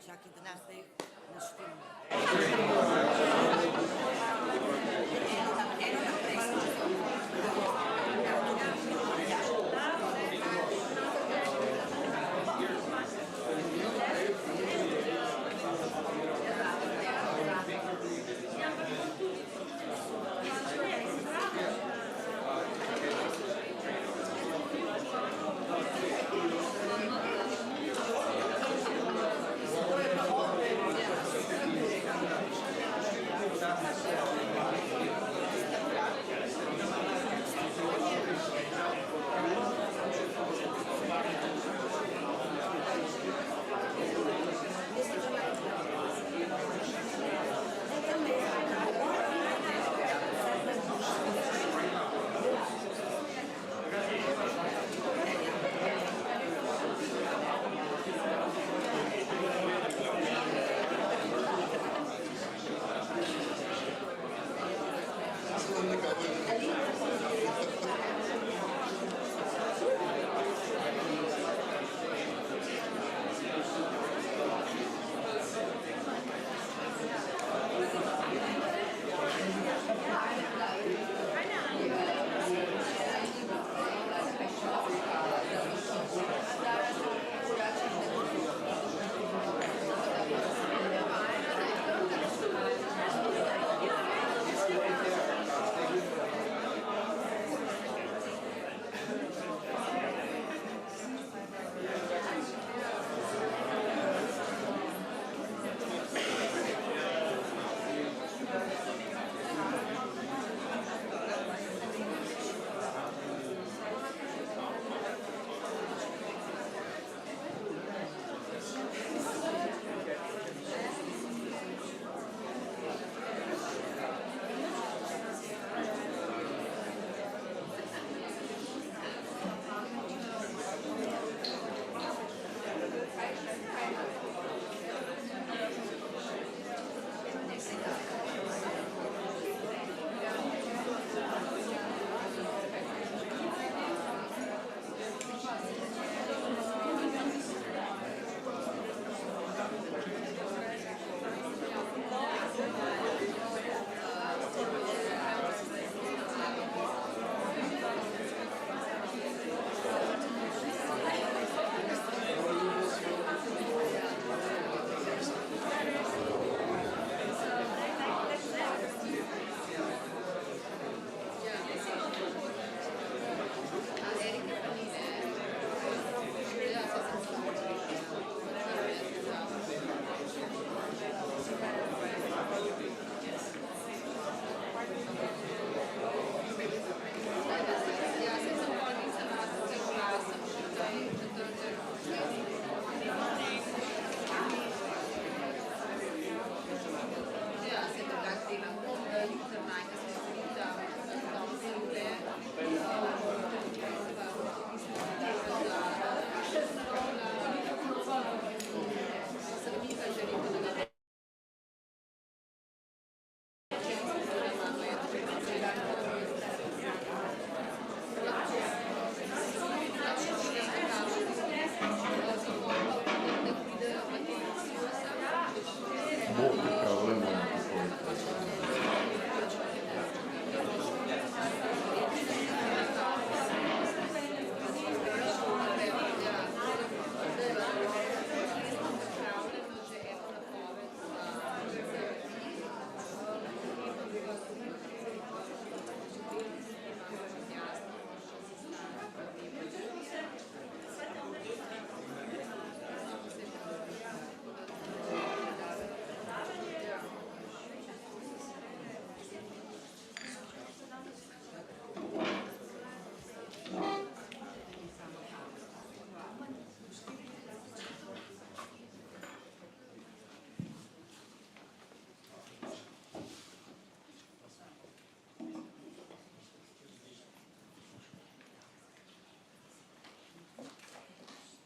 Čakajte, da zdaj naštim.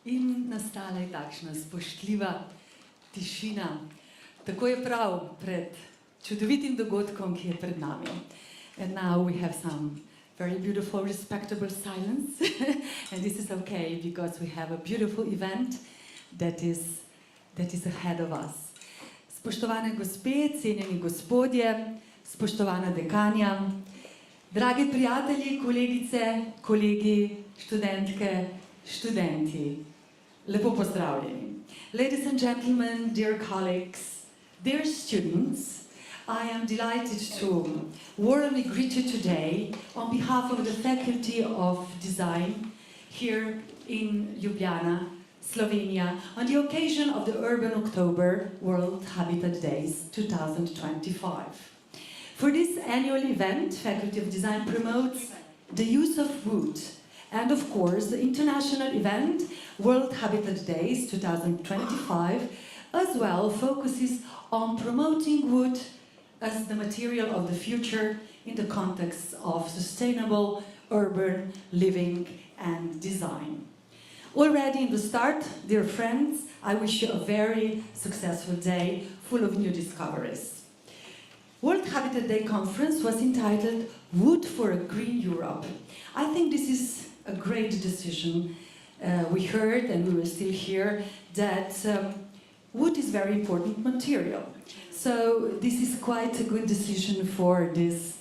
In nastala je takšna spoštljiva tišina. Tako je prav pred čudovitim dogodkom, ki je pred nami. And now we have some very beautiful, respectable silence. And this is okay, because we have a beautiful event that is that is ahead of us. Spoštovane gospe, cenjeni gospodje, spoštovana dekanja, dragi prijatelji, kolegice, kolegi, študentke, študenti, lepo pozdravljeni. Ladies and gentlemen, dear colleagues, dear students, I am delighted to warmly greet you today on behalf of the Faculty of Design here in Ljubljana, Slovenia, on the occasion of the Urban October World Habitat Days 2025. For this annual event, Faculty of Design promotes the use of wood, and of course the international event World Habitat Days 2025 as well focuses on promoting wood as the material of the future in the context of sustainable urban living and design. Already in the start, dear friends, I wish you a very successful day full of new discoveries. World Habitat Day conference was entitled Wood for a Green Europe. I think this is a great decision. We heard, and we will still hear, that wood is very important material. So this is quite a good decision for this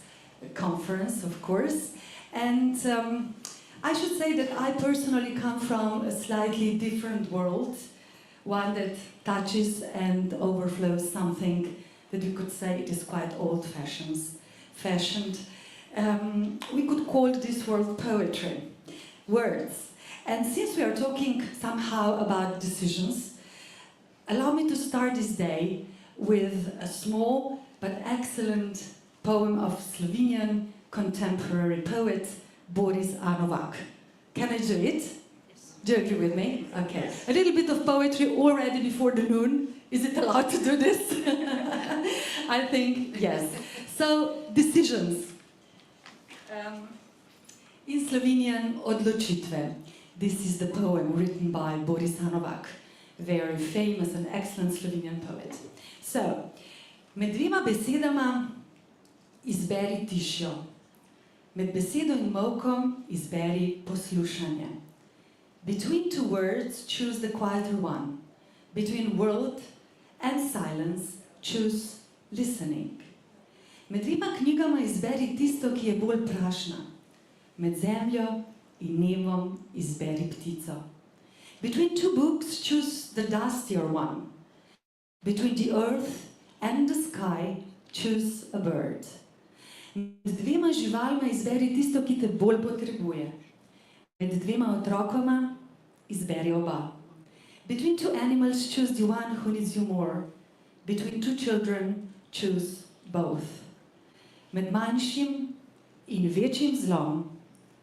conference, of course. And I should say that I personally come from a slightly different world, one that touches and overflows something that we could say it is quite old-fashioned. We could call this world poetry, words. And since we are talking somehow about decisions, allow me to start this day with a small but excellent poem of Slovenian contemporary poet Boris Novak. Can I do it? Yes. Do you agree with me? Okay. A little bit of poetry already before the noon. Is it allowed to do this? I think yes. So, decisions. In Slovenian, odločitve. This is the poem written by Boris Novak, very famous and excellent Slovenian poet. So, med dvema besedama izberi tišjo. Med besedo in molkom izberi poslušanje. Between two words, choose the quieter one. Between word and silence, choose listening. Med dvema knjigama izberi tisto, ki je bolj prašna. Med zemljo in nebom izberi ptico. Between two books, choose the dustier one. Between the earth and the sky, choose a bird. Med dvema živalma izberi tisto, ki te bolj potrebuje. Med dvema otrokoma izberi oba. Between two animals, choose the one who needs you more. Between two children, choose both. Med manjšim in večjim zlom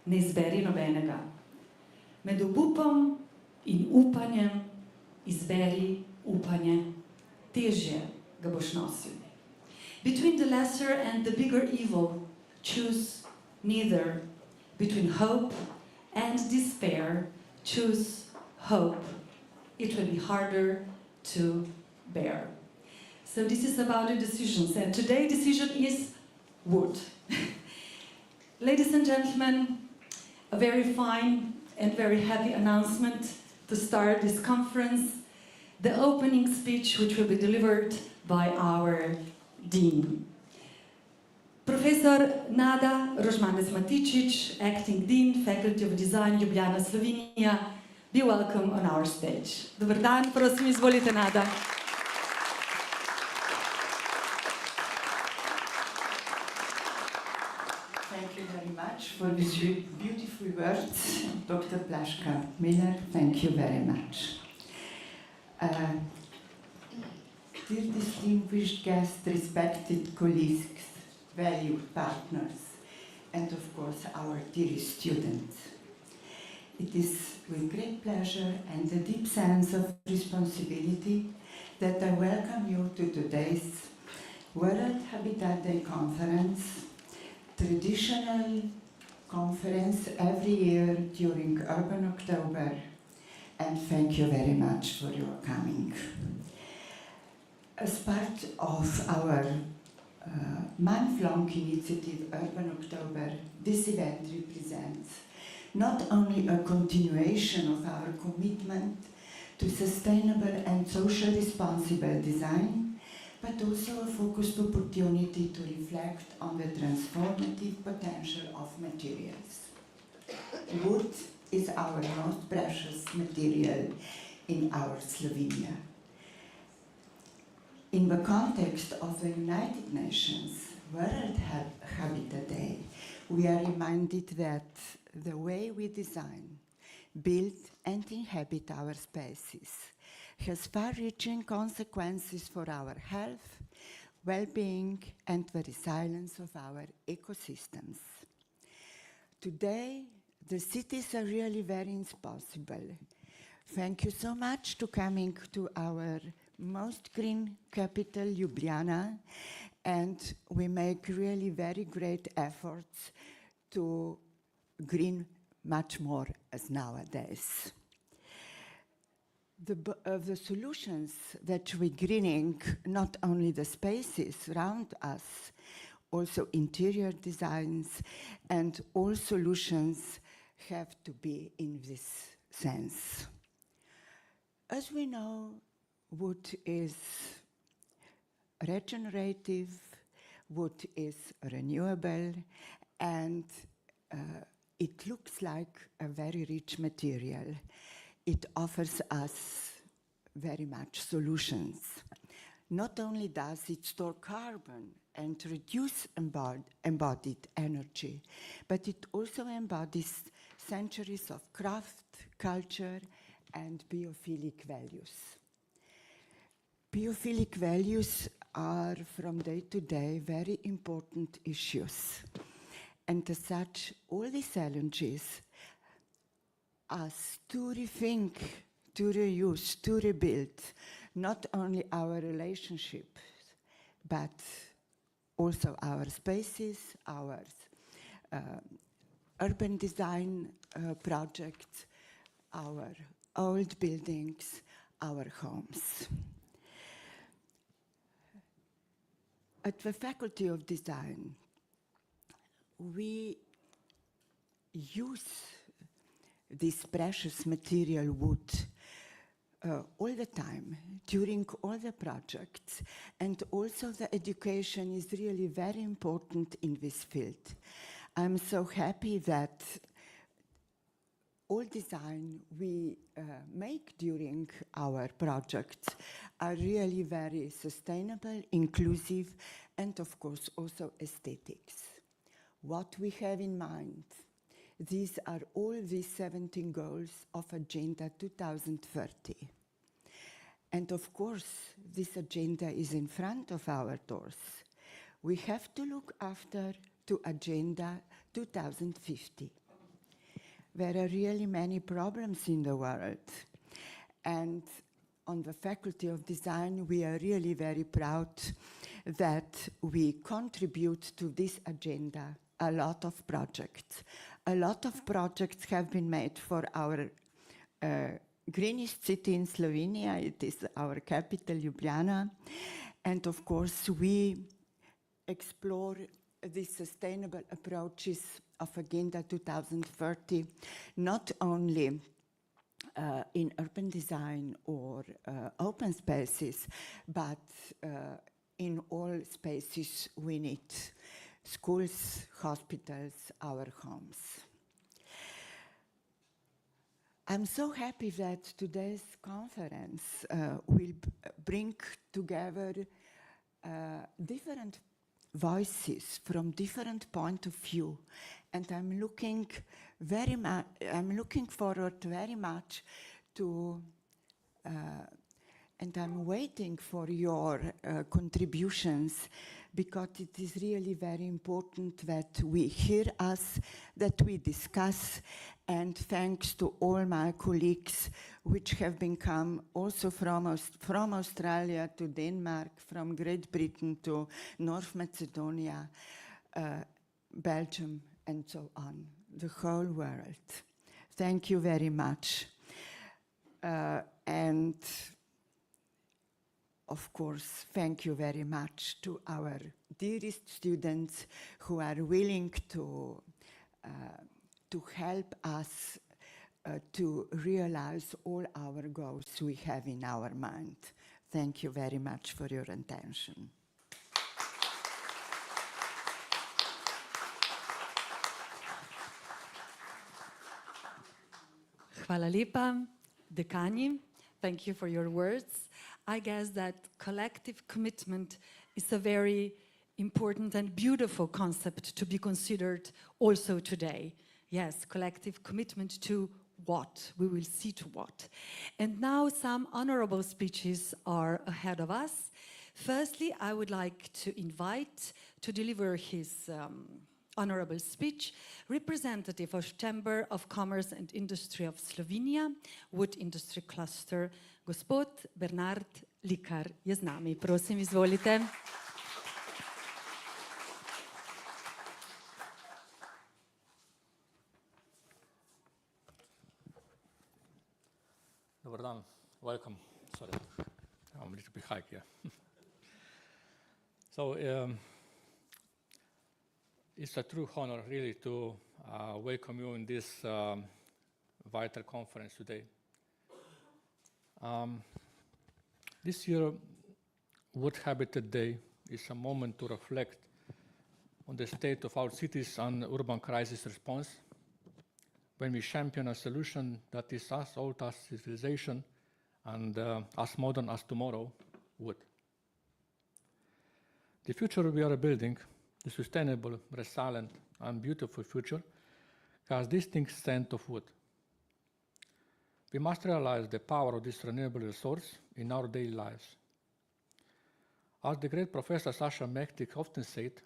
ne izberi nobenega. Med obupom in upanjem izberi upanje. Težje ga boš nosil. Between the lesser and the bigger evil, choose neither. Between hope and despair, choose hope. It will be harder to bear. So this is about the decisions, and today's decision is wood. Ladies and gentlemen, a very fine and very happy announcement to start this conference. The opening speech, which will be delivered by our Dean. Professor Nada Rožmanec-Matičić, Acting Dean, Faculty of Design, Ljubljana, Slovenia, be welcome on our stage. Dobar dan, prosim, izvolite, Nada. Thank you very much for these beautiful words, Dr. Blažka Miller. Thank you very much. Dear distinguished guests, respected colleagues, valued partners, and of course our dear students. It is with great pleasure and a deep sense of responsibility that I welcome you to today's World Habitat Day conference, traditional conference every year during Urban October, and thank you very much for your coming. As part of our month-long initiative Urban October, this event represents not only a continuation of our commitment to sustainable and social responsible design, but also a focused opportunity to reflect on the transformative potential of materials. Wood is our most precious material in our Slovenia. In the context of the United Nations World Habitat Day, we are reminded that the way we design, build and inhabit our spaces has far-reaching consequences for our health, well-being and the resilience of our ecosystems. Today, the cities are really very impossible. Thank you so much to coming to our most green capital, Ljubljana, and we make really very great efforts to green much more as nowadays. The solutions that we're greening, not only the spaces around us, also interior designs, and all solutions have to be in this sense. As we know, wood is regenerative, wood is renewable, and it looks like a very rich material. It offers us very much solutions. Not only does it store carbon and reduce embodied energy, but it also embodies centuries of craft, culture, and biophilic values. Biophilic values are from day to day very important issues. And as such, all these challenges us to rethink, to reuse, to rebuild not only our relationships, but also our spaces, our urban design projects, our old buildings, our homes. At the Faculty of Design, we use this precious material wood all the time, during all the projects, and also the education is really very important in this field. I'm so happy that all design we make during our projects are really very sustainable, inclusive, and of course also aesthetics. What we have in mind, these are all these 17 goals of Agenda 2030. And of course, this agenda is in front of our doors. We have to look after to Agenda 2050. There are really many problems in the world. And on the Faculty of Design, we are really very proud that we contribute to this agenda a lot of projects. A lot of projects have been made for our greenest city in Slovenia. It is our capital, Ljubljana. And of course, we explore these sustainable approaches of Agenda 2030, not only in urban design or open spaces, but in all spaces we need schools, hospitals, our homes. I'm so happy that today's conference will bring together different voices from different point of view, and I'm looking forward very much to and I'm waiting for your contributions, because it is really very important that we hear us, that we discuss, and thanks to all my colleagues which have been come also from Australia to Denmark, from Great Britain to North Macedonia, Belgium, and so on, the whole world. Thank you very much. And of course, thank you very much to our dearest students who are willing to help us to realize all our goals we have in our mind. Thank you very much for your attention. Hvala lepa, dekani. Thank you for your words. I guess that collective commitment is a very important and beautiful concept to be considered also today. Yes, collective commitment to what? We will see to what. And now some honorable speeches are ahead of us. Firstly, I would like to invite to deliver his honorable speech, representative of Chamber of Commerce and Industry of Slovenia, Wood Industry Cluster, gospod Bernard Likar je z nami. Prosim, izvolite. Dobar dan, welcome. Sorry, I'm a little bit high here. So, it's a true honor, really, to welcome you in this vital conference today. This year, Wood Habitat Day is a moment to reflect on the state of our cities and urban crisis response, when we champion a solution that is as old as civilization and as modern as tomorrow, wood. The future we are building, the sustainable, resilient, and beautiful future, has distinct scent of wood. We must realize the power of this renewable resource in our daily lives. As the great Professor Sasha Mechtik often said,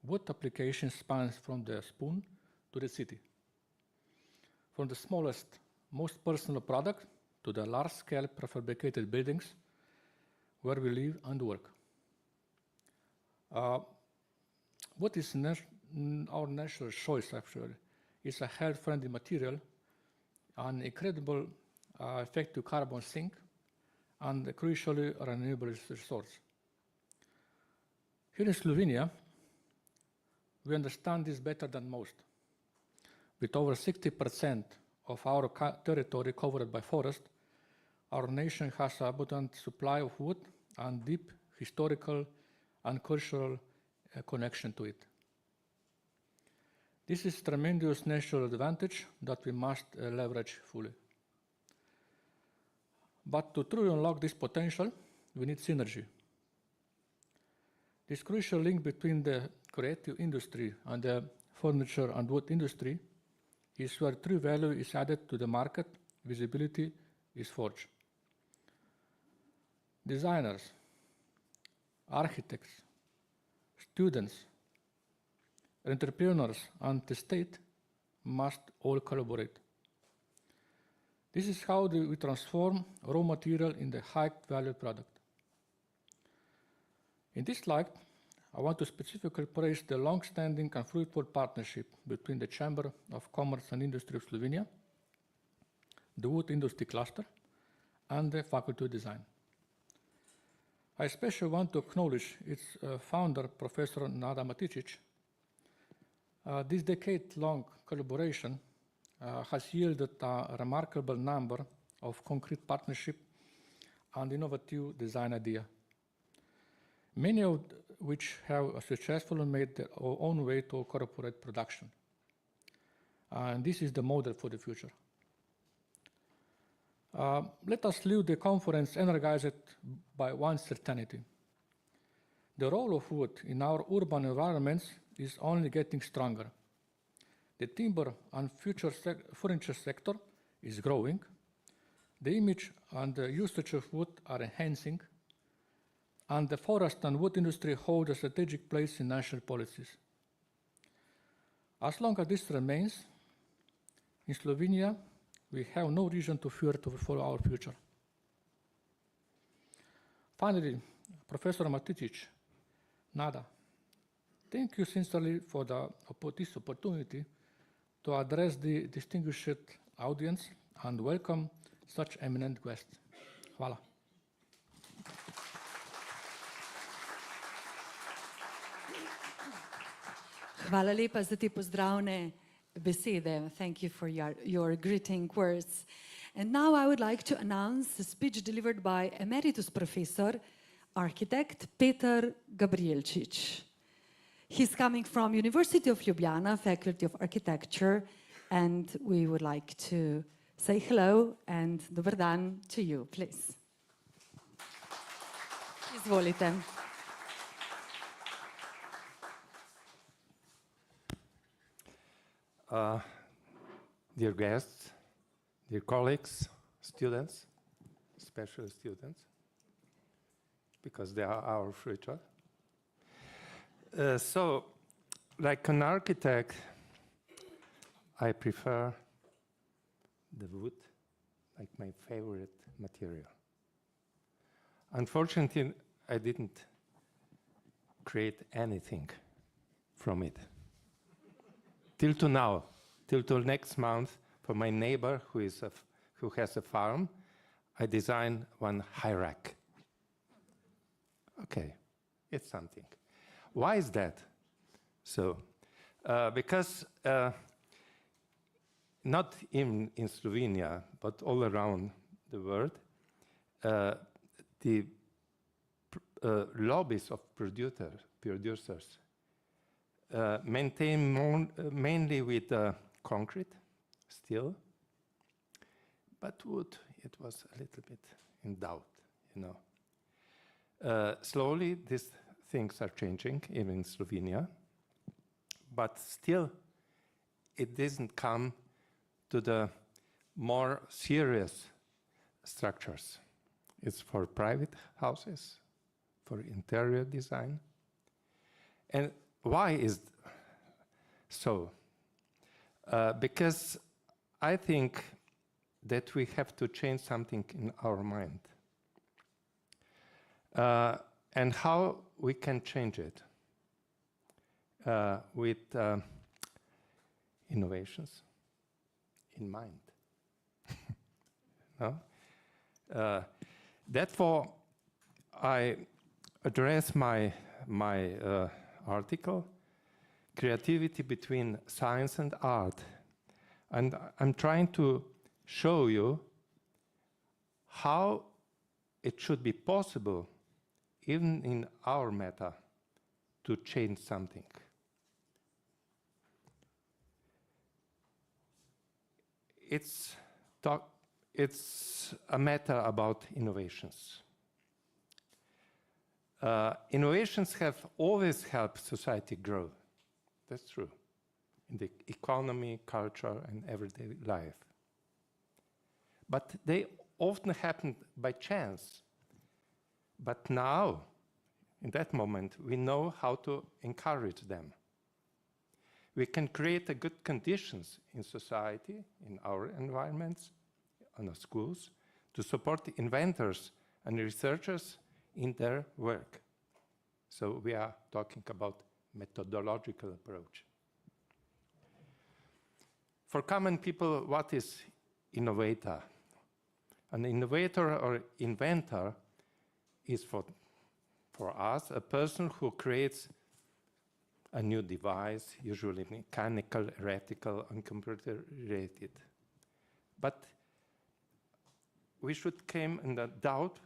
wood application spans from the spoon to the city, from the smallest, most personal product to the large-scale prefabricated buildings where we live and work. What is our natural choice, actually, is a health-friendly material, an incredible effective carbon sink, and a crucially renewable resource. Here in Slovenia, we understand this better than most. With over 60% of our territory covered by forest, our nation has an abundant supply of wood and deep historical and cultural connection to it. This is a tremendous natural advantage that we must leverage fully. But to truly unlock this potential, we need synergy. This crucial link between the creative industry and the furniture and wood industry is where true value is added to the market, visibility is forged. Designers, architects, students, entrepreneurs, and the state must all collaborate. This is how we transform raw material in the high-value product. In this light, I want to specifically praise the long-standing and fruitful partnership between the Chamber of Commerce and Industry of Slovenia, the Wood Industry Cluster, and the Faculty of Design. I especially want to acknowledge its founder, Professor Nada Maticic. This decade-long collaboration has yielded a remarkable number of concrete partnership and innovative design ideas, many of which have successfully made their own way to corporate production. And this is the model for the future. Let us leave the conference energized by one certainty. The role of wood in our urban environments is only getting stronger. The timber and future furniture sector is growing. The image and the usage of wood are enhancing, and the forest and wood industry hold a strategic place in national policies. As long as this remains, in Slovenia, we have no reason to fear for our future. Finally, Professor Maticic, Nada, thank you sincerely for this opportunity to address the distinguished audience and welcome such eminent guests. Hvala. Hvala lepa za te pozdravne besede. Thank you for your greeting words. And now I would like to announce a speech delivered by Emeritus Professor, Architect Peter Gabrielčič. He's coming from University of Ljubljana, Faculty of Architecture, and we would like to say hello and dober dan to you, please. Izvolite. Dear guests, dear colleagues, students, especially students, because they are our future. So, like an architect, I prefer the wood, like my favorite material. Unfortunately, I didn't create anything from it. Till to now, till next month, for my neighbor who has a farm, I design one high rack. Okay, it's something. Why is that? So, because not in Slovenia, but all around the world, the lobbies of producers maintain mainly with concrete, steel, but wood, it was a little bit in doubt, you know. Slowly, these things are changing, even in Slovenia, but still, it doesn't come to the more serious structures. It's for private houses, for interior design. And why is so? Because I think that we have to change something in our mind. And how we can change it? With innovations in mind. No? Therefore, I address my article, Creativity Between Science and Art. And I'm trying to show you how it should be possible, even in our matter, to change something. It's a matter about innovations. Innovations have always helped society grow. That's true. In the economy, culture, and everyday life. But they often happen by chance. But now, in that moment, we know how to encourage them. We can create a good conditions in society, in our environments, in our schools, to support the inventors and researchers in their work. So we are talking about methodological approach. For common people, what is innovator? An innovator or inventor is for us a person who creates a new device, usually mechanical, electrical, and computer-related. But we should come in the doubt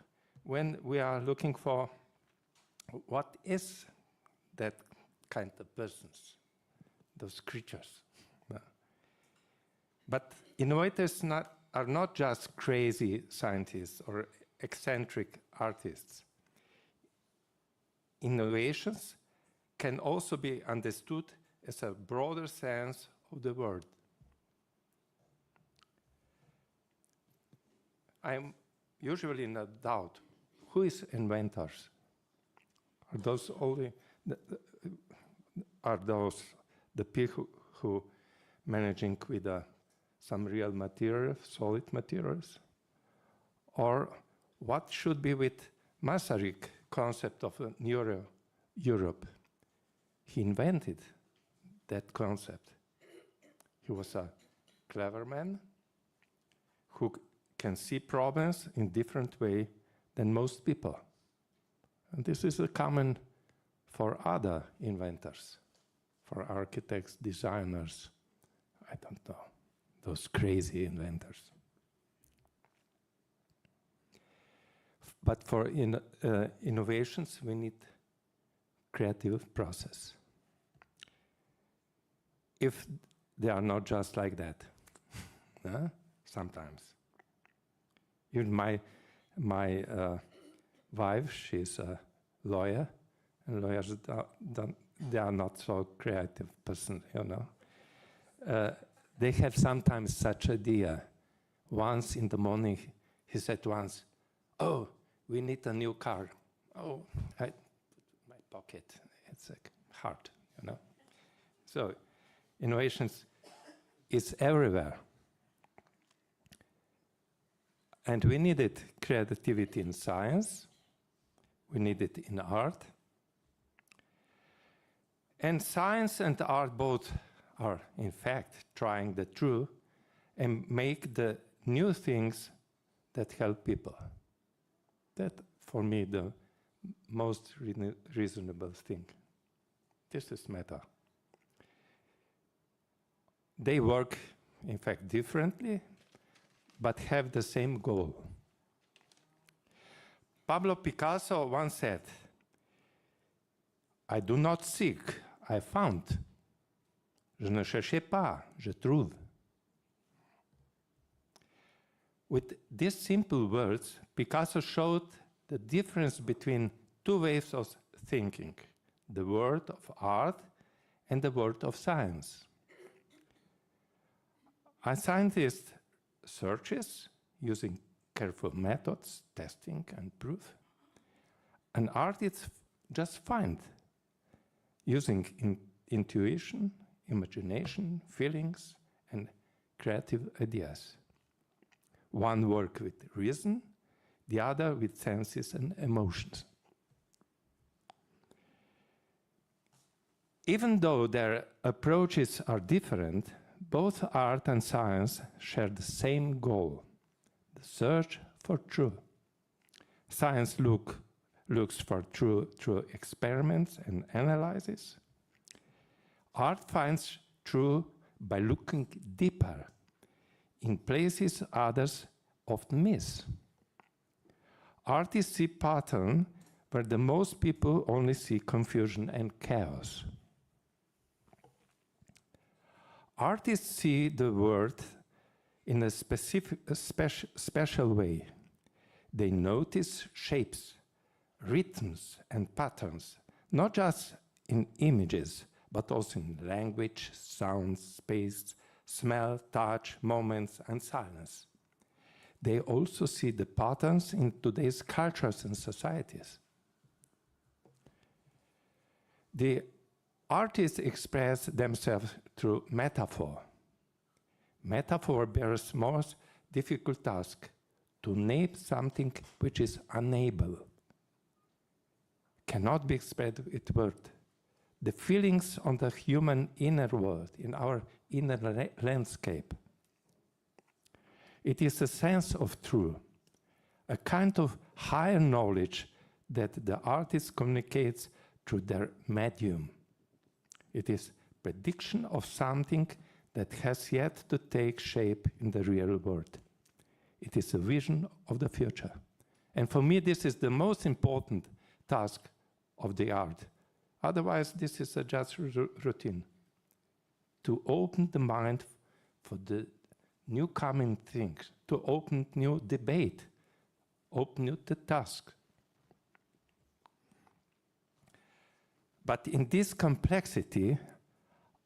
when we are looking for what is that kind of persons, those creatures. But innovators are not just crazy scientists or eccentric artists. Innovations can also be understood as a broader sense of the word. I'm usually in a doubt. Who is inventors? Are those only the people who managing with some real material, solid materials? Or what should be with Masaryk concept of a new Europe? He invented that concept. He was a clever man who can see problems in different way than most people. And this is a common for other inventors, for architects, designers, I don't know, those crazy inventors. But for innovations, we need creative process. If they are not just like that, sometimes. Even my wife, she's a lawyer, and lawyers they are not so creative person, you know. They have sometimes such idea. Once in the morning, he said once, "Oh, we need a new car." Oh, I my pocket. It's like hard, you know. So, innovations is everywhere. And we needed creativity in science, we need it in art. And science and art both are, in fact, trying the true and make the new things that help people. That, for me, the most reasonable thing. This is meta. They work, in fact, differently, but have the same goal. Pablo Picasso once said, "I do not seek, I found. Je ne cherchais pas, je trouve." With these simple words, Picasso showed the difference between two ways of thinking, the world of art and the world of science. A scientist searches using careful methods, testing and proof. An artist just finds using intuition, imagination, feelings, and creative ideas. One works with reason, the other with senses and emotions. Even though their approaches are different, both art and science share the same goal, the search for truth. Science looks for truth through experiments and analysis. Art finds truth by looking deeper in places others often miss. Artists see pattern where the most people only see confusion and chaos. Artists see the world in a special way. They notice shapes, rhythms, and patterns, not just in images, but also in language, sound, space, smell, touch, moments, and silence. They also see the patterns in today's cultures and societies. The artists express themselves through metaphor. Metaphor bears most difficult task, to name something which is unable, cannot be expressed with words. The feelings on the human inner world, in our inner landscape. It is a sense of truth, a kind of higher knowledge that the artist communicates through their medium. It is prediction of something that has yet to take shape in the real world. It is a vision of the future. And for me, this is the most important task of the art. Otherwise, this is a just routine. To open the mind for the new coming things, to open new debate, open new task. But in this complexity,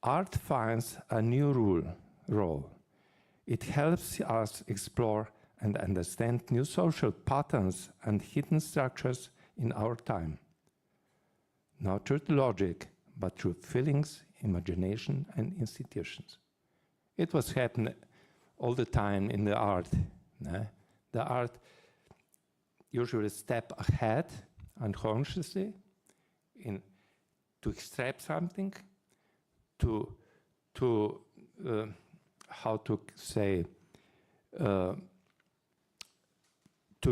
art finds a new role. It helps us explore and understand new social patterns and hidden structures in our time. Not through logic, but through feelings, imagination, and institutions. It was happening all the time in the art. The art usually step ahead unconsciously to extract something, to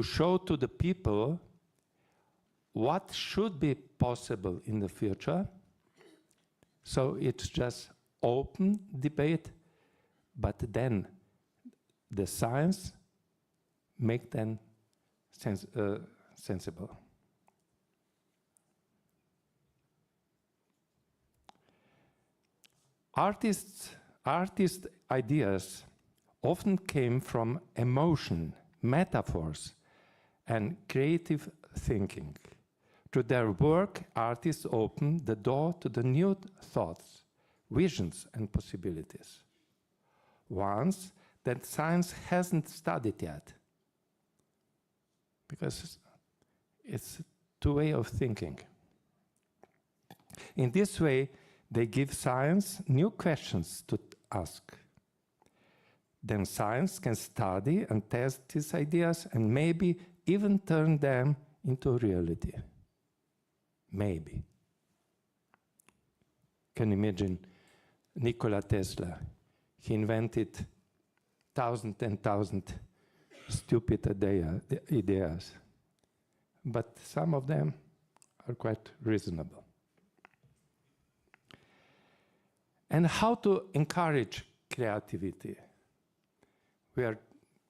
show to the people what should be possible in the future. So it's just open debate but then the science make them sensible. Artists' ideas often came from emotion, metaphors, and creative thinking. Through their work, artists open the door to the new thoughts, visions, and possibilities. Ones that science hasn't studied yet, because it's two ways of thinking. In this way, they give science new questions to ask. Then science can study and test these ideas and maybe even turn them into reality. Maybe. Can you imagine Nikola Tesla? He invented thousands stupid ideas, but some of them are quite reasonable. And how to encourage creativity? We were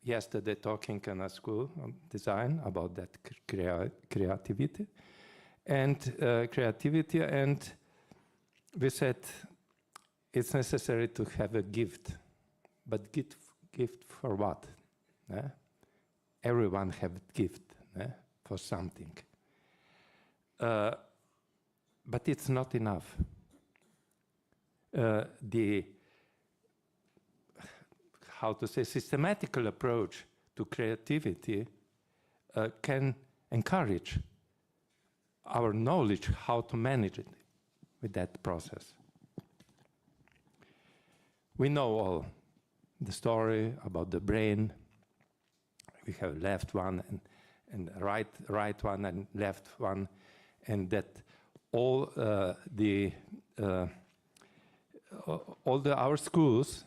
yesterday talking in a school on design about that creativity, and we said it's necessary to have a gift, but gift for what? Everyone have gift for something, but it's not enough. The systematical approach to creativity can encourage our knowledge how to manage it with that process. We know all the story about the brain. We have left one and right one and left one, and that all our schools,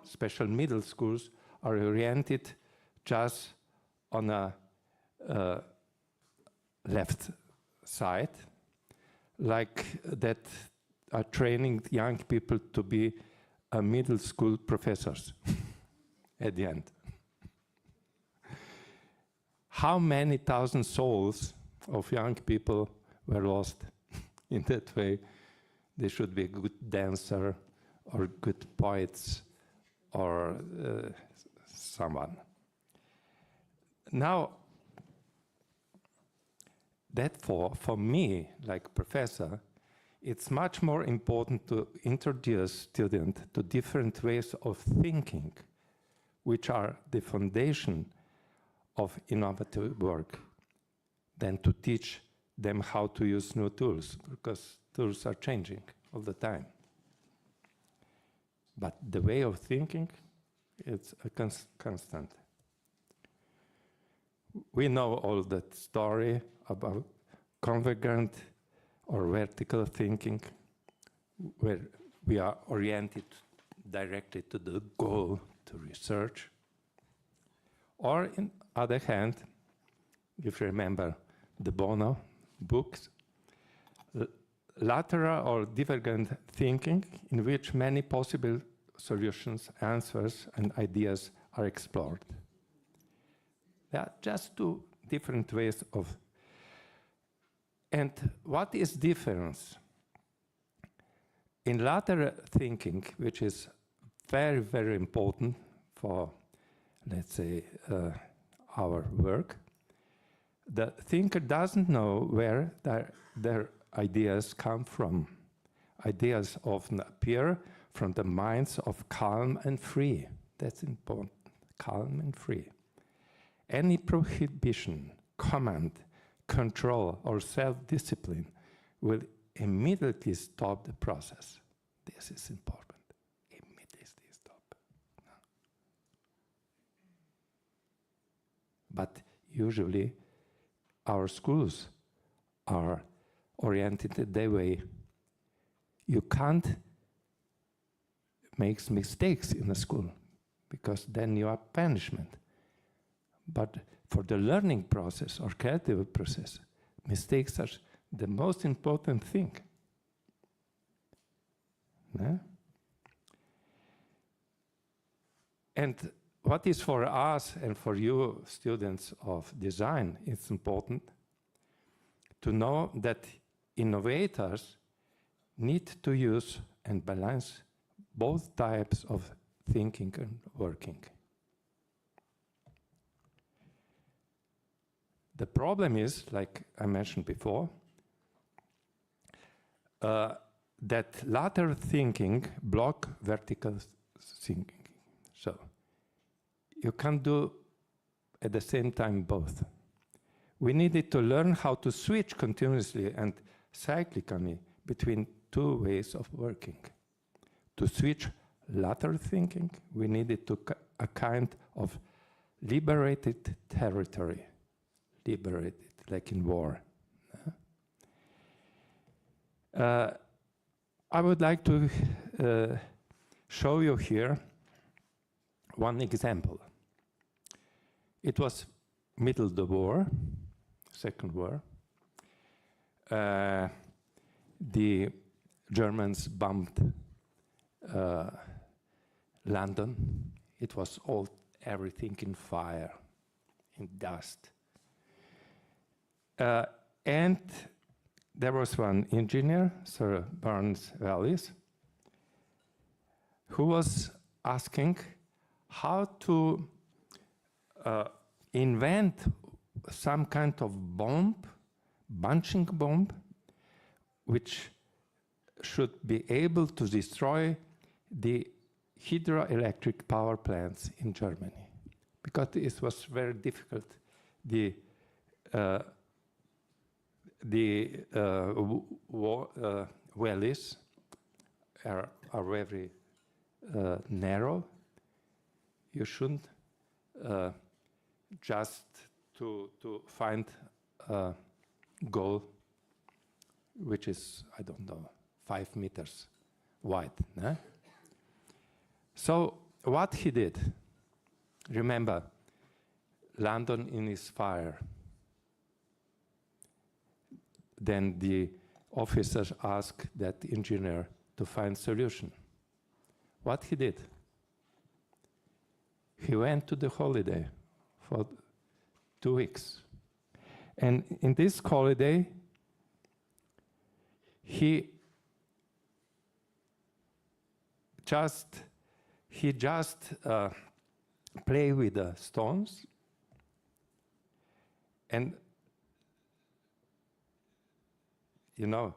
special middle schools, are oriented just on a left side, like that are training young people to be middle school professors at the end. How many thousand souls of young people were lost in that way? They should be a good dancer or good poets or someone. Now, that for me, like professor, it's much more important to introduce students to different ways of thinking, which are the foundation of innovative work, than to teach them how to use new tools, because tools are changing all the time. But the way of thinking, it's a constant. We know all that story about convergent or vertical thinking, where we are oriented directly to the goal to research. Or, on the other hand, if you remember the Bono books, lateral or divergent thinking, in which many possible solutions, answers, and ideas are explored. There are just two different ways of. And what is difference? In lateral thinking, which is very, very important for, let's say, our work, the thinker doesn't know where their ideas come from. Ideas often appear from the minds of calm and free. That's important, calm and free. Any prohibition, command, control, or self-discipline will immediately stop the process. This is important. Immediately stop. No. But usually our schools are oriented that way. You can't make mistakes in a school, because then you are punishment. But for the learning process or creative process, mistakes are the most important thing. No? And what is for us and for you students of design, it's important to know that innovators need to use and balance both types of thinking and working. The problem is, like I mentioned before, that lateral thinking block vertical thinking. So you can't do at the same time both. We needed to learn how to switch continuously and cyclically between two ways of working. To switch lateral thinking, we needed to a kind of liberated territory, liberated like in war. I would like to show you here one example. It was middle of the war, Second War. The Germans bombed London. It was everything in fire, in dust. And there was one engineer, Sir Barnes Wallis, who was asking how to invent some kind of bomb, bunching bomb, which should be able to destroy the hydroelectric power plants in Germany, because it was very difficult. The valleys are very narrow. You shouldn't just to find a goal which is, I don't know, 5 meters wide. Né? So what he did, remember, London in his fire. Then the officers asked that engineer to find solution. What he did? He went to the holiday for 2 weeks. And in this holiday, he just play with the stones, and you know,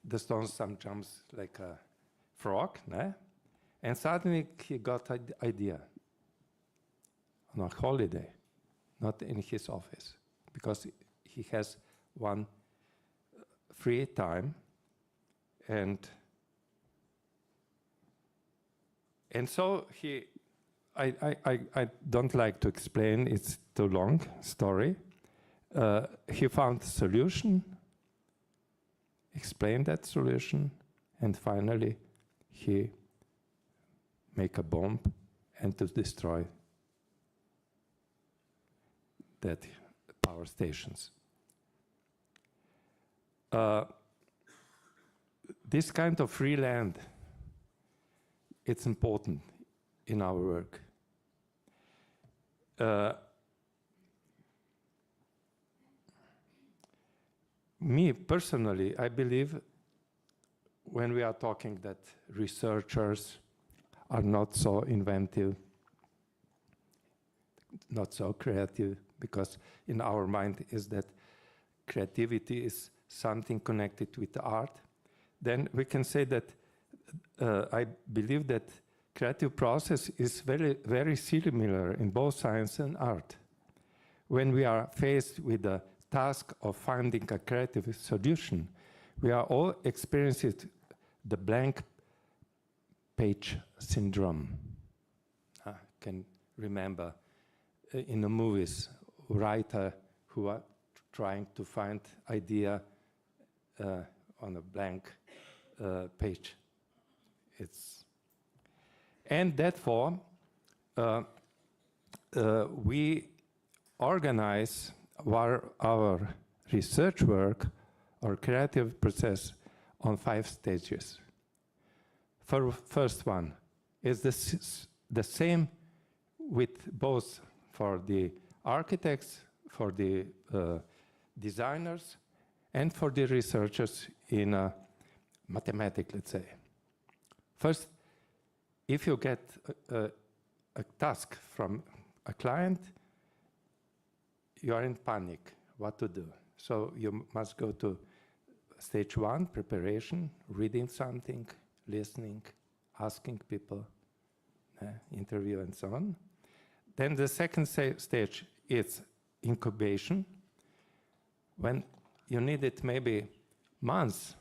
the stones sometimes like a frog, né? And suddenly he got an idea on a holiday, not in his office, because he has one free time, and so I don't like to explain, it's too long story. He found a solution, explained that solution, and finally he make a bomb and to destroy that power stations. This kind of free land, it's important in our work. Me personally, I believe when we are talking that researchers are not so inventive, not so creative, because in our mind is that creativity is something connected with art, then we can say that I believe that creative process is very, very similar in both science and art. When we are faced with the task of finding a creative solution, we are all experiencing the blank page syndrome. I can remember in the movies, writer who are trying to find idea on a blank page. And therefore, we organize our research work or creative process on 5 stages. First one is the same with both for the architects, for the designers, and for the researchers in mathematics, let's say. First, if you get a task from a client, you are in panic, what to do. So you must go to stage 1, preparation, reading something, listening, asking people, interview and so on. Then the second stage is incubation, when you need it maybe months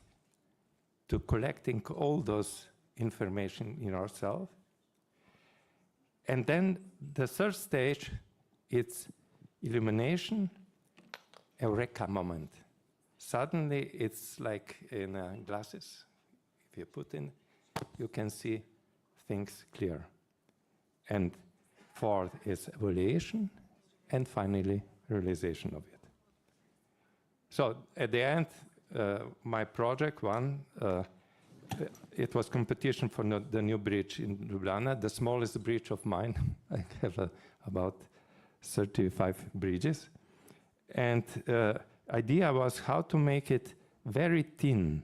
to collecting all those information in yourself. And then the third stage, it's illumination, eureka moment. Suddenly it's like in glasses. If you put in, you can see things clear. And fourth is evaluation, and finally realization of it. So at the end, my project won. It was competition for the new bridge in Ljubljana, the smallest bridge of mine. I have about 35 bridges. And idea was how to make it very thin,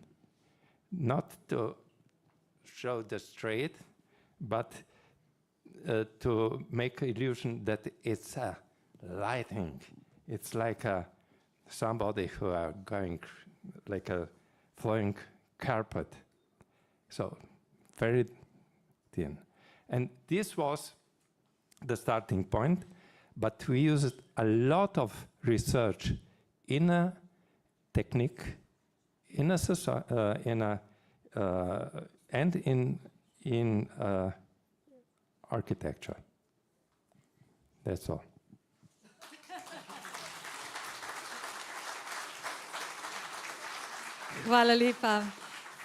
not to show the straight, but to make illusion that it's a lighting. It's like somebody who are going like a flowing carpet. So very thin. And this was the starting point, but we used a lot of research in a technique, in a and in architecture. That's all. Hvala lepa.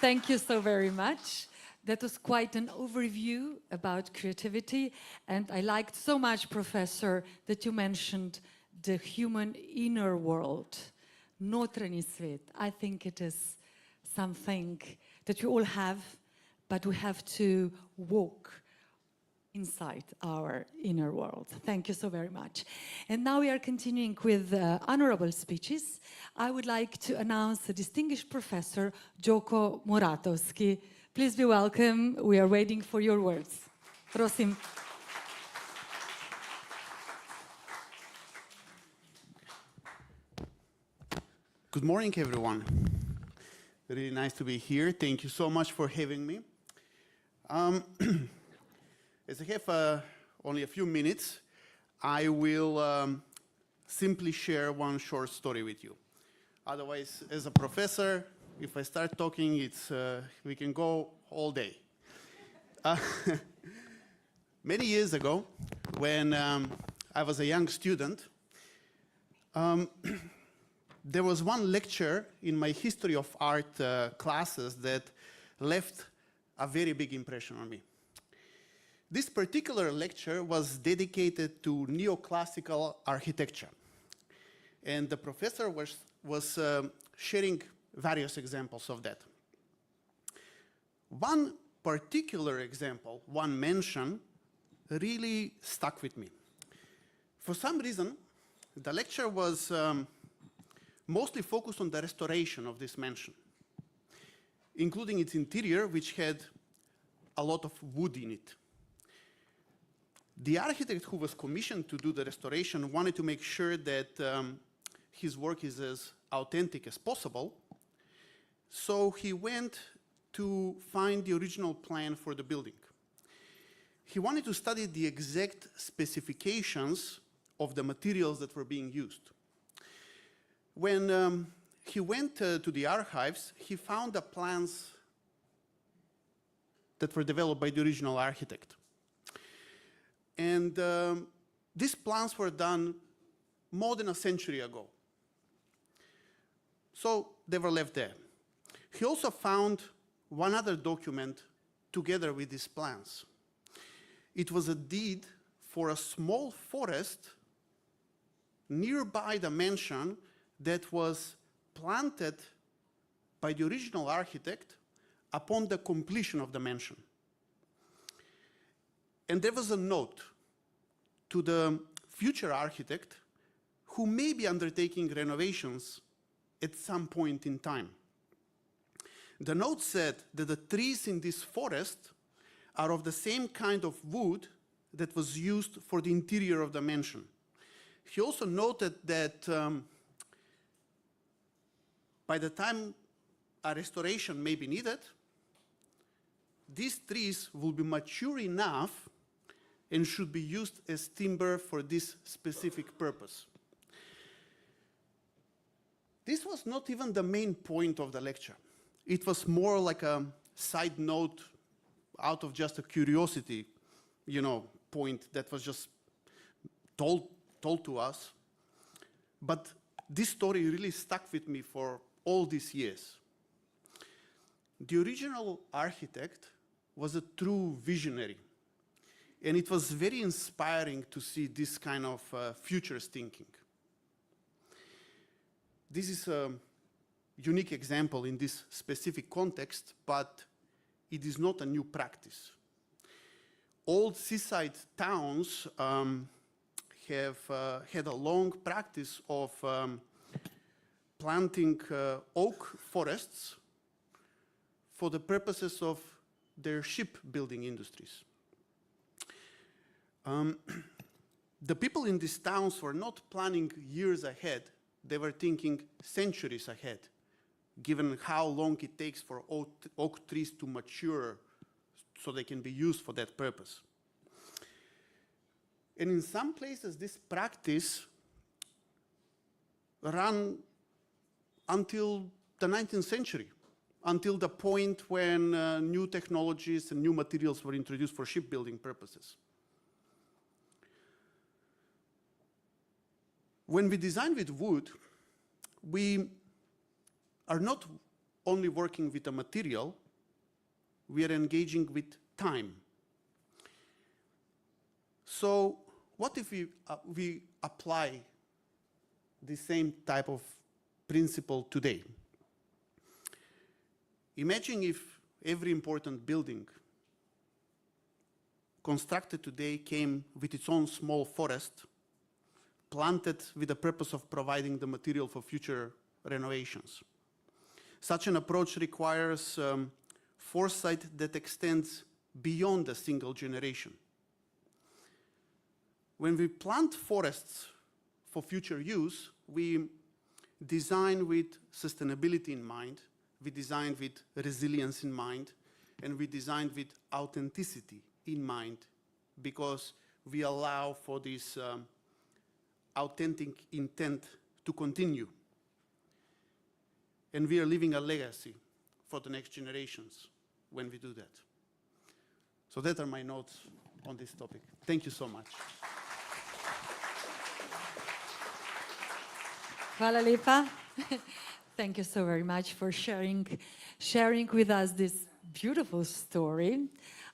Thank you so very much. That was quite an overview about creativity. And I liked so much, Professor, that you mentioned the human inner world, notranji svet. I think it is something that we all have, but we have to walk inside our inner world. Thank you so very much. And now we are continuing with honorable speeches. I would like to announce the distinguished professor, Joko Moratovski. Please be welcome. We are waiting for your words. Prosim. Good morning, everyone. Really nice to be here. Thank you so much for having me. As I have only a few minutes, I will simply share one short story with you. Otherwise, as a professor, if I start talking, we can go all day. Many years ago, when I was a young student, there was one lecture in my history of art classes that left a very big impression on me. This particular lecture was dedicated to neoclassical architecture. And the professor was sharing various examples of that. One particular example, one mention, really stuck with me. For some reason, the lecture was mostly focused on the restoration of this mansion, including its interior, which had a lot of wood in it. The architect who was commissioned to do the restoration wanted to make sure that his work is as authentic as possible. So he went to find the original plan for the building. He wanted to study the exact specifications of the materials that were being used. When he went to the archives, he found the plans that were developed by the original architect. And these plans were done more than a century ago. So they were left there. He also found one other document together with these plans. It was a deed for a small forest nearby the mansion that was planted by the original architect upon the completion of the mansion. And there was a note to the future architect who may be undertaking renovations at some point in time. The note said that the trees in this forest are of the same kind of wood that was used for the interior of the mansion. He also noted that by the time a restoration may be needed, these trees will be mature enough and should be used as timber for this specific purpose. This was not even the main point of the lecture. It was more like a side note out of just a curiosity, point that was just told to us. But this story really stuck with me for all these years. The original architect was a true visionary, and it was very inspiring to see this kind of futures thinking. This is a unique example in this specific context, but it is not a new practice. Old seaside towns have had a long practice of planting oak forests for the purposes of their shipbuilding industries. The people in these towns were not planning years ahead, they were thinking centuries ahead, given how long it takes for oak trees to mature so they can be used for that purpose. And in some places, this practice ran until the 19th century, until the point when new technologies and new materials were introduced for shipbuilding purposes. When we design with wood, we are not only working with a material, we are engaging with time. So what if we apply the same type of principle today? Imagine if every important building constructed today came with its own small forest, planted with the purpose of providing the material for future renovations. Such an approach requires foresight that extends beyond a single generation. When we plant forests for future use, we design with sustainability in mind, we design with resilience in mind, and we design with authenticity in mind, because we allow for this authentic intent to continue. And we are leaving a legacy for the next generations when we do that. So that are my notes on this topic. Thank you so much. Hvala lepa. Thank you so very much for sharing with us this beautiful story.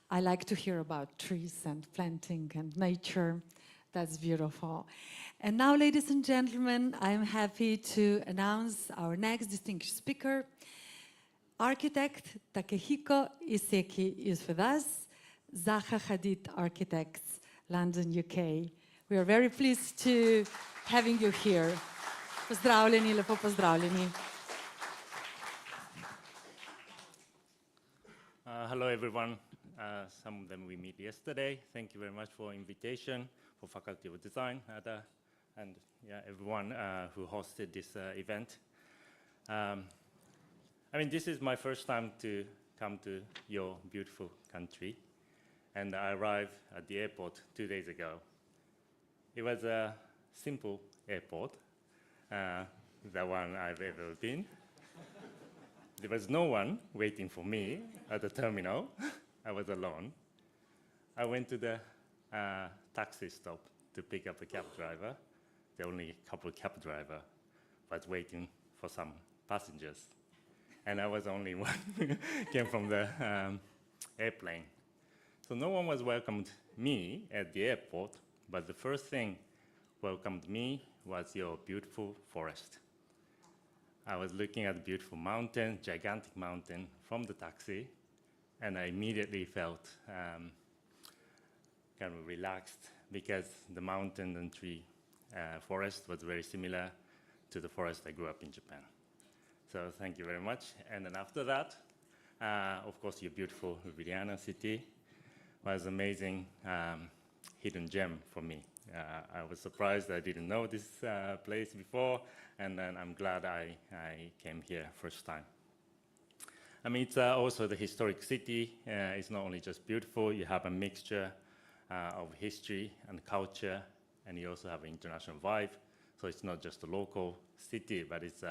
I like to hear about trees and planting and nature. That's beautiful. And now, ladies and gentlemen, I'm happy to announce our next distinguished speaker. Architect Takehiko Iseki is with us. Zaha Hadid Architects, London, UK. We are very pleased to having you here. Pozdravljeni, lepo pozdravljeni. Hello, everyone. Some of them we met yesterday. Thank you very much for invitation for Faculty of Design and everyone who hosted this event. This is my first time to come to your beautiful country, and I arrived at the airport 2 days ago. It was a simple airport, the one I've ever been. There was no one waiting for me at the terminal. I was alone. I went to the taxi stop to pick up a cab driver. The only couple cab driver was waiting for some passengers. And I was the only one who came from the airplane. So no one was welcomed me at the airport, but the first thing welcomed me was your beautiful forest. I was looking at the beautiful mountain, gigantic mountain, from the taxi, and I immediately felt kind of relaxed because the mountain and tree forest was very similar to the forest I grew up in Japan. So thank you very much. And then after that, of course, your beautiful Ljubljana city was amazing hidden gem for me. I was surprised I didn't know this place before, and then I'm glad I came here first time. I mean, it's also the historic city. It's not only just beautiful, you have a mixture of history and culture, and you also have an international vibe. So it's not just a local city, but it's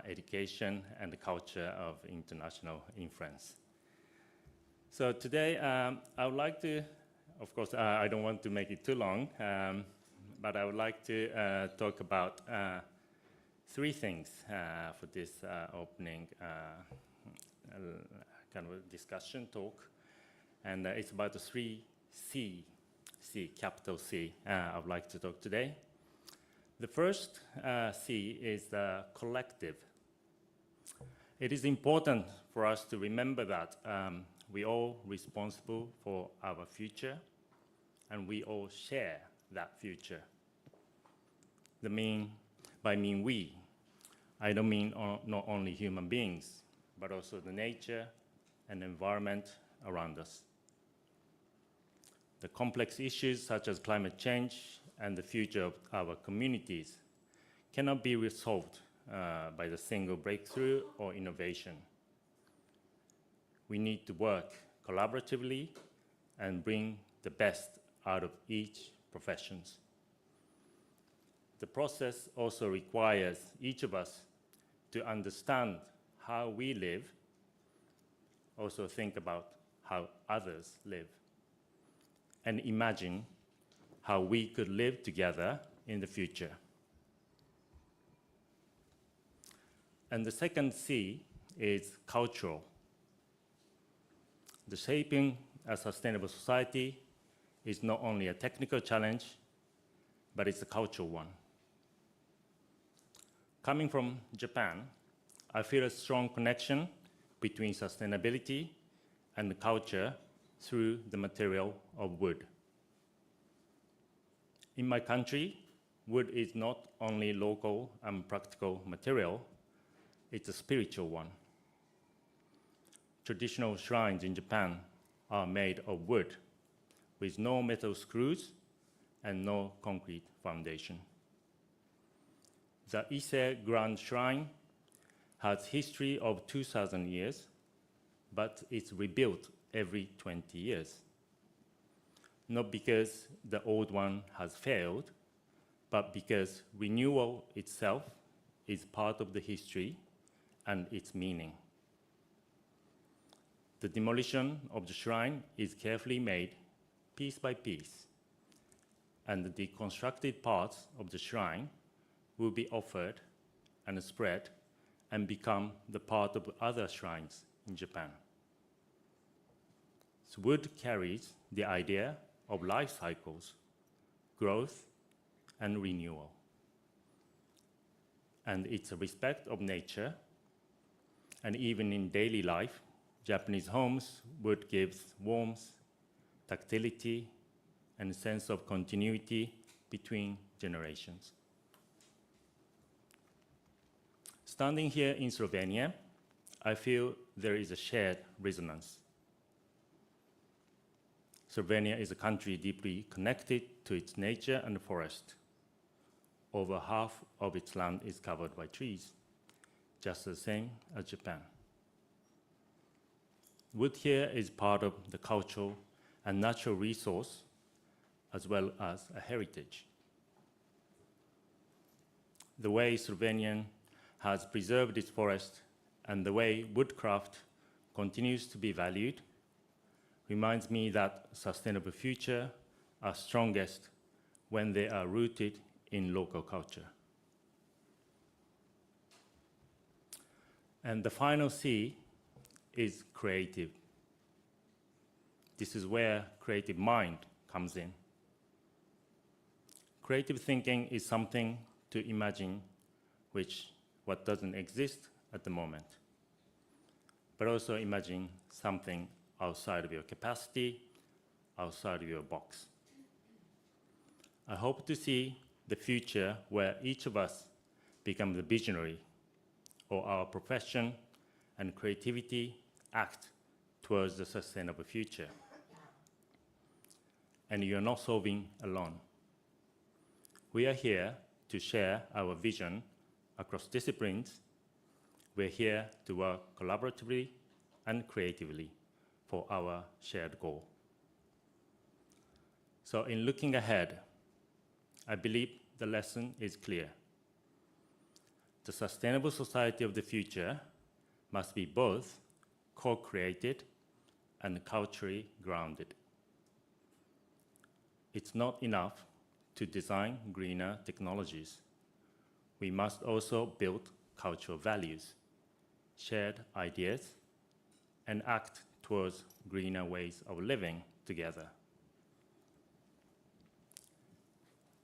education and the culture of international influence. So today, I would like to, of course, I don't want to make it too long, but I would like to talk about 3 things for this opening kind of discussion talk. And it's about the 3 C, capital C, I would like to talk today. The first C is collective. It is important for us to remember that we all responsible for our future, and we all share that future. By we, I don't mean not only human beings, but also the nature and environment around us. The complex issues such as climate change and the future of our communities cannot be resolved by the single breakthrough or innovation. We need to work collaboratively and bring the best out of each profession. The process also requires each of us to understand how we live, also think about how others live, and imagine how we could live together in the future. And the second C is cultural. The shaping a sustainable society is not only a technical challenge, but it's a cultural one. Coming from Japan, I feel a strong connection between sustainability and culture through the material of wood. In my country, wood is not only local and practical material, it's a spiritual one. Traditional shrines in Japan are made of wood with no metal screws and no concrete foundation. The Ise Grand Shrine has history of 2,000 years, but it's rebuilt every 20 years. Not because the old one has failed, but because renewal itself is part of the history and its meaning. The demolition of the shrine is carefully made piece by piece, and the deconstructed parts of the shrine will be offered and spread and become the part of other shrines in Japan. So wood carries the idea of life cycles, growth, and renewal. And it's a respect of nature, and even in daily life, Japanese homes, wood gives warmth, tactility, and a sense of continuity between generations. Standing here in Slovenia, I feel there is a shared resonance. Slovenia is a country deeply connected to its nature and forest. Over half of its land is covered by trees, just the same as Japan. Wood here is part of the cultural and natural resource, as well as a heritage. The way Slovenian has preserved its forest and the way woodcraft continues to be valued reminds me that sustainable futures are strongest when they are rooted in local culture. And the final C is creative. This is where creative mind comes in. Creative thinking is something to imagine what doesn't exist at the moment, but also imagine something outside of your capacity, outside of your box. I hope to see the future where each of us become the visionary, or our profession and creativity act towards the sustainable future. And you're not solving alone. We are here to share our vision across disciplines. We're here to work collaboratively and creatively for our shared goal. So in looking ahead, I believe the lesson is clear. The sustainable society of the future must be both co-created and culturally grounded. It's not enough to design greener technologies. We must also build cultural values, shared ideas, and act towards greener ways of living together.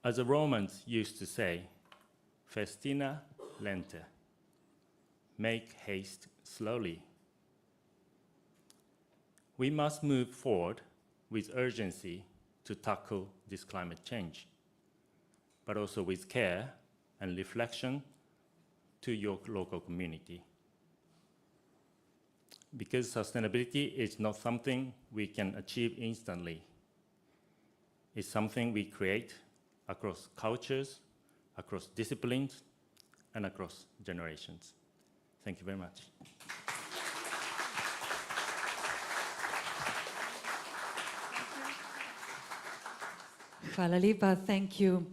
As the Romans used to say, festina lente, make haste slowly. We must move forward with urgency to tackle this climate change, but also with care and reflection to your local community. Because sustainability is not something we can achieve instantly. It's something we create across cultures, across disciplines, and across generations. Thank you very much. Hvala lepa. Thank you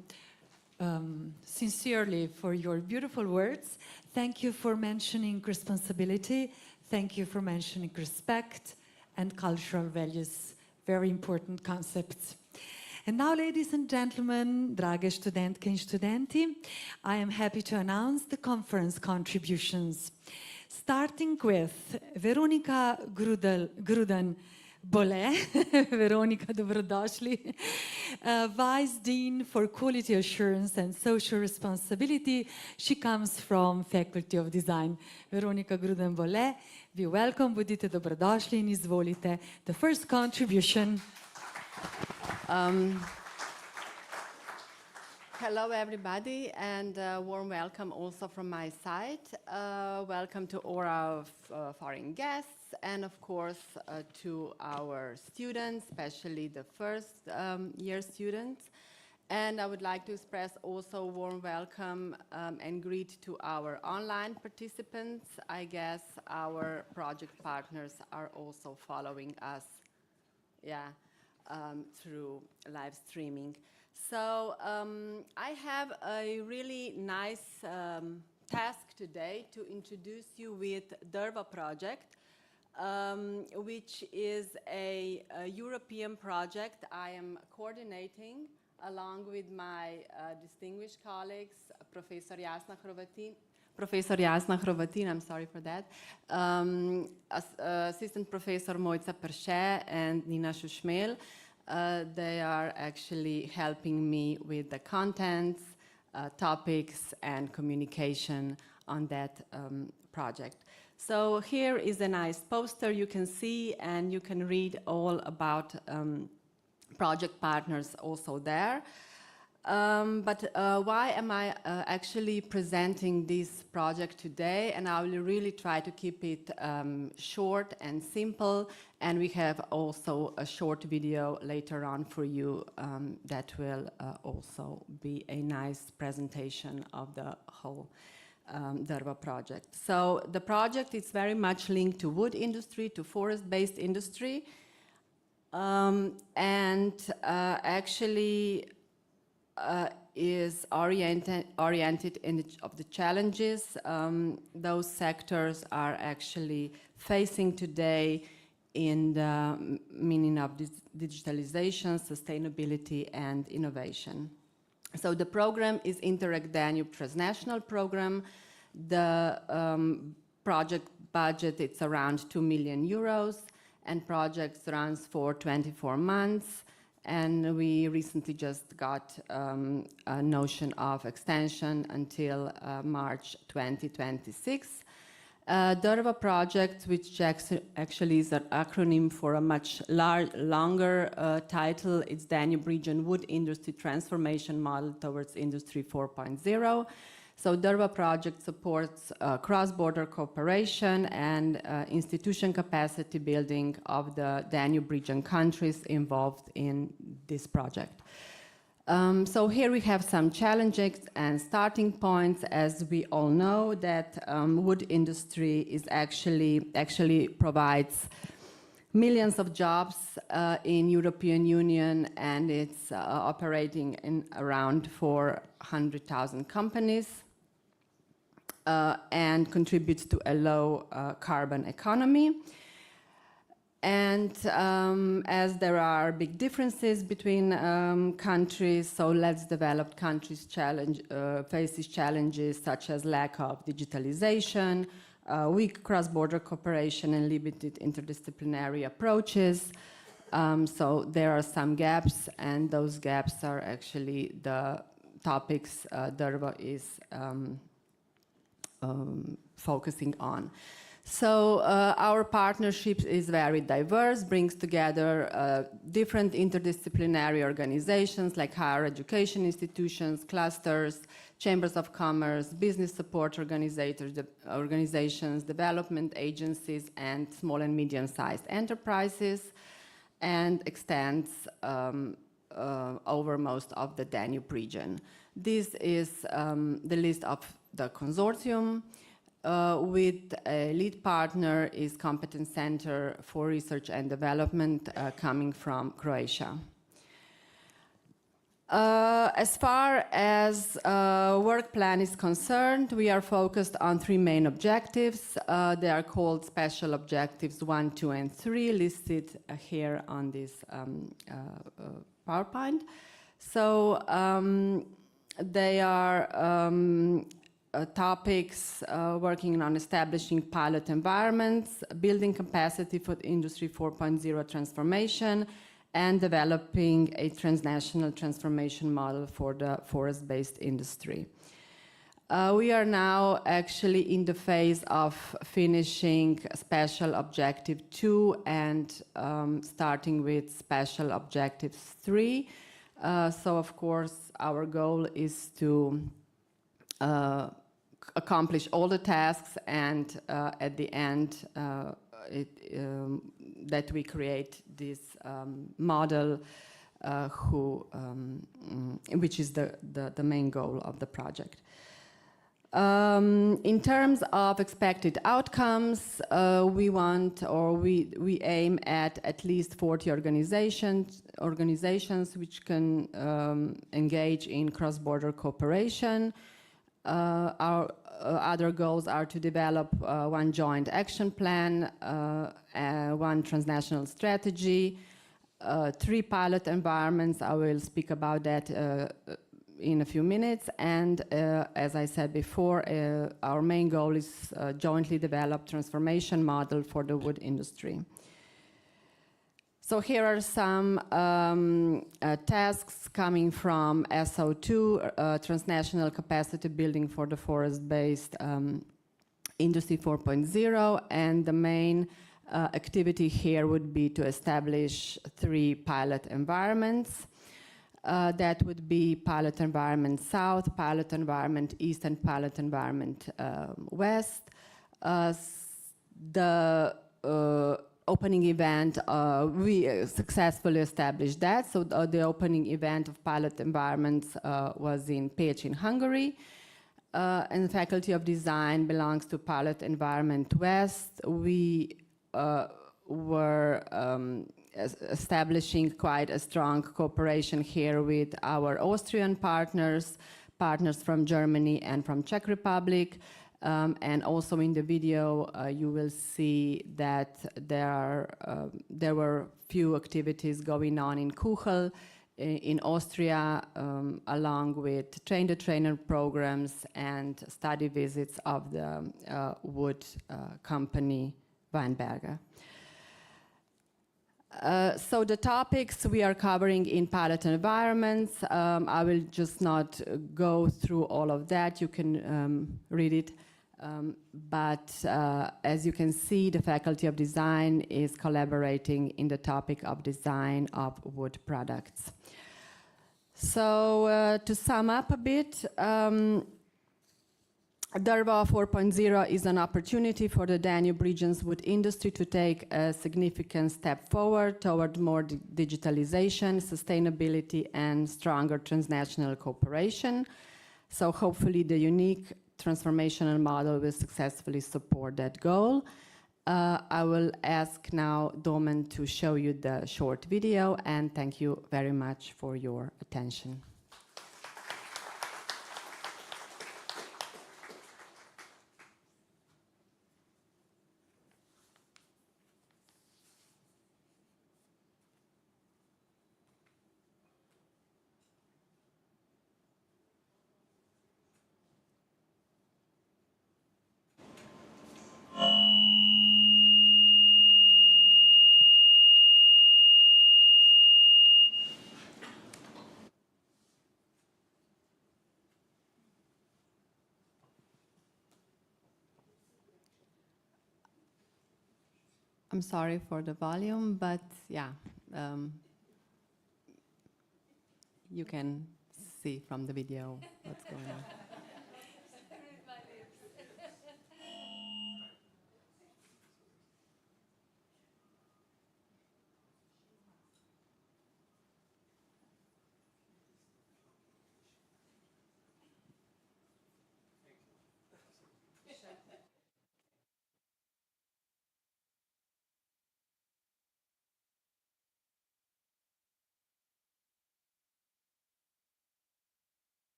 sincerely for your beautiful words. Thank you for mentioning responsibility. Thank you for mentioning respect and cultural values, very important concepts. And now, ladies and gentlemen, drage študentke in študenti, I am happy to announce the conference contributions. Starting with Veronika Gruden-Bole. Veronika, dobrodošli. Vice Dean for Quality Assurance and Social Responsibility. She comes from Faculty of Design. Veronika Gruden-Bole, we welcome, budite dobrodošli in izvolite. The first contribution. Hello everybody, and warm welcome also from my side. Welcome to all our foreign guests, and of course to our students, especially the first year students. And I would like to express also a warm welcome and greet to our online participants. I guess our project partners are also following us, through live streaming. So I have a really nice task today to introduce you with DERVA project, which is a European project I am coordinating along with my distinguished colleagues, Professor Jasna Hrovatin, I'm sorry for that, Assistant Professor Mojca Perše and Nina Šušmel. They are actually helping me with the contents, topics, and communication on that project. So here is a nice poster you can see, and you can read all about project partners also there. But why am I actually presenting this project today? And I will really try to keep it short and simple. And we have also a short video later on for you that will also be a nice presentation of the whole DERVA project. So the project is very much linked to wood industry, to forest-based industry. Actually is oriented in of the challenges those sectors are actually facing today in the meaning of digitalization, sustainability, and innovation. So the program is Interreg Danube transnational program. The project budget, it's around 2 million euros, and projects runs for 24 months. And we recently just got a notion of extension until March 2026. DERVA project, which actually is an acronym for a much longer title, it's Danube Region Wood Industry Transformation Model Towards Industry 4.0. So DERVA project supports cross-border cooperation and institution capacity building of the Danube region countries involved in this project. So here we have some challenges and starting points. As we all know, that wood industry is actually provides millions of jobs in European Union, and it's operating in around 400,000 companies and contributes to a low carbon economy. And as there are big differences between countries, so less developed countries faces challenges such as lack of digitalization, weak cross-border cooperation and limited interdisciplinary approaches. So there are some gaps, and those gaps are actually the topics DERVA is focusing on. So our partnership is very diverse, brings together different interdisciplinary organizations like higher education institutions, clusters, chambers of commerce, business support organizations, development agencies, and small and medium-sized enterprises, and extends over most of the Danube region. This is the list of the consortium. With a lead partner is Competence Center for Research and Development coming from Croatia. As far as work plan is concerned, we are focused on 3 main objectives. They are called special objectives 1, 2, and 3, listed here on this PowerPoint. So they are topics working on establishing pilot environments, building capacity for Industry 4.0 transformation, and developing a transnational transformation model for the forest-based industry. We are now actually in the phase of finishing Special Objective 2 and starting with Special Objectives 3. So of course our goal is to accomplish all the tasks, and at the end that we create this model which is the main goal of the project. In terms of expected outcomes, we want, or we aim at least 40 organizations which can engage in cross-border cooperation. Our other goals are to develop 1 joint action plan, 1 transnational strategy, 3 pilot environments. I will speak about that in a few minutes. And as I said before, our main goal is jointly develop transformation model for the wood industry. So here are some tasks coming from SO2, transnational capacity building for the forest-based Industry 4.0, and the main activity here would be to establish 3 pilot environments. That would be pilot environment South, pilot environment East, and pilot environment West. The opening event, we successfully established that. So the opening event of pilot environments was in Pécs in Hungary. And the Faculty of Design belongs to pilot environment West. We were establishing quite a strong cooperation here with our Austrian partners from Germany and from Czech Republic. And also in the video, you will see that there were few activities going on in Kuchel, in Austria, along with train-the-trainer programs and study visits of the wood company Weinberger. So the topics we are covering in pilot environments, I will just not go through all of that. You can read it But as you can see, the Faculty of Design is collaborating in the topic of design of wood products. So to sum up a bit, DERVA 4.0 is an opportunity for the Danube region's wood industry to take a significant step forward toward more digitalization, sustainability, and stronger transnational cooperation. So hopefully the unique transformational model will successfully support that goal. I will ask now Domen to show you the short video, and thank you very much for your attention. I'm sorry for the volume, but yeah, you can see from the video what's going on.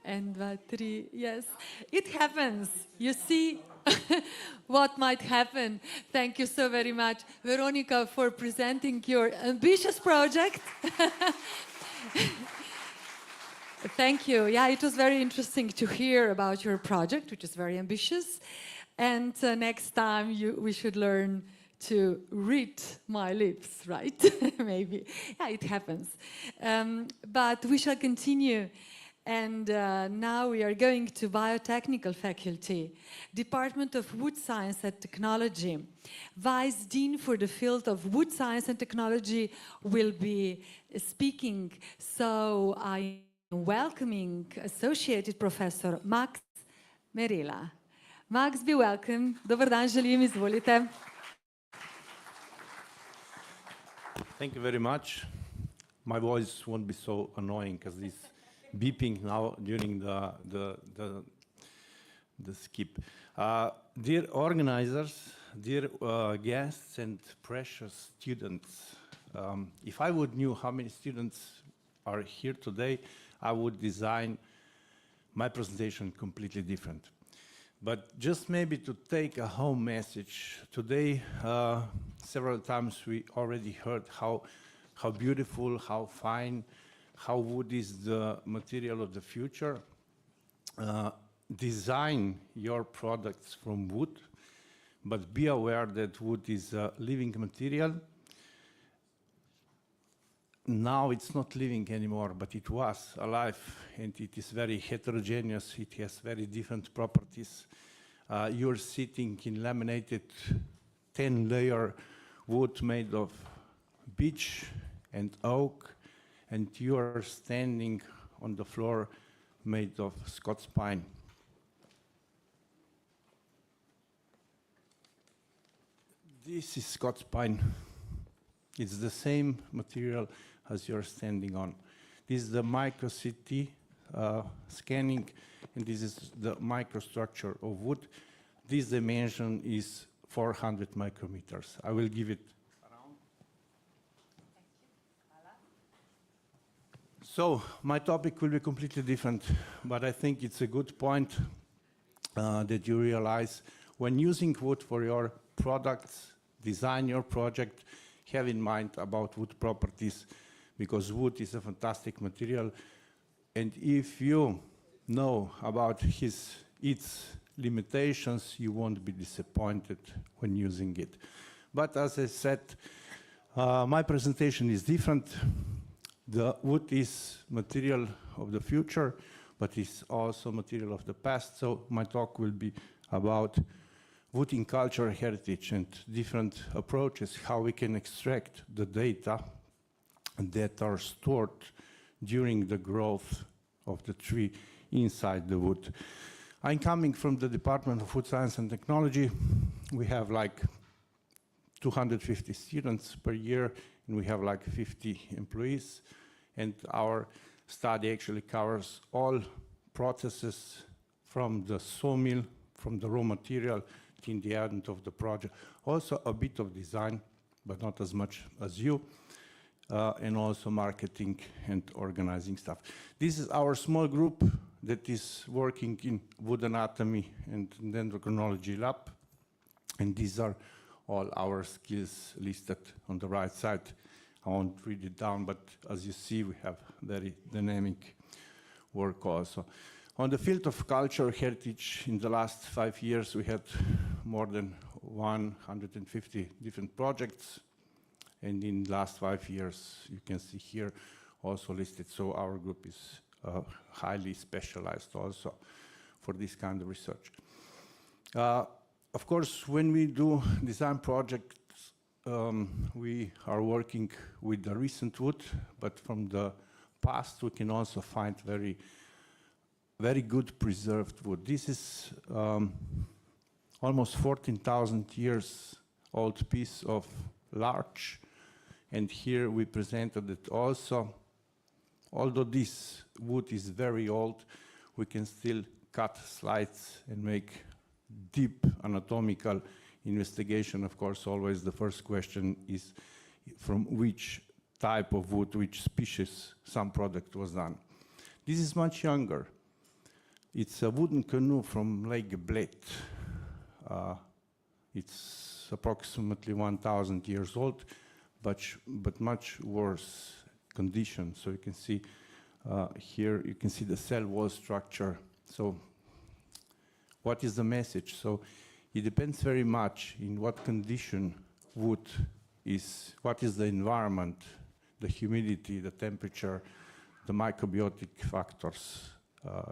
And 1, 2, 3, yes. It happens. You see what might happen. Thank you so very much, Veronica, for presenting your ambitious project. Thank you. Yeah, it was very interesting to hear about your project, which is very ambitious. And next time we should learn to read my lips, right? Maybe. Yeah, it happens. But we shall continue. And now we are going to Biotechnical Faculty, Department of Wood Science and Technology. Vice Dean for the field of Wood Science and Technology will be speaking. So I am welcoming Associated Professor Max Merila. Max, be welcome. Dobar dan želim, izvolite. Thank you very much. My voice won't be so annoying as this beeping now during the skip. Dear organizers, dear guests and precious students, if I would knew how many students are here today, I would design my presentation completely different. But just maybe to take a home message, today several times we already heard how beautiful, how fine, how wood is the material of the future. Design your products from wood, but be aware that wood is a living material. Now it's not living anymore, but it was alive, and it is very heterogeneous. It has very different properties. You're sitting in laminated 10-layer wood made of beech and oak, and you are standing on the floor made of Scots pine. This is Scots pine. It's the same material as you're standing on. This is the micro-CT scanning, and this is the microstructure of wood. This dimension is 400 micrometers. I will give it around. So my topic will be completely different, but I think it's a good point that you realize when using wood for your products, design your project, have in mind about wood properties, because wood is a fantastic material. And if you know about its limitations, you won't be disappointed when using it. But as I said, my presentation is different. The wood is material of the future, but it's also material of the past. So my talk will be about wood in cultural heritage and different approaches, how we can extract the data that are stored during the growth of the tree inside the wood. I'm coming from the Department of Food Science and Technology. We have like 250 students per year, and we have like 50 employees. And our study actually covers all processes from the sawmill, from the raw material in the end of the project. Also a bit of design, but not as much as you, and also marketing and organizing stuff. This is our small group that is working in wood anatomy and dendrochronology lab. And these are all our skills listed on the right side. I won't read it down, but as you see, we have very dynamic work also. On the field of cultural heritage, in the last 5 years, we had more than 150 different projects. And in the last 5 years, you can see here also listed. So our group is highly specialized also for this kind of research. Of course, when we do design projects, we are working with the recent wood, but from the past, we can also find very good preserved wood. This is almost 14,000 years old piece of larch. And here we presented it also. Although this wood is very old, we can still cut slides and make deep anatomical investigation. Of course, always the first question is from which type of wood, which species some product was done. This is much younger. It's a wooden canoe from Lake Bled. It's approximately 1,000 years old, but much worse condition. So you can see here, you can see the cell wall structure. So what is the message? So it depends very much in what condition wood is, what is the environment, the humidity, the temperature, the microbiotic factors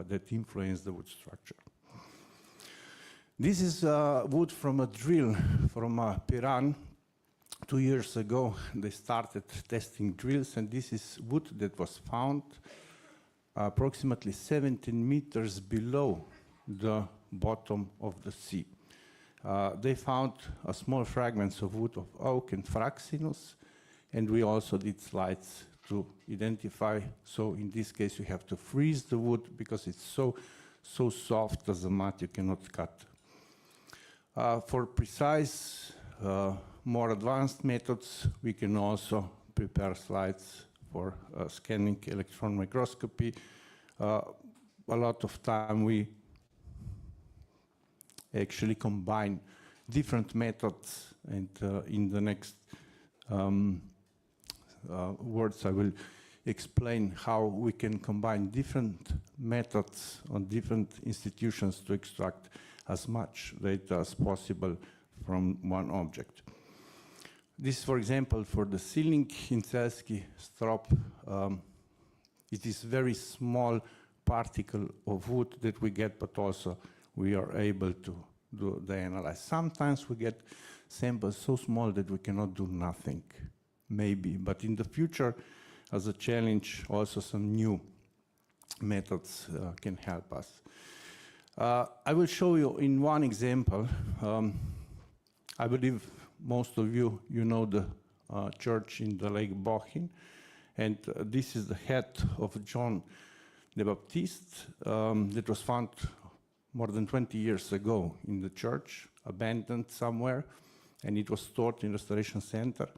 that influence the wood structure. This is wood from a drill from Piran. 2 years ago, they started testing drills, and this is wood that was found approximately 17 meters below the bottom of the sea. They found a small fragments of wood of oak and fraxinus, and we also did slides to identify. So in this case, you have to freeze the wood because it's so soft as a mat, you cannot cut. For precise, more advanced methods, we can also prepare slides for scanning electron microscopy. A lot of time we actually combine different methods, and in the next words I will explain how we can combine different methods on different institutions to extract as much data as possible from one object. This, for example, for the ceiling in Celski strop, it is very small particle of wood that we get, but also we are able to do the analyze. Sometimes we get samples so small that we cannot do nothing, maybe, but in the future, as a challenge, also some new methods can help us. I will show you in one example. I believe most of you know the church in the Lake Bohin, and this is the head of John the Baptist that was found more than 20 years ago in the church, abandoned somewhere, and it was stored in restoration center.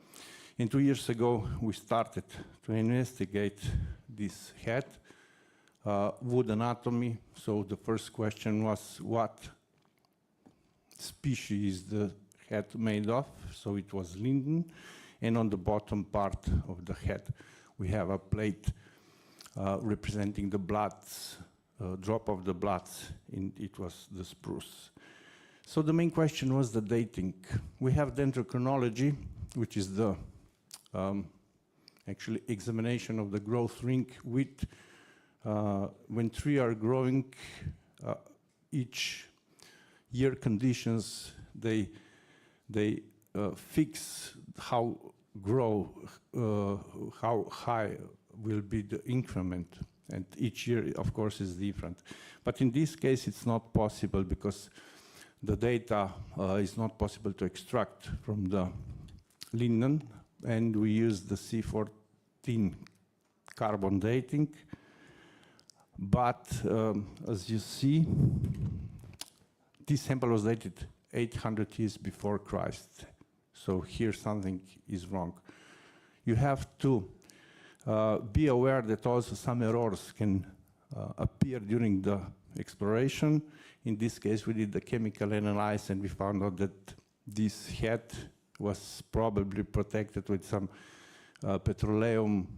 And 2 years ago, we started to investigate this head, wood anatomy. So the first question was, what species is the head made of? So it was linden, and on the bottom part of the head we have a plate representing the bloods, drop of the bloods, and it was the spruce. So the main question was the dating. We have dendrochronology, which is the actually examination of the growth ring with when trees are growing, each year conditions, they fix how how high will be the increment, and each year, of course, is different. But in this case, it's not possible because the data is not possible to extract from the linden, and we use the C14 carbon dating. But as you see, this sample was dated 800 years before Christ. So here something is wrong. You have to be aware that also some errors can appear during the exploration. In this case, we did the chemical analysis and we found out that this head was probably protected with some petroleum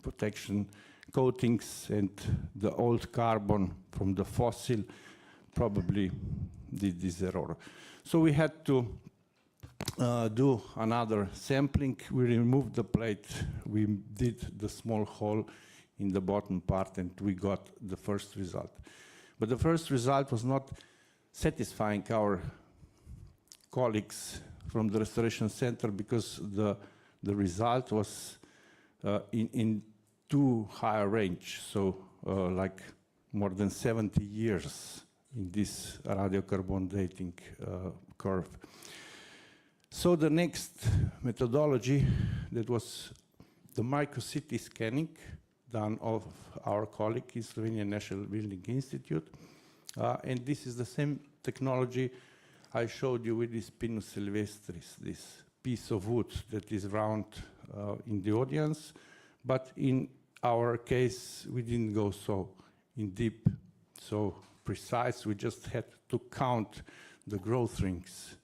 protection coatings, and the old carbon from the fossil probably did this error. So we had to do another sampling. We removed the plate, we did the small hole in the bottom part, and we got the first result. But the first result was not satisfying our colleagues from the Restoration Center because the result was in too high a range, so like more than 70 years in this radiocarbon dating curve. So the next methodology, that was the micro-CT scanning done of our colleague in Slovenian National Building Institute. And this is the same technology I showed you with this Pinus sylvestris, this piece of wood that is round in the audience. But in our case, we didn't go so in deep, so precise. We just had to count the growth rings.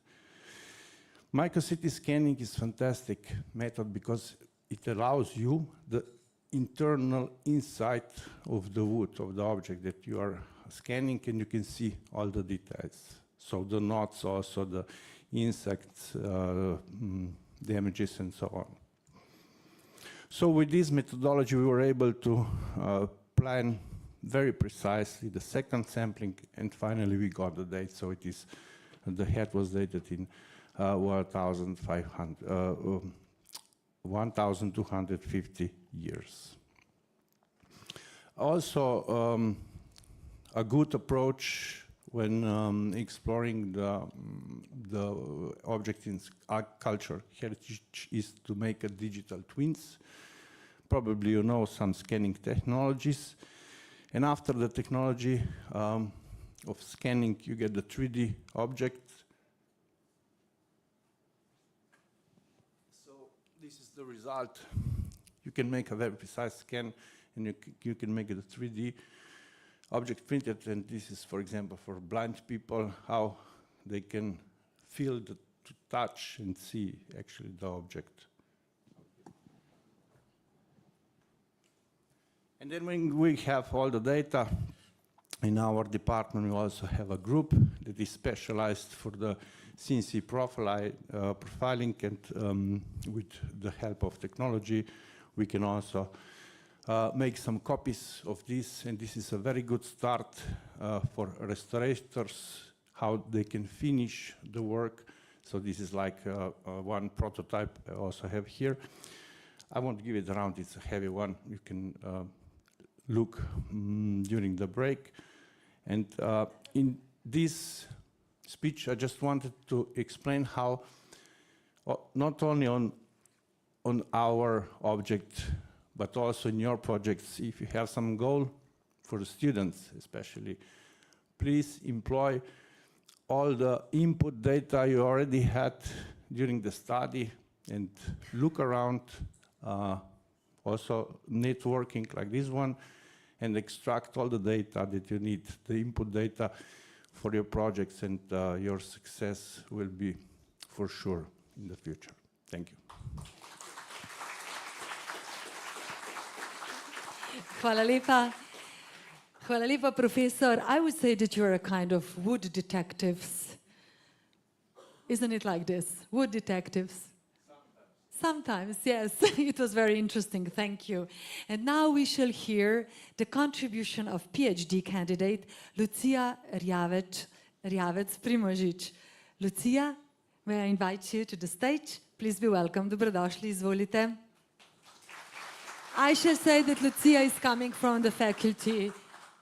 Micro-CT scanning is a fantastic method because it allows you the internal insight of the wood, of the object that you are scanning, and you can see all the details. So the knots, also the insects, damages, and so on. So with this methodology, we were able to plan very precisely the second sampling, and finally we got the date. So it is, the head was dated in 1,250 years. Also, a good approach when exploring the object in culture heritage is to make a digital twins. Probably you know some scanning technologies. And after the technology of scanning, you get the 3D object. So this is the result. You can make a very precise scan, and you can make it a 3D object printed. And this is, for example, for blind people, how they can feel, to touch and see actually the object. And then when we have all the data, in our department we also have a group that is specialized for the CNC profiling, and with the help of technology, we can also make some copies of this, and this is a very good start for restorators, how they can finish the work. So this is like one prototype I also have here. I won't give it around, it's a heavy one. You can look during the break. And in this speech, I just wanted to explain how not only on our object, but also in your projects, if you have some goal for the students especially, please employ all the input data you already had during the study and look around, also networking like this one, and extract all the data that you need, the input data for your projects, and your success will be for sure in the future. Thank you. Hvala lepa. Hvala lepa, professor. I would say that you're a kind of wood detectives. Isn't it like this? Wood detectives? Sometimes, yes. It was very interesting. Thank you. And now we shall hear the contribution of PhD candidate Lucia Rjavec-Primožič. Lucia, may I invite you to the stage? Please be welcome. Dobrodošli, izvolite. I shall say that Lucia is coming from the Faculty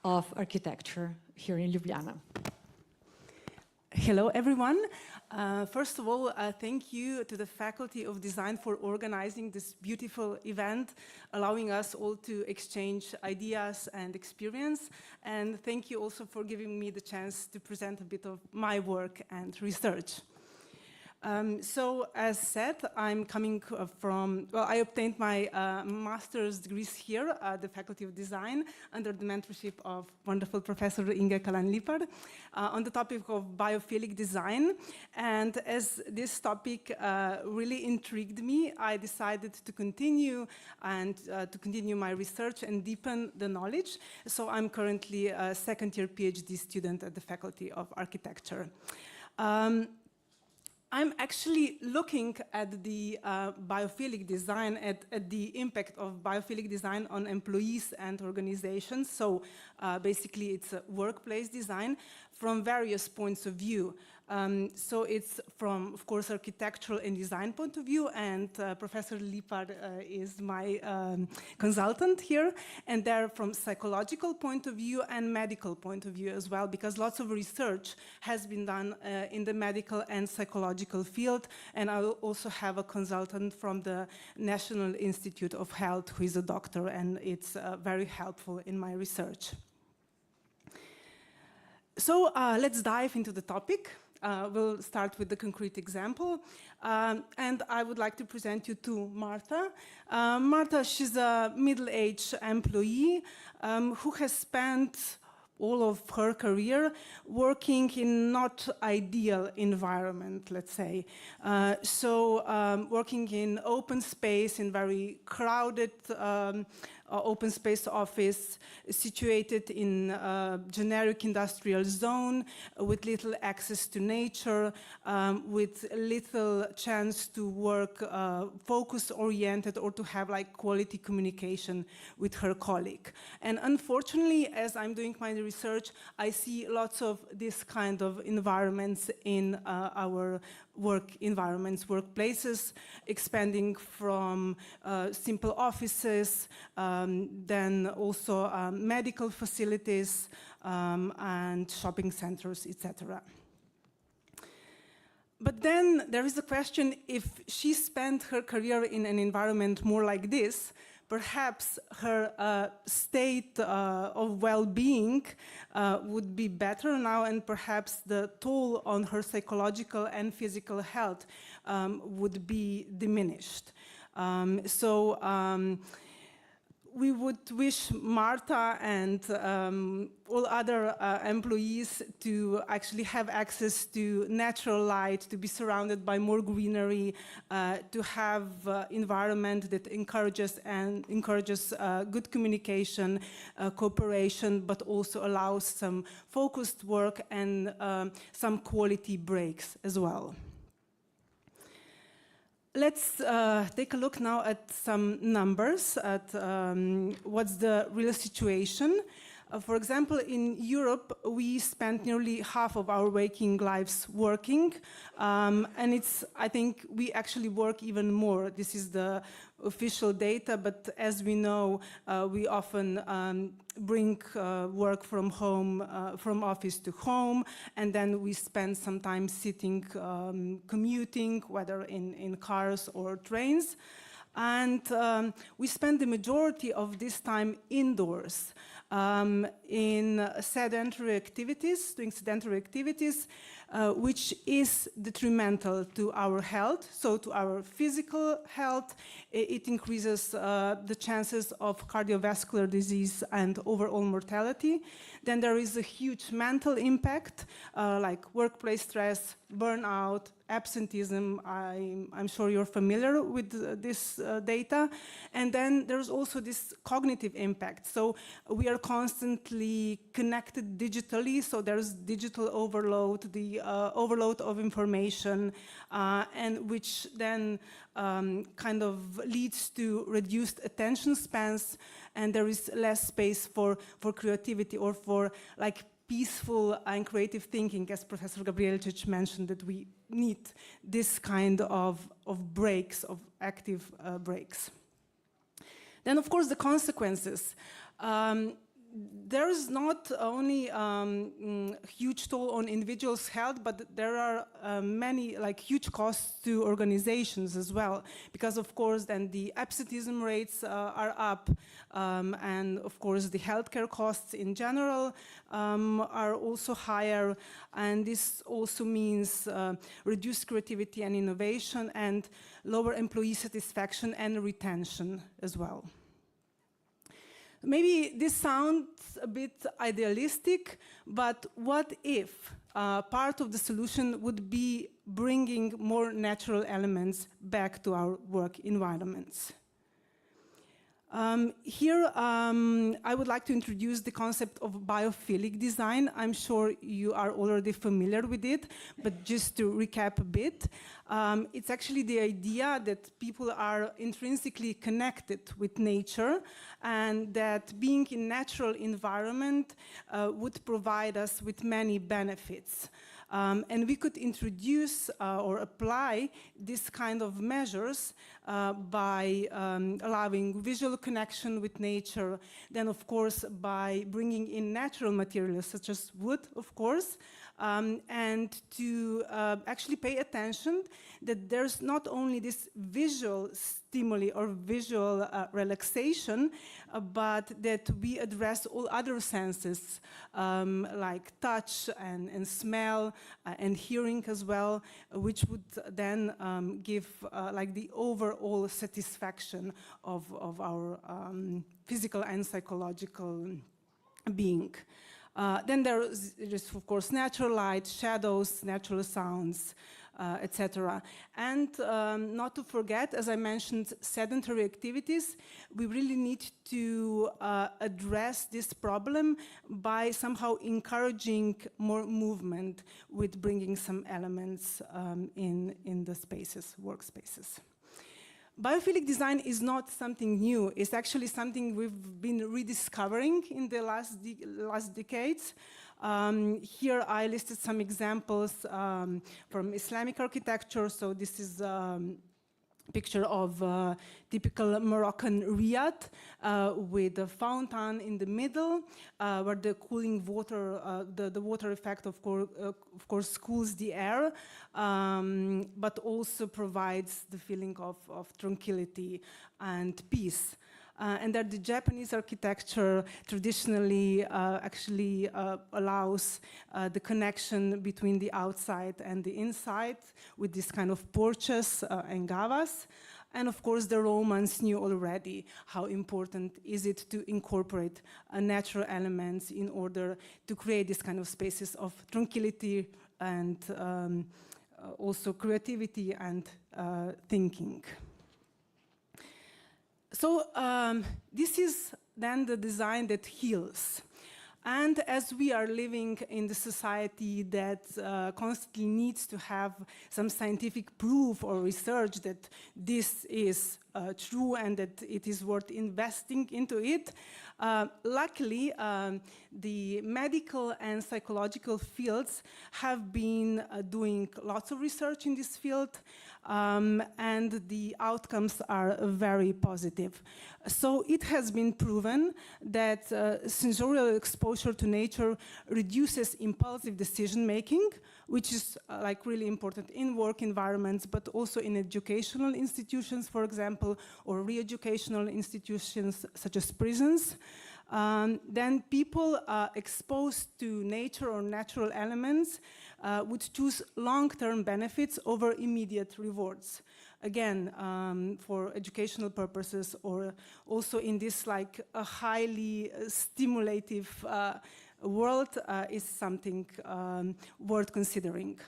of Architecture here in Ljubljana. Hello, everyone. First of all, thank you to the Faculty of Design for organizing this beautiful event, allowing us all to exchange ideas and experience. And thank you also for giving me the chance to present a bit of my work and research. So, as said, I'm coming from, well, I obtained my master's degrees here at the Faculty of Design under the mentorship of wonderful Professor Inge Kalan-Lippard on the topic of biophilic design. And as this topic really intrigued me, I decided to continue my research and deepen the knowledge. So I'm currently a second-year PhD student at the Faculty of Architecture. I'm actually looking at the biophilic design, at the impact of biophilic design on employees and organizations. So basically it's a workplace design from various points of view. So it's from, of course, architectural and design point of view, and Professor Lippard is my consultant here, and they're from psychological point of view and medical point of view as well, because lots of research has been done in the medical and psychological field, and I also have a consultant from the National Institute of Health who is a doctor, and it's very helpful in my research. So let's dive into the topic. We'll start with the concrete example. And I would like to present you to Martha. Martha, she's a middle-aged employee who has spent all of her career working in not ideal environment, let's say. Working in open space, in very crowded open space office situated in a generic industrial zone with little access to nature, with little chance to work focus-oriented or to have like quality communication with her colleague. And unfortunately, as I'm doing my research, I see lots of this kind of environments in our work environments, workplaces, expanding from simple offices, then also medical facilities and shopping centers, etc. But then there is a question, if she spent her career in an environment more like this, perhaps her state of well-being would be better now, and perhaps the toll on her psychological and physical health would be diminished. We would wish Martha and all other employees to actually have access to natural light, to be surrounded by more greenery, to have environment that encourages good communication, cooperation, but also allows some focused work and some quality breaks as well. Let's take a look now at some numbers, at what's the real situation. For example, in Europe, we spend nearly half of our waking lives working, and I think we actually work even more. This is the official data, but as we know, we often bring work from home, from office to home, and then we spend some time sitting, commuting, whether in cars or trains. And we spend the majority of this time indoors in sedentary activities, doing sedentary activities, which is detrimental to our health, so to our physical health. It increases the chances of cardiovascular disease and overall mortality. Then there is a huge mental impact, like workplace stress, burnout, absenteeism. I'm sure you're familiar with this data. And then there's also this cognitive impact. So we are constantly connected digitally, so there's digital overload, the overload of information, and which then kind of leads to reduced attention spans, and there is less space for creativity or for like peaceful and creative thinking, as Professor Gabrielcic mentioned, that we need this kind of breaks, of active breaks. Then, of course, the consequences. There is not only huge toll on individuals' health, but there are many huge costs to organizations as well, because of course then the absenteeism rates are up, and of course the healthcare costs in general are also higher, and this also means reduced creativity and innovation and lower employee satisfaction and retention as well. Maybe this sounds a bit idealistic, but what if part of the solution would be bringing more natural elements back to our work environments? Here, I would like to introduce the concept of biophilic design. I'm sure you are already familiar with it, but just to recap a bit, it's actually the idea that people are intrinsically connected with nature, and that being in natural environment would provide us with many benefits. And we could introduce or apply this kind of measures by allowing visual connection with nature, then of course by bringing in natural materials such as wood, of course, and to actually pay attention that there's not only this visual stimuli or visual relaxation, but that we address all other senses like touch and smell and hearing as well, which would then give like the overall satisfaction of our physical and psychological being. Then there is, of course, natural light, shadows, natural sounds, etc. And not to forget, as I mentioned, sedentary activities. We really need to address this problem by somehow encouraging more movement with bringing some elements in the spaces, workspaces. Biophilic design is not something new. It's actually something we've been rediscovering in the last decades. Here I listed some examples from Islamic architecture. So this is a picture of typical Moroccan riad with a fountain in the middle, where the cooling water, the water effect of course cools the air, but also provides the feeling of tranquility and peace. And that the Japanese architecture traditionally actually allows the connection between the outside and the inside with this kind of porches and gavas. And of course, the Romans knew already how important is it to incorporate natural elements in order to create this kind of spaces of tranquility and also creativity and thinking. So this is then the design that heals. And as we are living in the society that constantly needs to have some scientific proof or research that this is true and that it is worth investing into it, luckily the medical and psychological fields have been doing lots of research in this field, and the outcomes are very positive. So it has been proven that sensorial exposure to nature reduces impulsive decision making, which is like really important in work environments, but also in educational institutions, for example, or re-educational institutions such as prisons. Then people exposed to nature or natural elements would choose long-term benefits over immediate rewards. Again, for educational purposes, or also in this like a highly stimulative world is something worth considering.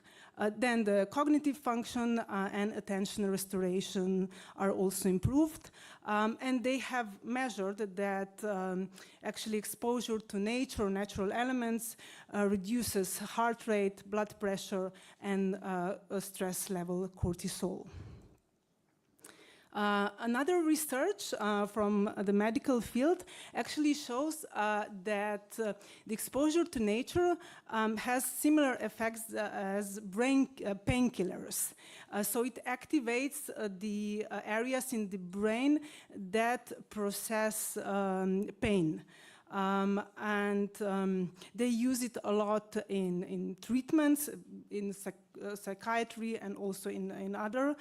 Then the cognitive function and attention restoration are also improved. And they have measured that actually exposure to nature, natural elements, reduces heart rate, blood pressure, and stress level cortisol. Another research from the medical field actually shows that the exposure to nature has similar effects as brain painkillers. So it activates the areas in the brain that process pain. They use it a lot in treatments, in psychiatry, and also in other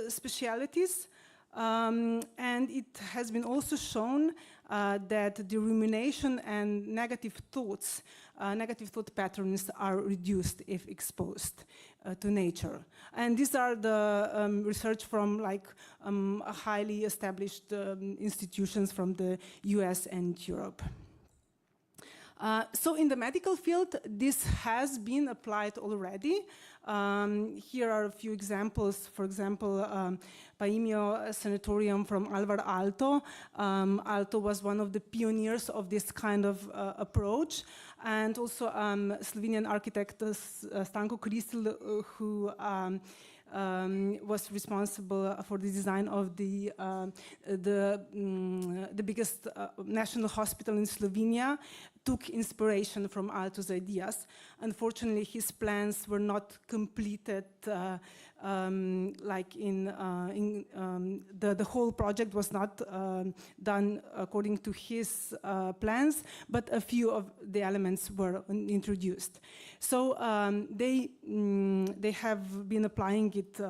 specialities. And it has been also shown that the rumination and negative thought patterns are reduced if exposed to nature. And these are the research from highly established institutions from the US and Europe. So in the medical field, this has been applied already. Here are a few examples. For example, Paimio Sanatorium from Alvar Aalto. Aalto was one of the pioneers of this kind of approach. And also Slovenian architect Stanko Kristel, who was responsible for the design of the biggest national hospital in Slovenia, took inspiration from Aalto's ideas. Unfortunately, his plans were not completed the whole project was not done according to his plans, but a few of the elements were introduced. So they have been applying it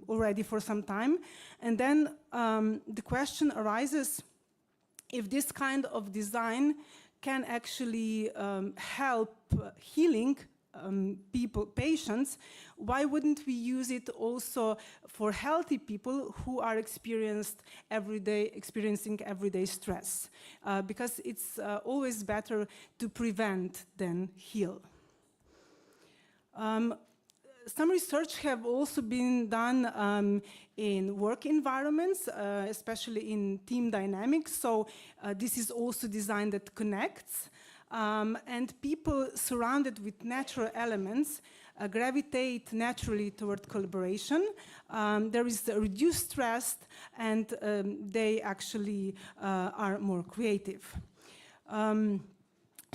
already for some time. And then the question arises if this kind of design can actually help healing patients, why wouldn't we use it also for healthy people who are experiencing everyday stress? Because it's always better to prevent than heal. Some research have also been done in work environments, especially in team dynamics. So this is also design that connects. And people surrounded with natural elements gravitate naturally toward collaboration. There is a reduced stress, and they actually are more creative.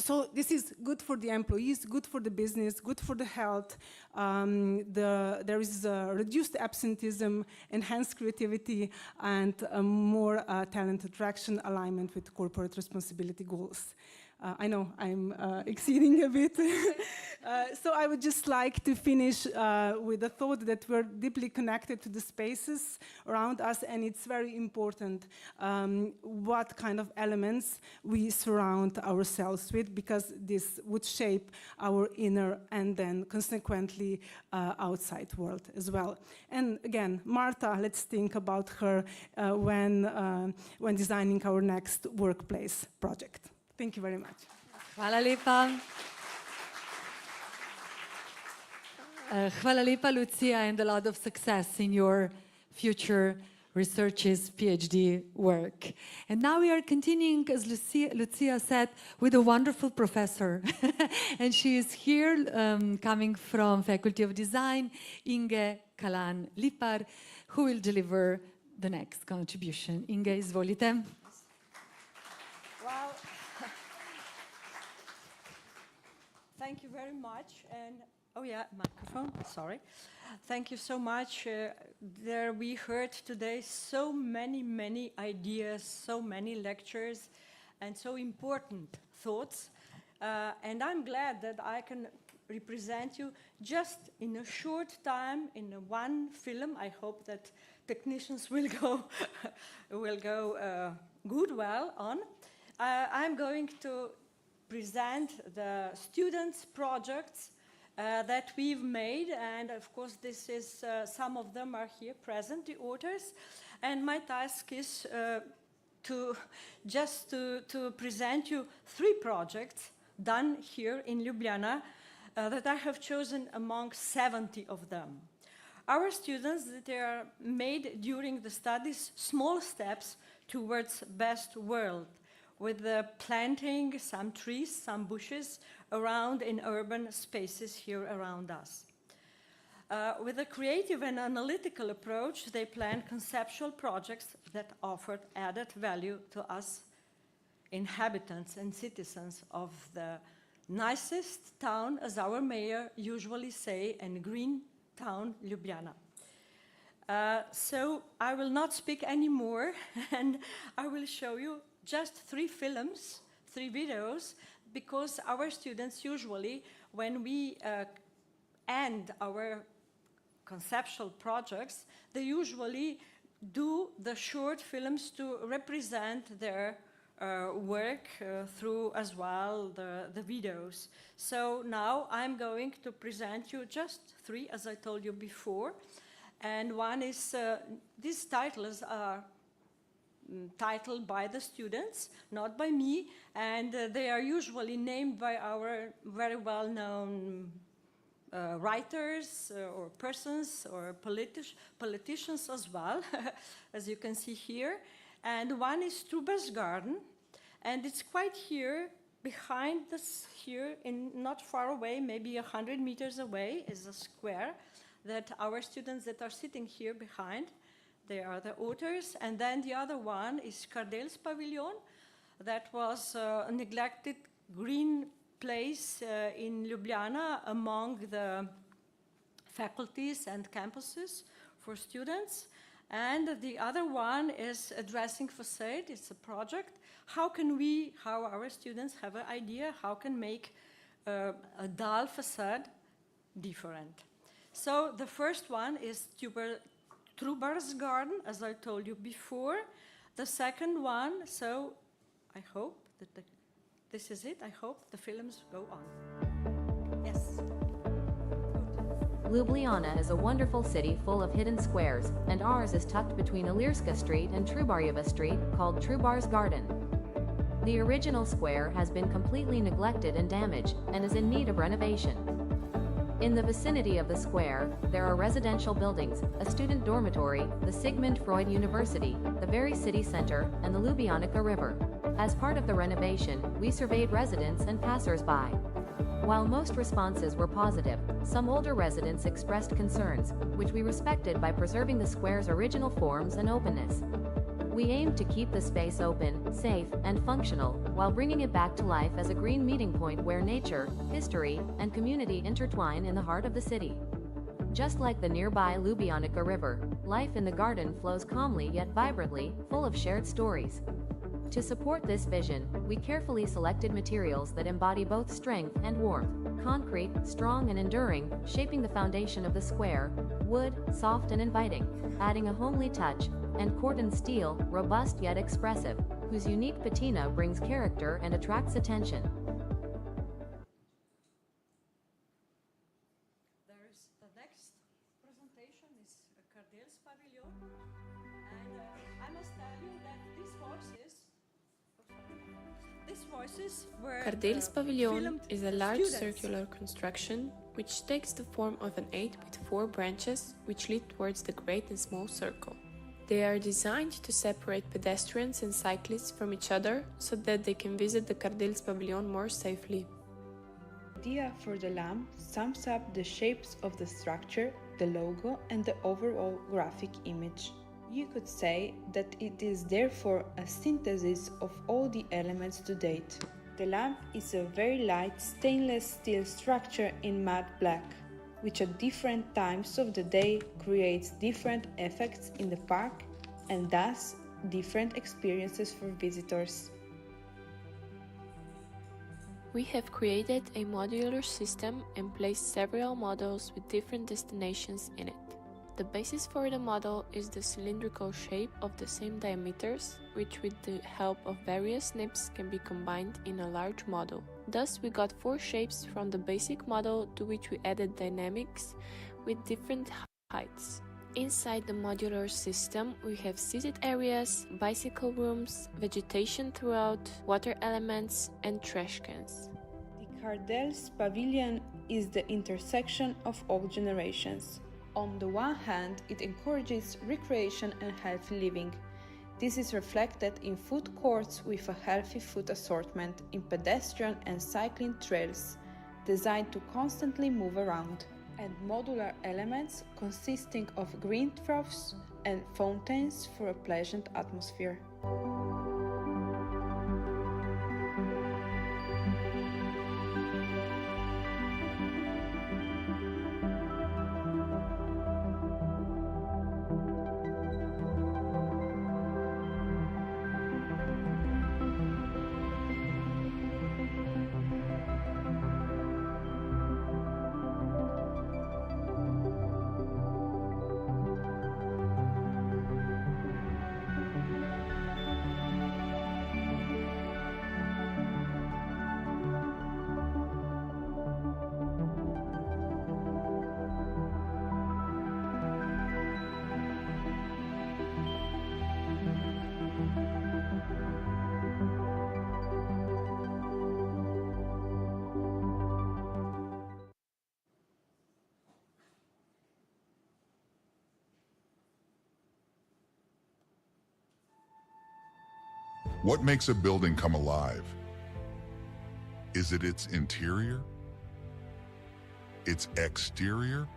So this is good for the employees, good for the business, good for the health. There is reduced absenteeism, enhanced creativity, and more talent attraction alignment with corporate responsibility goals. I know I'm exceeding a bit. So I would just like to finish with the thought that we're deeply connected to the spaces around us, and it's very important what kind of elements we surround ourselves with, because this would shape our inner and then consequently outside world as well. And again, Marta, let's think about her when designing our next workplace project. Thank you very much. Hvala lepa. Hvala lepa, Lucia, and a lot of success in your future researches, PhD work. And now we are continuing, as Lucia said, with a wonderful professor. And she is here coming from Faculty of Design, Inge Kalan-Lipar, who will deliver the next contribution. Inge, izvolite. Well, thank you very much. And oh yeah, microphone, sorry. Thank you so much. There we heard today so many ideas, so many lectures, and so important thoughts. And I'm glad that I can represent you just in a short time in one film. I hope that technicians will go well on. I'm going to present the students' projects that we've made, and of course this is some of them are here present, the authors, and my task is to present you 3 projects done here in Ljubljana that I have chosen among 70 of them. Our students, they are made during the studies small steps towards best world, with planting some trees, some bushes around in urban spaces here around us. With a creative and analytical approach, they plan conceptual projects that offered added value to us inhabitants and citizens of the nicest town, as our mayor usually say, and green town, Ljubljana. So I will not speak anymore, and I will show you just 3 films, 3 videos, because our students usually, when we end our conceptual projects, they usually do the short films to represent their work through as well the videos. So now I'm going to present you just 3, as I told you before. And one is, these titles are titled by the students, not by me, and they are usually named by our very well-known writers or persons or politicians as well, as you can see here. And one is Truba's Garden, and it's quite here, behind us here, not far away, maybe 100 meters away, is a square that our students that are sitting here behind, they are the authors. And then the other one is Cardel's Pavilion, that was a neglected green place in Ljubljana among the faculties and campuses for students. And the other one is a dressing facade. It's a project. How our students have an idea, how can make a dull facade different. So the first one is Truba's Garden, as I told you before. The second one, so I hope that this is it. I hope the films go on. Yes. Ljubljana is a wonderful city full of hidden squares, and ours is tucked between Ilirska Street and Trubarjeva Street, called Trubar's Garden. The original square has been completely neglected and damaged, and is in need of renovation. In the vicinity of the square, there are residential buildings, a student dormitory, the Sigmund Freud University, the very city center, and the Ljubljanica River. As part of the renovation, we surveyed residents and passers-by. While most responses were positive, some older residents expressed concerns, which we respected by preserving the square's original forms and openness. We aimed to keep the space open, safe, and functional, while bringing it back to life as a green meeting point where nature, history, and community intertwine in the heart of the city. Just like the nearby Ljubljanica River, life in the garden flows calmly yet vibrantly, full of shared stories. To support this vision, we carefully selected materials that embody both strength and warmth: concrete, strong and enduring, shaping the foundation of the square; wood, soft and inviting, adding a homely touch; and cordon steel, robust yet expressive, whose unique patina brings character and attracts attention. The next presentation is Cardel's Pavilion, and I must tell you that these voices were Cardel's Pavilion filmed is a large students. circular construction which takes the form of an 8 with 4 branches which lead towards the great and small circle. They are designed to separate pedestrians and cyclists from each other so that they can visit the Cardel's Pavilion more safely. The idea for the lamp sums up the shapes of the structure, the logo, and the overall graphic image. You could say that it is therefore a synthesis of all the elements to date. The lamp is a very light stainless steel structure in matte black, which at different times of the day creates different effects in the park and thus different experiences for visitors. We have created a modular system and placed several models with different destinations in it. The basis for the model is the cylindrical shape of the same diameters, which with the help of various nips can be combined in a large model. Thus we got 4 shapes from the basic model, to which we added dynamics with different heights. Inside the modular system we have seated areas, bicycle rooms, vegetation throughout, water elements and trash cans. Cardel's pavilion is the intersection of all generations. On the one hand, it encourages recreation and healthy living. This is reflected in food courts with a healthy food assortment, in pedestrian and cycling trails designed to constantly move around, and modular elements consisting of green troughs and fountains for a pleasant atmosphere. What makes a building come alive? Is it its interior? Its exterior?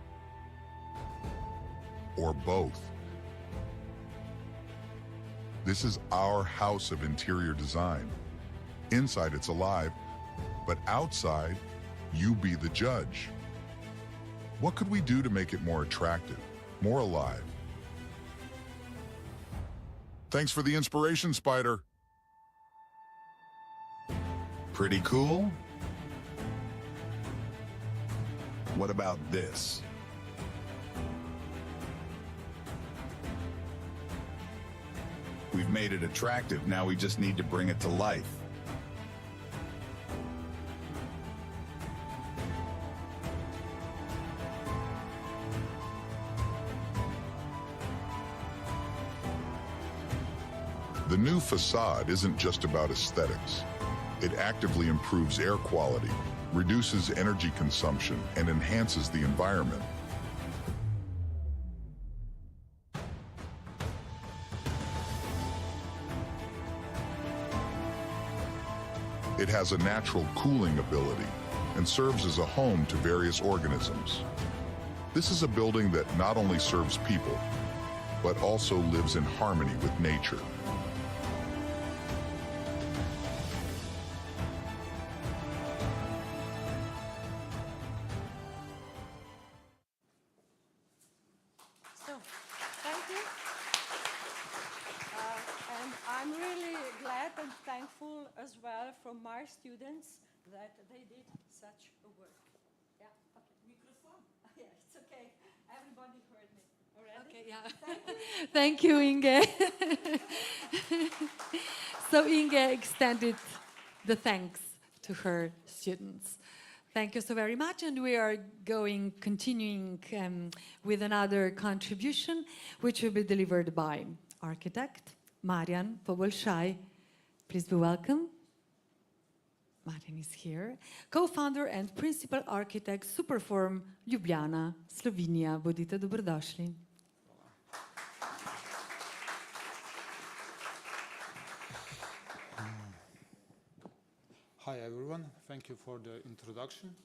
Or both? This is our house of interior design. Inside it's alive, but outside, you be the judge. What could we do to make it more attractive, more alive? Thanks for the inspiration, Spider. Pretty cool? What about this? We've made it attractive, now we just need to bring it to life. The new facade isn't just about aesthetics. It actively improves air quality, reduces energy consumption, and enhances the environment. It has a natural cooling ability and serves as a home to various organisms. This is a building that not only serves people, but also lives in harmony with nature. So, thank you. And I'm really glad and thankful as well from my students that they did such a work. Yeah, okay. Microphone. Yeah, it's okay. Everybody heard me already. Okay, yeah. Thank you. Thank you, Inge. So Inge extended the thanks to her students. Thank you so very much, and we are continuing with another contribution, which will be delivered by architect Marian Pobolshai. Please be welcome. Marian is here. Co-founder and principal architect, Superform Ljubljana, Slovenia. Bodite dobrodošli. Hi everyone, thank you for the introduction.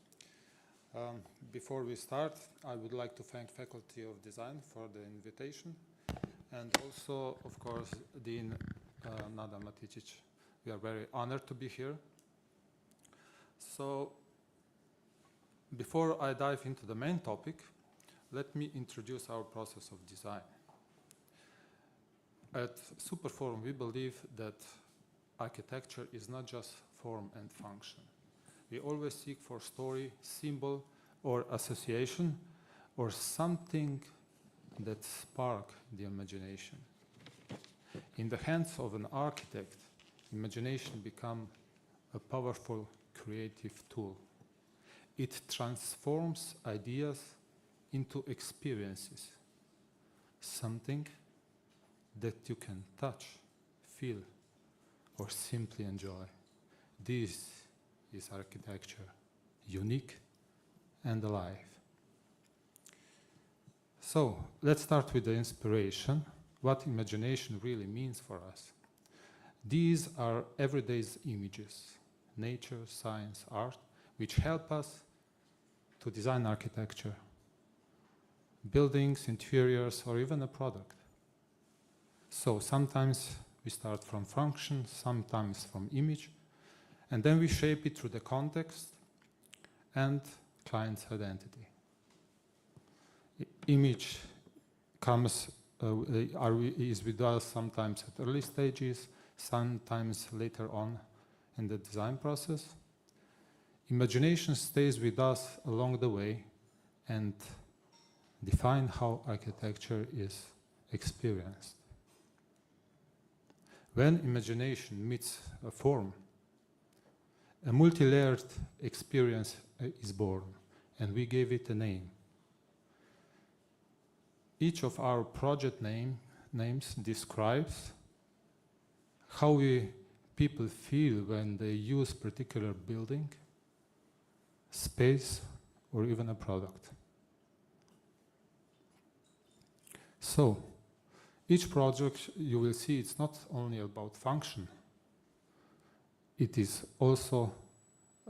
Before we start, I would like to thank Faculty of Design for the invitation, and also, of course, Dean Nada Maticic. We are very honored to be here. So, before I dive into the main topic, let me introduce our process of design. At Superforum, we believe that architecture is not just form and function. We always seek for story, symbol, or association, or something that sparks the imagination. In the hands of an architect, imagination becomes a powerful creative tool. It transforms ideas into experiences, something that you can touch, feel, or simply enjoy. This is architecture unique, and alive. So let's start with the inspiration, what imagination really means for us. These are everyday images, nature, science, art, which help us to design architecture, buildings, interiors, or even a product. So sometimes we start from function, sometimes from image, and then we shape it through the context and client's identity. Image comes, is with us sometimes at early stages, sometimes later on in the design process. Imagination stays with us along the way and define how architecture is experienced. When imagination meets a form, a multi-layered experience is born, and we gave it a name. Each of our project names describes how people feel when they use particular building, space, or even a product. So, each project, you will see, it's not only about function, it is also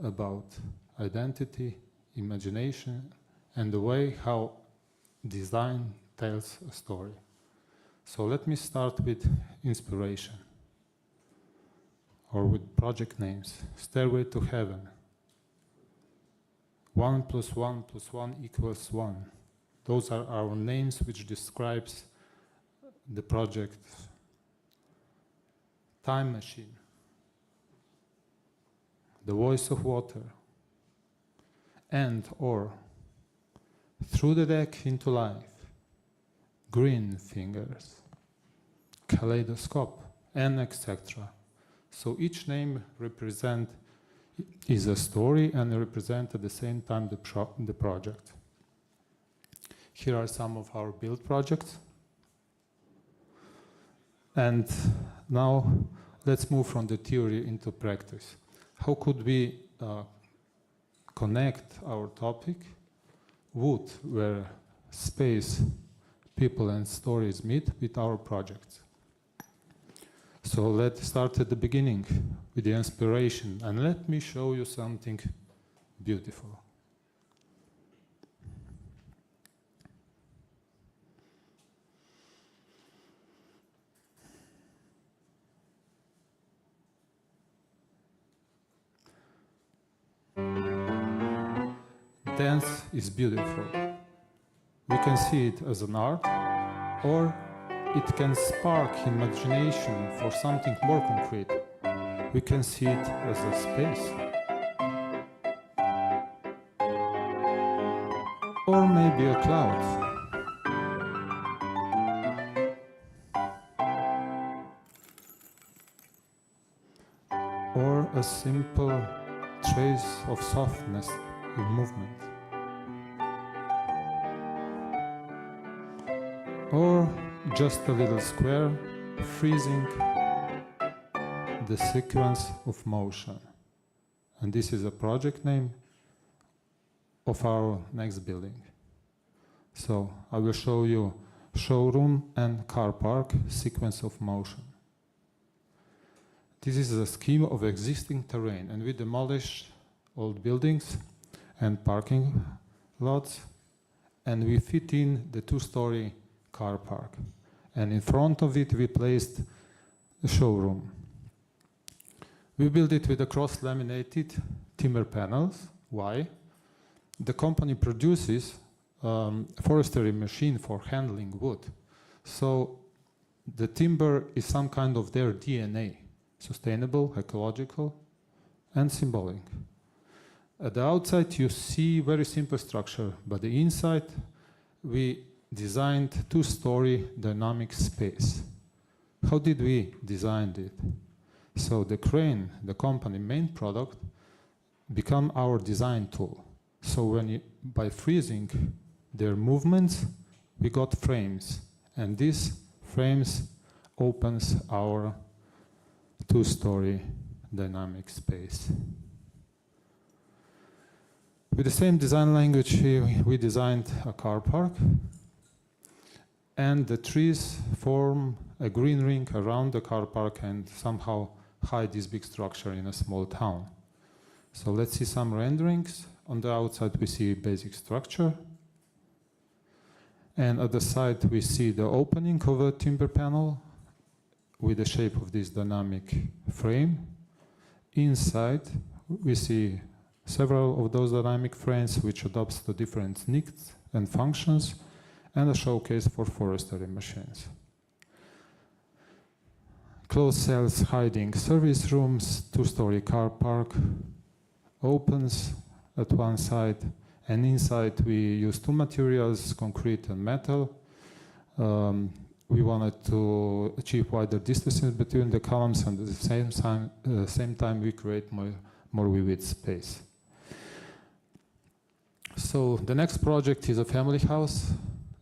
about identity, imagination, and the way how design tells a story. So let me start with inspiration, or with project names. Stairway to Heaven. 1 + 1 + 1 = 1. Those are our names which describes the project. Time Machine. The Voice of Water. And/or Through the Deck into Life. Green Fingers. Kaleidoscope, and etc. So each name is a story and represent at the same time the project. Here are some of our build projects. And now let's move from the theory into practice. How could we connect our topic, wood, where space, people and stories meet, with our projects? So let's start at the beginning with the inspiration, and let me show you something beautiful. Dance is beautiful. We can see it as an art, or it can spark imagination for something more concrete. We can see it as a space. Or maybe a cloud. Or a simple trace of softness in movement. Or just a little square freezing the sequence of motion. And this is a project name of our next building. So I will show you showroom and car park sequence of motion. This is a scheme of existing terrain, and we demolished old buildings and parking lots, and we fit in the two-story car park. And in front of it, we placed the showroom. We built it with the cross-laminated timber panels. Why? The company produces a forestry machine for handling wood. So the timber is some kind of their DNA, sustainable, ecological, and symbolic. At the outside, you see very simple structure, but the inside, we designed two-story dynamic space. How did we design it? So the crane, the company main product, become our design tool. So by freezing their movements, we got frames, and these frames opens our two-story dynamic space. With the same design language, we designed a car park, and the trees form a green ring around the car park and somehow hide this big structure in a small town. So let's see some renderings. On the outside we see basic structure, and at the side we see the opening of a timber panel with the shape of this dynamic frame. Inside we see several of those dynamic frames which adopts the different needs and functions, and a showcase for forestry machines. Closed cells hiding service rooms, two-story car park, opens at one side, and inside we use two materials, concrete and metal. We wanted to achieve wider distances between the columns, and at the same time we create more vivid space. So the next project is a family house.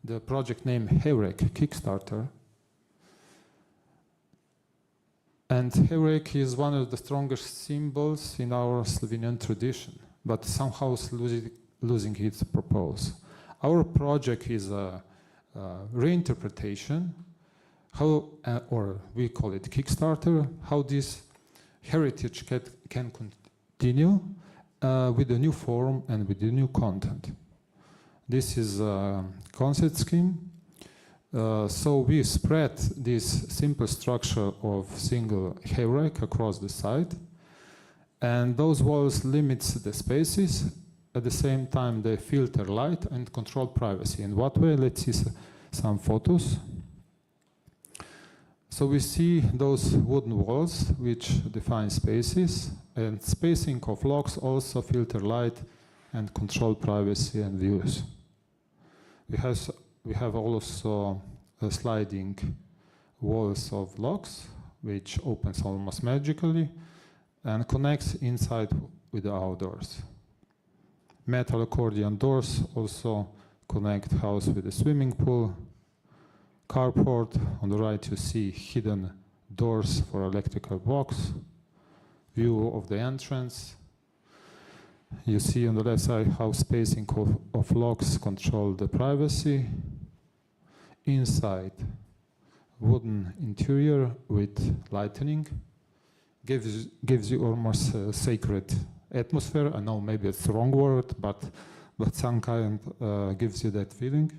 The project name Heurek Kickstarter. And Heurek is one of the strongest symbols in our Slovenian tradition, but somehow losing its purpose. Our project is a reinterpretation, or we call it Kickstarter, how this heritage can continue with a new form and with a new content. This is a concept scheme. So we spread this simple structure of single Heurek across the site, and those walls limits the spaces. At the same time, they filter light and control privacy. In what way? Let's see some photos. So we see those wooden walls which define spaces, and spacing of locks also filter light and control privacy and views. We have also sliding walls of locks, which opens almost magically and connects inside with the outdoors. Metal accordion doors also connect house with the swimming pool. Carport, on the right you see hidden doors for electrical box. View of the entrance. You see on the left side how spacing of locks control the privacy. Inside, wooden interior with lighting gives you almost a sacred atmosphere. I know maybe it's the wrong word, but some kind gives you that feeling.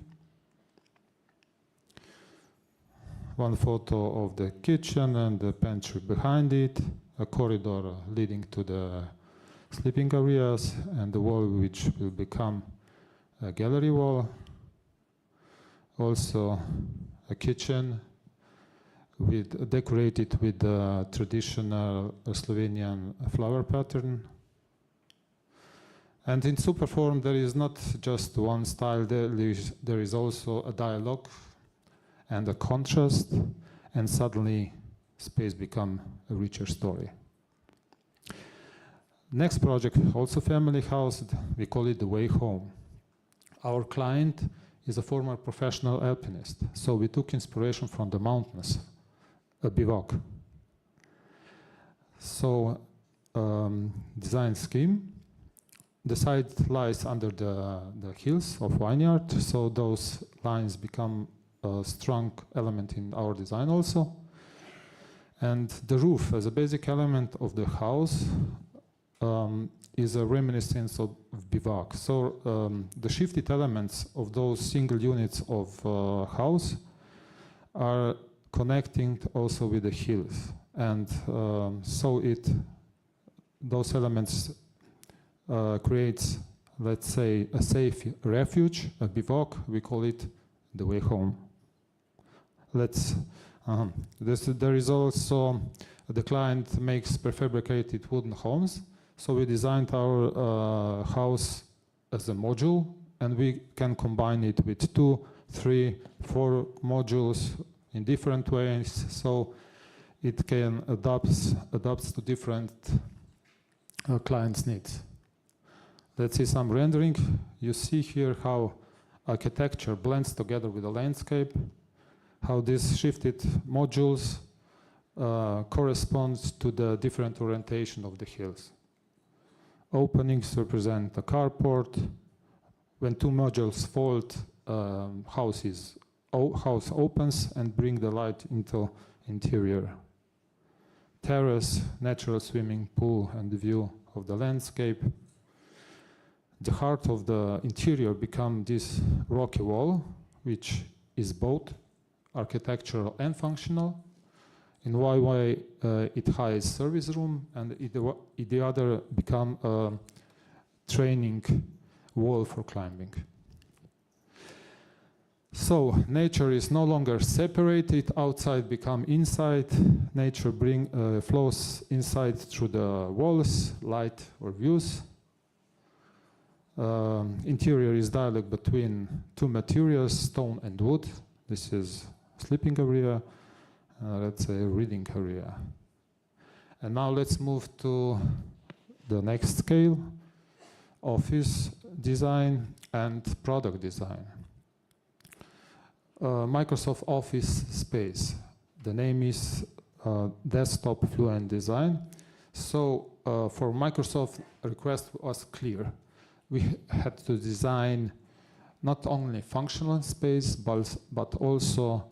One photo of the kitchen and the pantry behind it, a corridor leading to the sleeping areas, and the wall which will become a gallery wall. Also a kitchen decorated with the traditional Slovenian flower pattern. And in Superform there is not just one style, there is also a dialogue and a contrast, and suddenly space become a richer story. Next project, also family house, we call it The Way Home. Our client is a former professional alpinist, so we took inspiration from the mountains, a bivouac. So, design scheme. The site lies under the hills of Vineyard, so those lines become a strong element in our design also. And the roof, as a basic element of the house, is a reminiscence of bivouac. So the shifted elements of those single units of house are connecting also with the hills, and so those elements creates, let's say, a safe refuge, a bivouac. We call it The Way Home. There is also, the client makes prefabricated wooden homes. So we designed our house as a module, and we can combine it with 2, 3, 4 modules in different ways, so it can adapts to different clients' needs. Let's see some rendering. You see here how architecture blends together with the landscape, how these shifted modules corresponds to the different orientation of the hills. Openings represent the carport. When two modules fold, house opens and bring the light into interior. Terrace, natural swimming pool, and the view of the landscape. The heart of the interior become this rocky wall, which is both architectural and functional. In one way, it hides service room, and the other become a training wall for climbing. So nature is no longer separated, outside become inside. Nature flows inside through the walls, light or views. Interior is dialogue between two materials, stone and wood. This is sleeping area, let's say reading area. And now let's move to the next scale, office design and product design. Microsoft Office space. The name is Desktop Fluent Design. So for Microsoft, request was clear. We had to design not only functional space, but also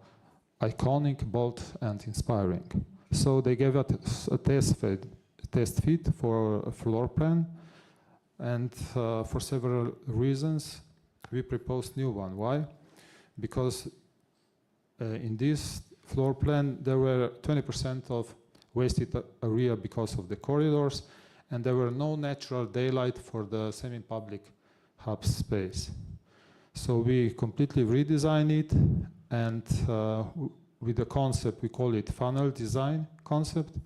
iconic, bold, and inspiring. So they gave us a test fit for a floor plan, and for several reasons, we proposed new one. Why? Because in this floor plan, there were 20% of wasted area because of the corridors, and there were no natural daylight for the semi-public hub space. So we completely redesigned it, and with the concept, we call it funnel design concept.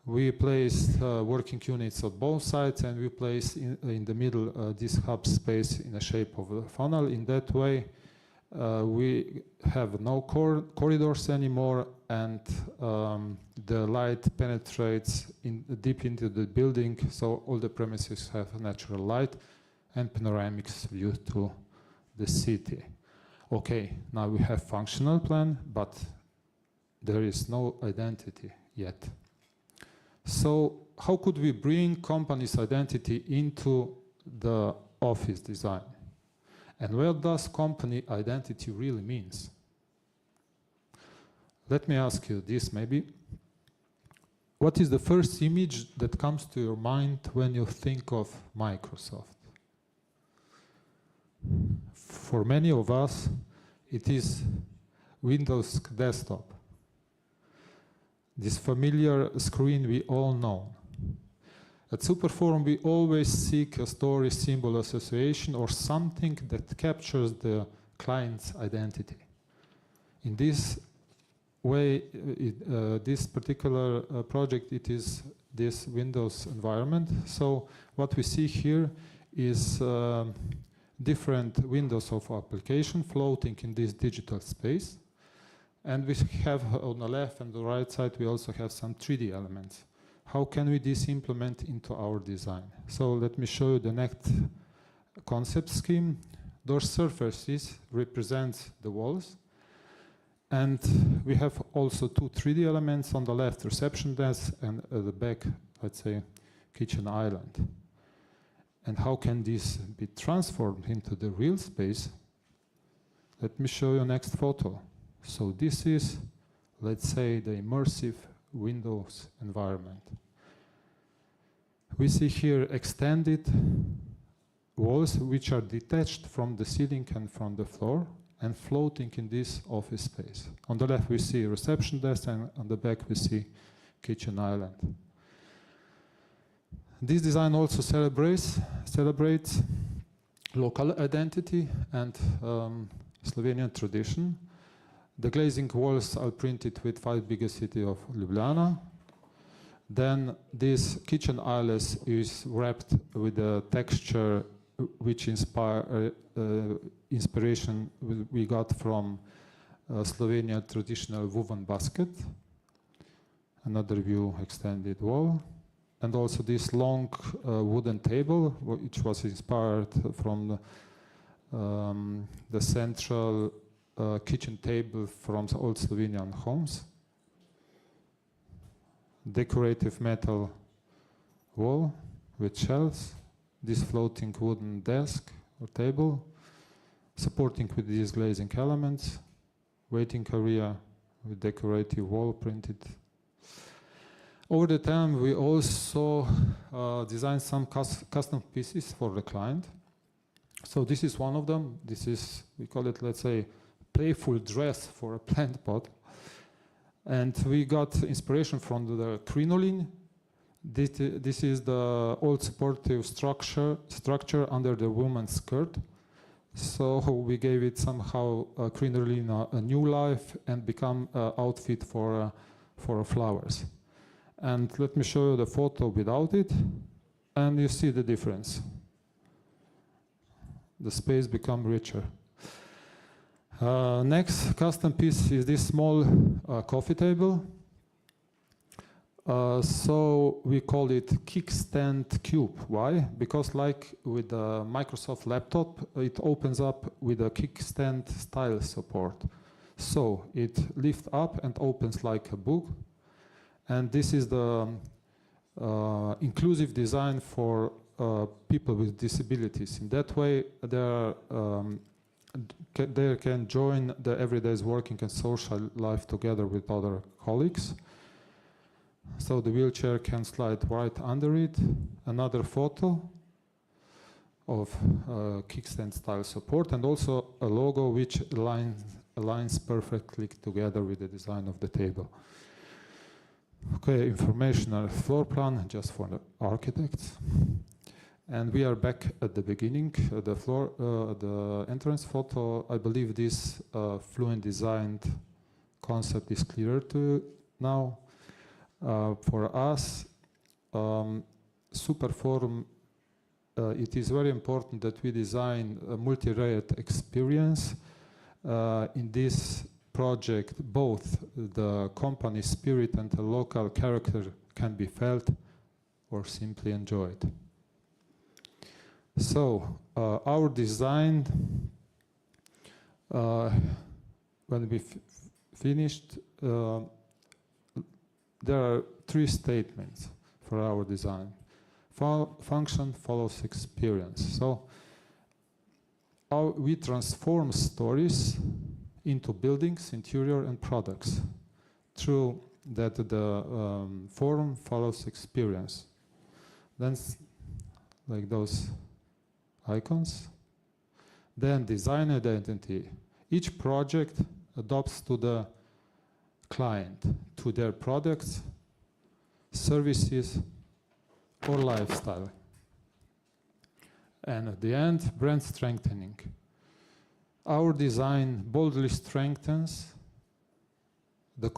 We placed working units on both sides, and we placed in the middle this hub space in the shape of a funnel. In that way, we have no corridors anymore, and the light penetrates deep into the building, so all the premises have natural light and panoramic view to the city. Okay, now we have functional plan, but there is no identity yet. So how could we bring company's identity into the office design? And what does company identity really means? Let me ask you this maybe. What is the first image that comes to your mind when you think of Microsoft? For many of us, it is Windows desktop. This familiar screen we all know. At Superforum, we always seek a story, symbol, association, or something that captures the client's identity. In this way, this particular project, it is this Windows environment. So what we see here is different windows of application floating in this digital space. And we have on the left and the right side, we also have some 3D elements. How can we this implement into our design? So let me show you the next concept scheme. Those surfaces represent the walls. And we have also two 3D elements on the left, reception desk, and at the back, let's say, kitchen island. And how can this be transformed into the real space? Let me show you next photo. So this is, let's say, the immersive Windows environment. We see here extended walls which are detached from the ceiling and from the floor and floating in this office space. On the left we see reception desk, and on the back we see kitchen island. This design also celebrates local identity and Slovenian tradition. The glazing walls are printed with 5 biggest city of Ljubljana. Then this kitchen island is wrapped with a texture which inspiration we got from Slovenian traditional woven basket. Another view, extended wall. And also this long wooden table, which was inspired from the central kitchen table from the old Slovenian homes. Decorative metal wall. with shelves, this floating wooden desk or table, supporting with these glazing elements, waiting area with decorative wall printed. Over the time, we also designed some custom pieces for the client. So this is one of them. This is, we call it, let's say, playful dress for a plant pot. And we got inspiration from the crinoline. This is the old supportive structure under the woman's skirt. So we gave it somehow crinoline a new life and become an outfit for flowers. And let me show you the photo without it, and you see the difference. The space becomes richer. Next custom piece is this small coffee table. So we call it kickstand cube. Why? Because like with the Microsoft laptop, it opens up with a kickstand style support. So it lifts up and opens like a book. And this is the inclusive design for people with disabilities. In that way, they can join the everyday's working and social life together with other colleagues. So the wheelchair can slide right under it. Another photo of kickstand style support, and also a logo which aligns perfectly together with the design of the table. Okay, informational floor plan just for the architects. And we are back at the beginning. The entrance photo, I believe this fluent designed concept is clearer to you now. For us, Superforum, it is very important that we design a multi-layered experience. In this project, both the company spirit and the local character can be felt or simply enjoyed. So, our design, when we finished, there are 3 statements for our design. Function follows experience. So we transform stories into buildings, interior, and products through that the form follows experience. Then, like those icons. Then design identity. Each project adopts to the client, to their products, services, or lifestyle. And at the end, brand strengthening. Our design boldly strengthens the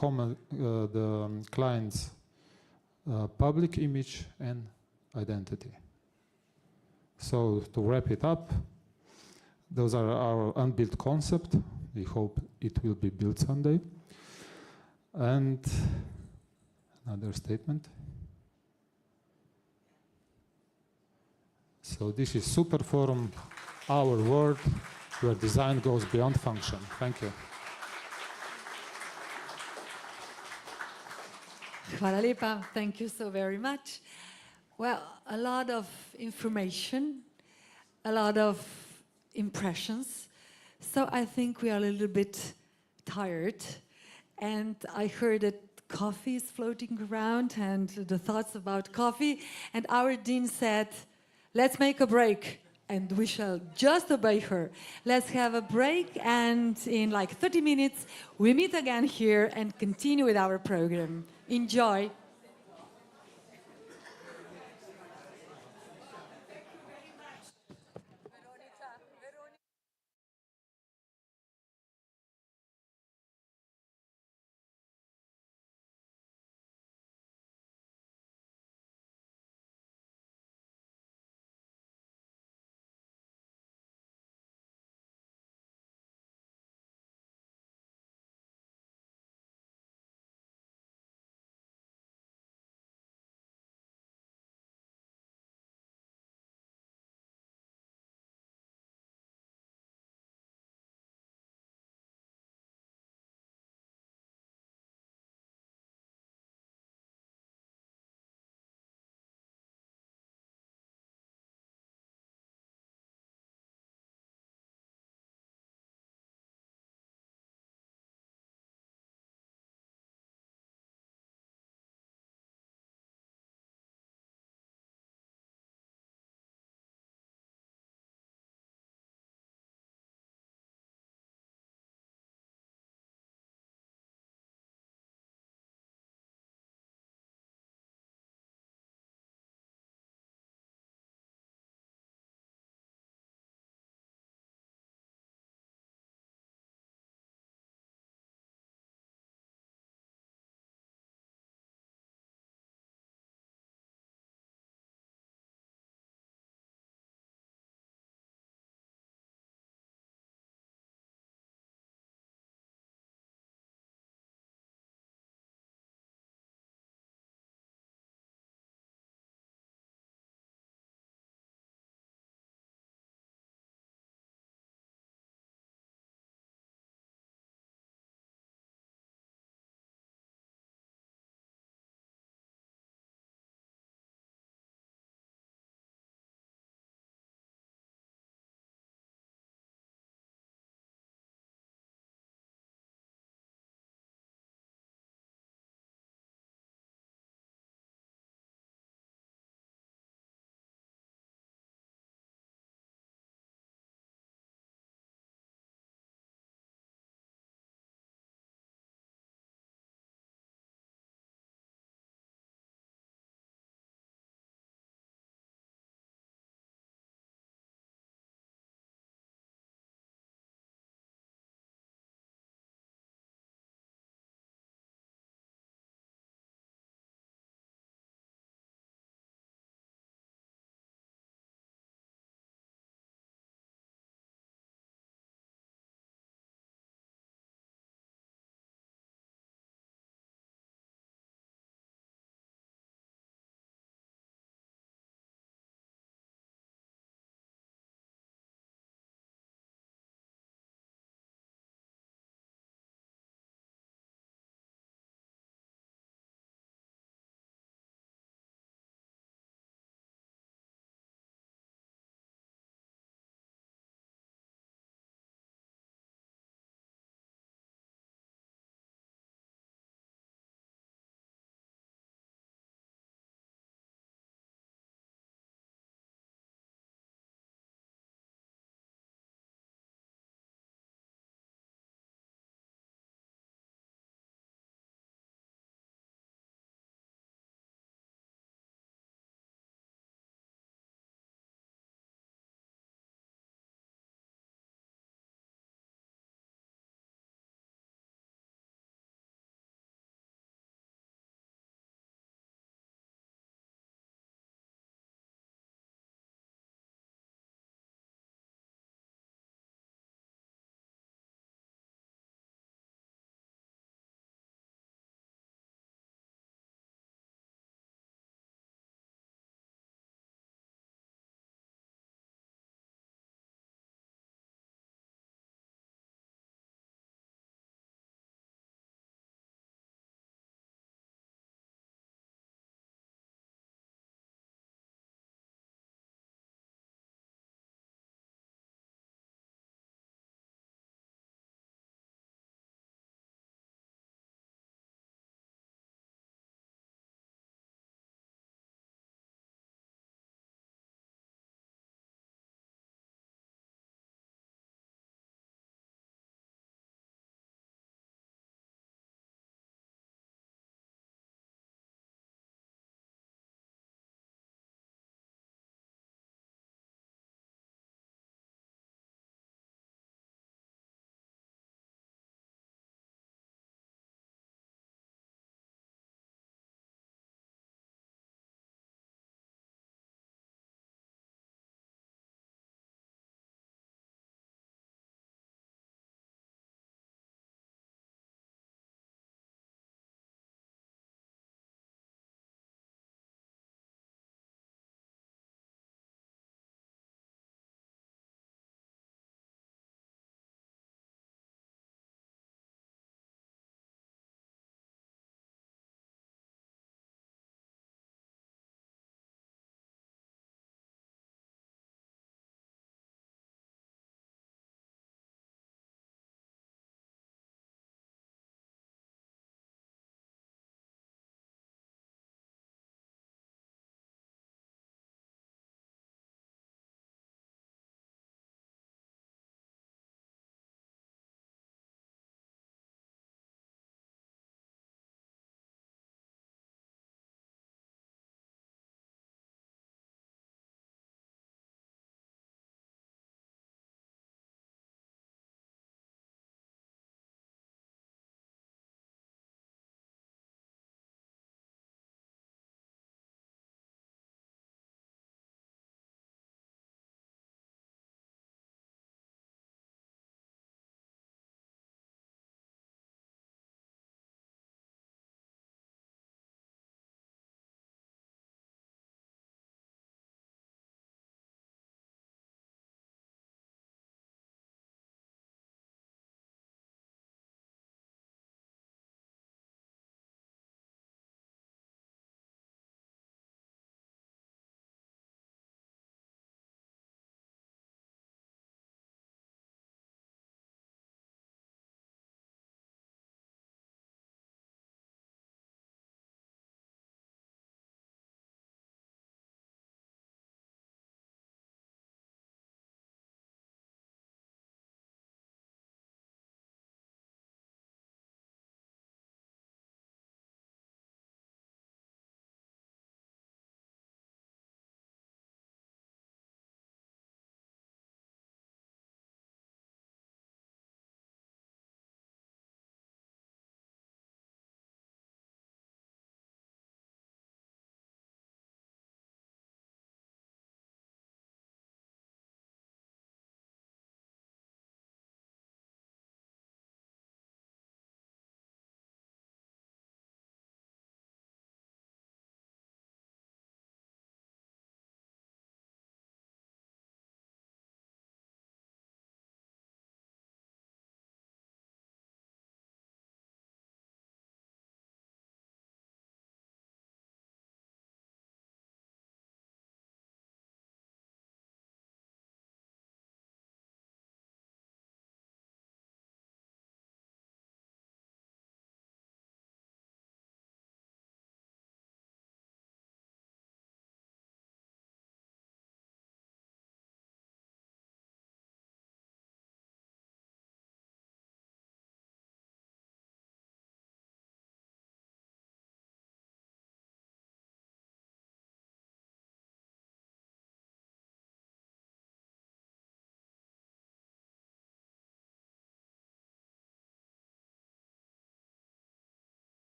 client's public image and identity. So to wrap it up, those are our unbuilt concept. We hope it will be built someday. And another statement. So this is Superforum, our world where design goes beyond function. Thank you. Hvala lepa. Thank you so very much. Well, a lot of information, a lot of impressions. So I think we are a little bit tired. And I heard that coffee is floating around and the thoughts about coffee. And our dean said, let's make a break. And we shall just obey her. Let's have a break, and in like 30 minutes, we meet again here and continue with our program. Enjoy.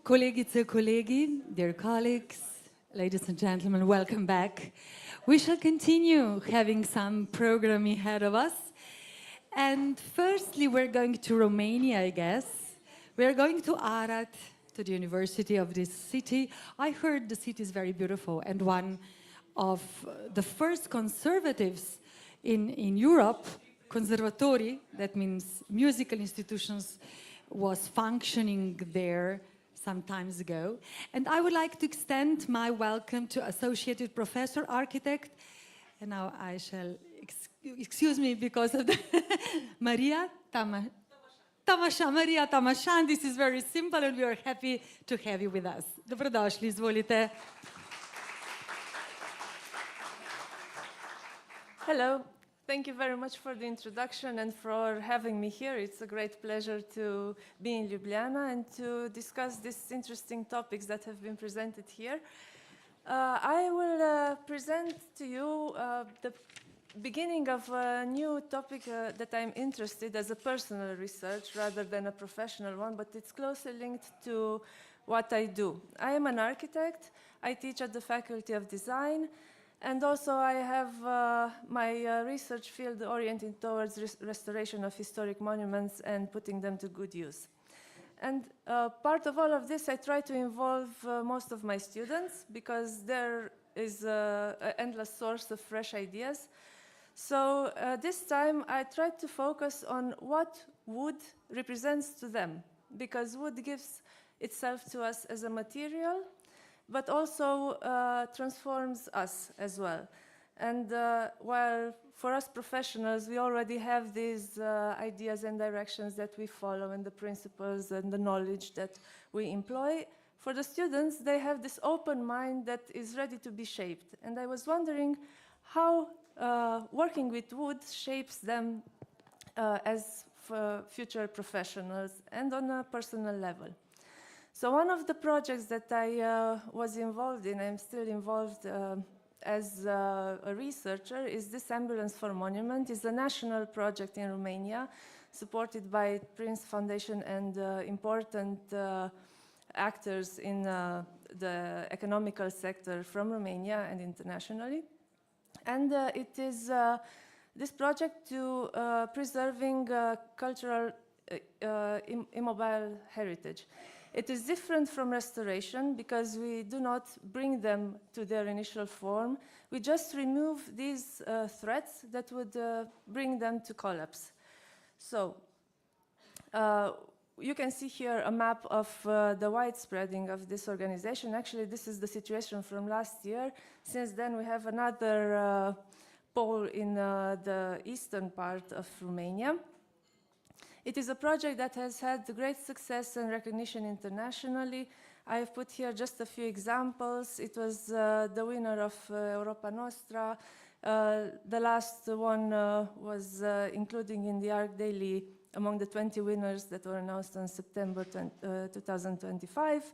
Kolegice, kolegi, dear colleagues, ladies and gentlemen, welcome back. We shall continue having some program ahead of us. And firstly, we're going to Romania, I guess. We're going to Arad, to the university of this city. I heard the city is very beautiful, and one of the first conservatives in Europe, conservatori, that means musical institutions, was functioning there some times ago. And I would like to extend my welcome to Associated Professor Architect, and now I shall, excuse me because of the Maria Tamashan. This is very simple and we are happy to have you with us. Dobrodošli, izvolite. Hello. Thank you very much for the introduction and for having me here. It's a great pleasure to be in Ljubljana and to discuss these interesting topics that have been presented here. I will present to you the beginning of a new topic that I'm interested in as a personal research rather than a professional one, but it's closely linked to what I do. I am an architect. I teach at the Faculty of Design. And also I have my research field oriented towards restoration of historic monuments and putting them to good use. And part of all of this, I try to involve most of my students because there is an endless source of fresh ideas. So this time I tried to focus on what wood represents to them, because wood gives itself to us as a material, but also transforms us as well. And while for us professionals, we already have these ideas and directions that we follow and the principles and the knowledge that we employ, for the students, they have this open mind that is ready to be shaped. And I was wondering how working with wood shapes them as future professionals and on a personal level. So one of the projects that I was involved in, I'm still involved as a researcher, is this Ambulance for Monument. It's a national project in Romania, supported by Prince Foundation and important actors in the economical sector from Romania and internationally. And it is this project to preserving cultural immobile heritage. It is different from restoration because we do not bring them to their initial form. We just remove these threats that would bring them to collapse. So you can see here a map of the widespreading of this organization. Actually, this is the situation from last year. Since then, we have another pole in the eastern part of Romania. It is a project that has had great success and recognition internationally. I have put here just a few examples. It was the winner of Europa Nostra. The last one was including in the Arc Daily among the 20 winners that were announced on September 2025.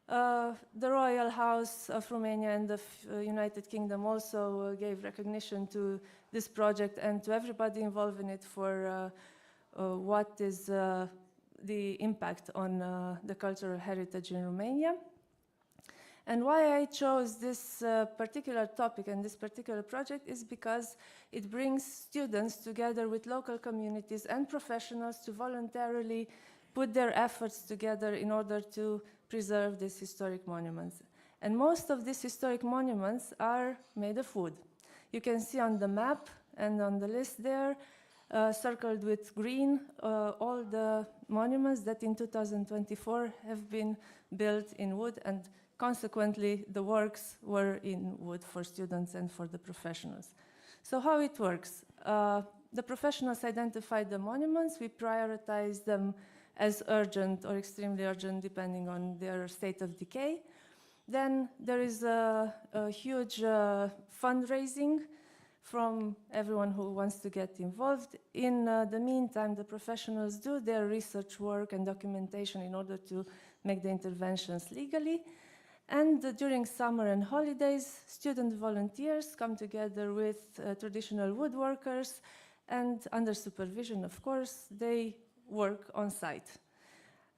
The Royal House of Romania and the United Kingdom also gave recognition to this project and to everybody involved in it for what is the impact on the cultural heritage in Romania. And why I chose this particular topic and this particular project is because it brings students together with local communities and professionals to voluntarily put their efforts together in order to preserve these historic monuments. And most of these historic monuments are made of wood. You can see on the map and on the list there, circled with green, all the monuments that in 2024 have been built in wood, and consequently the works were in wood for students and for the professionals. So how it works? The professionals identify the monuments, we prioritize them as urgent or extremely urgent depending on their state of decay. Then there is a huge fundraising from everyone who wants to get involved. In the meantime, the professionals do their research work and documentation in order to make the interventions legally. And during summer and holidays, student volunteers come together with traditional woodworkers, and under supervision, of course, they work on site.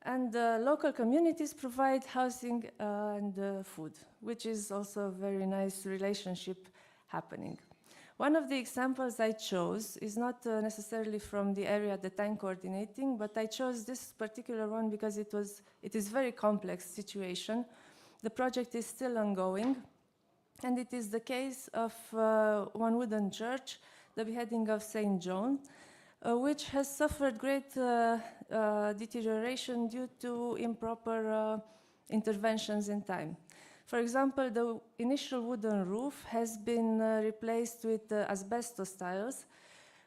And local communities provide housing and food, which is also a very nice relationship happening. One of the examples I chose is not necessarily from the area that I'm coordinating, but I chose this particular one because it is a very complex situation. The project is still ongoing, and it is the case of one wooden church, the beheading of Saint John, which has suffered great deterioration due to improper interventions in time. For example, the initial wooden roof has been replaced with asbestos tiles,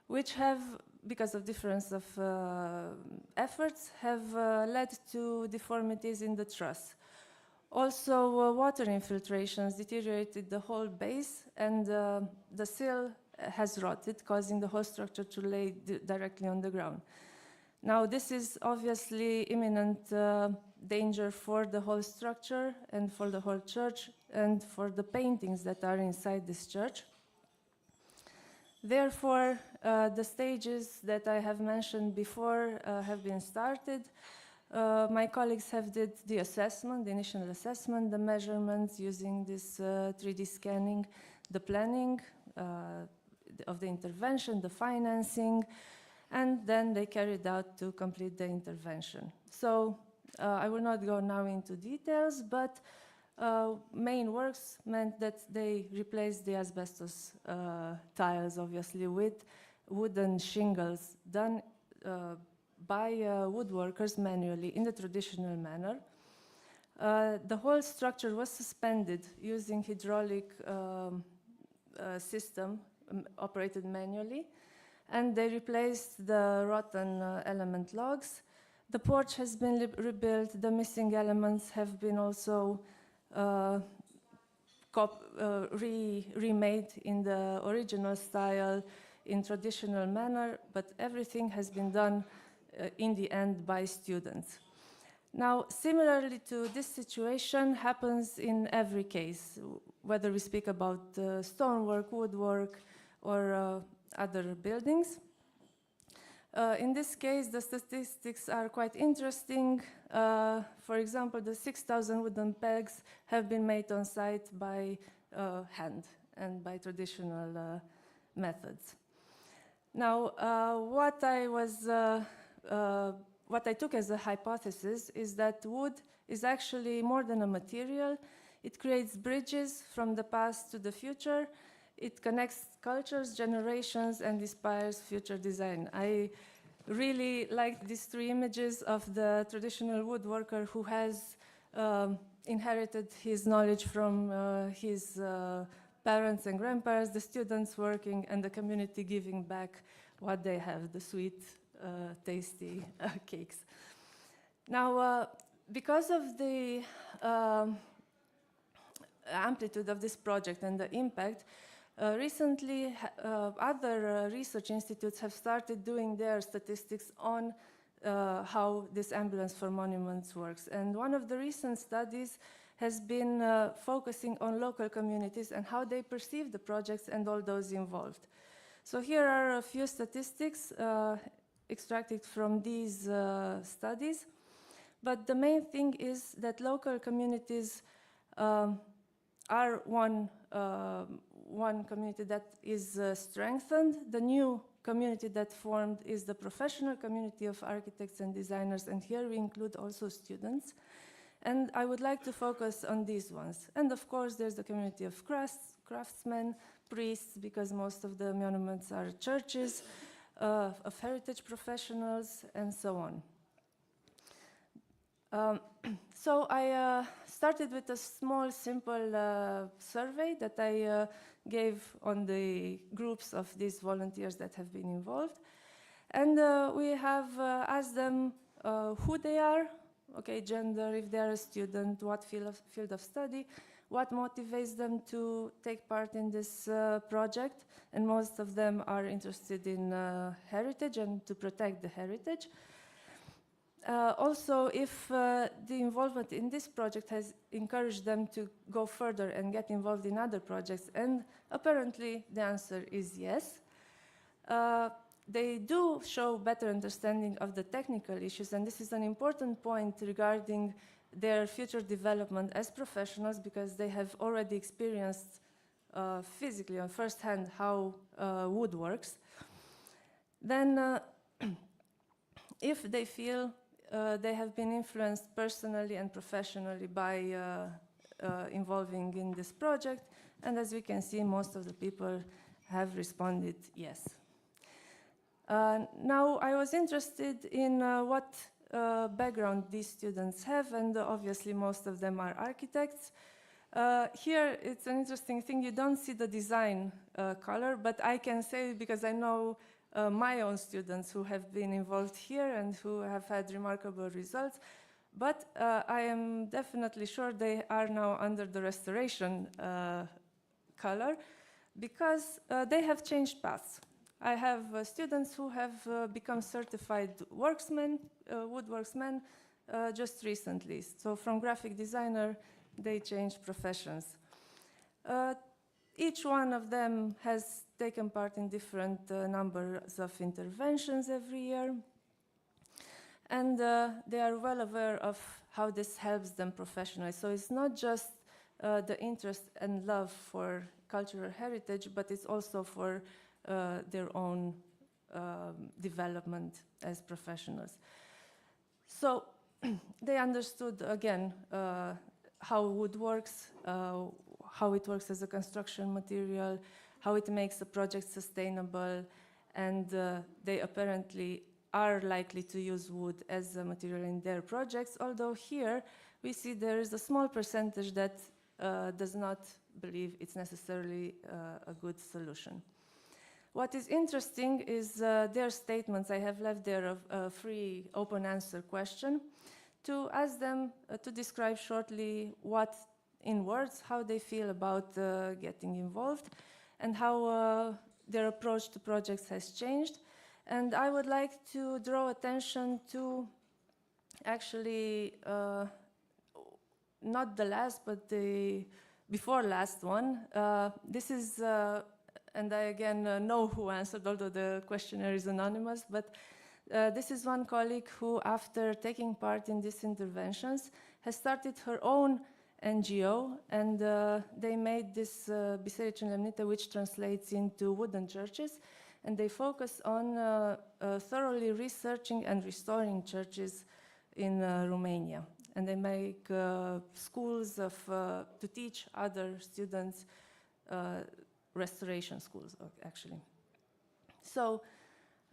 which have, because of difference of efforts, have led to deformities in the truss. Also, water infiltrations deteriorated the whole base, and the sill has rotted, causing the whole structure to lay directly on the ground. Now, this is obviously imminent danger for the whole structure and for the whole church and for the paintings that are inside this church. Therefore, the stages that I have mentioned before have been started. My colleagues have did the assessment, the initial assessment, the measurements using this 3D scanning, the planning of the intervention, the financing, and then they carried out to complete the intervention. So I will not go now into details, but main works meant that they replaced the asbestos tiles, obviously, with wooden shingles done by woodworkers manually in the traditional manner. The whole structure was suspended using hydraulic system operated manually, and they replaced the rotten element logs. The porch has been rebuilt. The missing elements have been also remade in the original style, in traditional manner, but everything has been done in the end by students. Now, similarly to this situation happens in every case, whether we speak about stonework, woodwork, or other buildings. In this case, the statistics are quite interesting. For example, the 6,000 wooden pegs have been made on site by hand and by traditional methods. Now, what I took as a hypothesis is that wood is actually more than a material. It creates bridges from the past to the future. It connects cultures, generations, and inspires future design. I really liked these three images of the traditional woodworker who has inherited his knowledge from his parents and grandparents, the students working, and the community giving back what they have, the sweet, tasty cakes. Now, because of the amplitude of this project and the impact, recently other research institutes have started doing their statistics on how this ambulance for monuments works. And one of the recent studies has been focusing on local communities and how they perceive the projects and all those involved. So here are a few statistics extracted from these studies. But the main thing is that local communities are one community that is strengthened. The new community that formed is the professional community of architects and designers, and here we include also students. And I would like to focus on these ones. And of course, there's the community of craftsmen, priests, because most of the monuments are churches, of heritage professionals, and so on. So I started with a small, simple survey that I gave on the groups of these volunteers that have been involved. And we have asked them who they are, okay, gender, if they're a student, what field of study, what motivates them to take part in this project. And most of them are interested in heritage and to protect the heritage. Also, if the involvement in this project has encouraged them to go further and get involved in other projects, and apparently the answer is yes. they do show better understanding of the technical issues, and this is an important point regarding their future development as professionals, because they have already experienced physically on first hand how wood works. Then if they feel they have been influenced personally and professionally by involving in this project, and as we can see, most of the people have responded yes. Now, I was interested in what background these students have, and obviously most of them are architects. Here, it's an interesting thing. You don't see the design color, but I can say, because I know my own students who have been involved here and who have had remarkable results, but I am definitely sure they are now under the restoration color, because they have changed paths. I have students who have become certified worksmen, woodworksmen, just recently. So from graphic designer, they changed professions. Each one of them has taken part in different numbers of interventions every year. And they are well aware of how this helps them professionally. So it's not just the interest and love for cultural heritage, but it's also for their own development as professionals. So they understood, again, how wood works, how it works as a construction material, how it makes a project sustainable, and they apparently are likely to use wood as a material in their projects, although here we see there is a small percentage that does not believe it's necessarily a good solution. What is interesting is their statements. I have left there a free open answer question to ask them to describe shortly what, in words, how they feel about getting involved and how their approach to projects has changed. And I would like to draw attention to actually not the last, but the before last one. This is, and I again know who answered, although the questionnaire is anonymous, but this is one colleague who, after taking part in these interventions, has started her own NGO, and they made this Biserici în Lemnite, which translates into wooden churches, and they focus on thoroughly researching and restoring churches in Romania. And they make schools to teach other students, restoration schools, actually. So,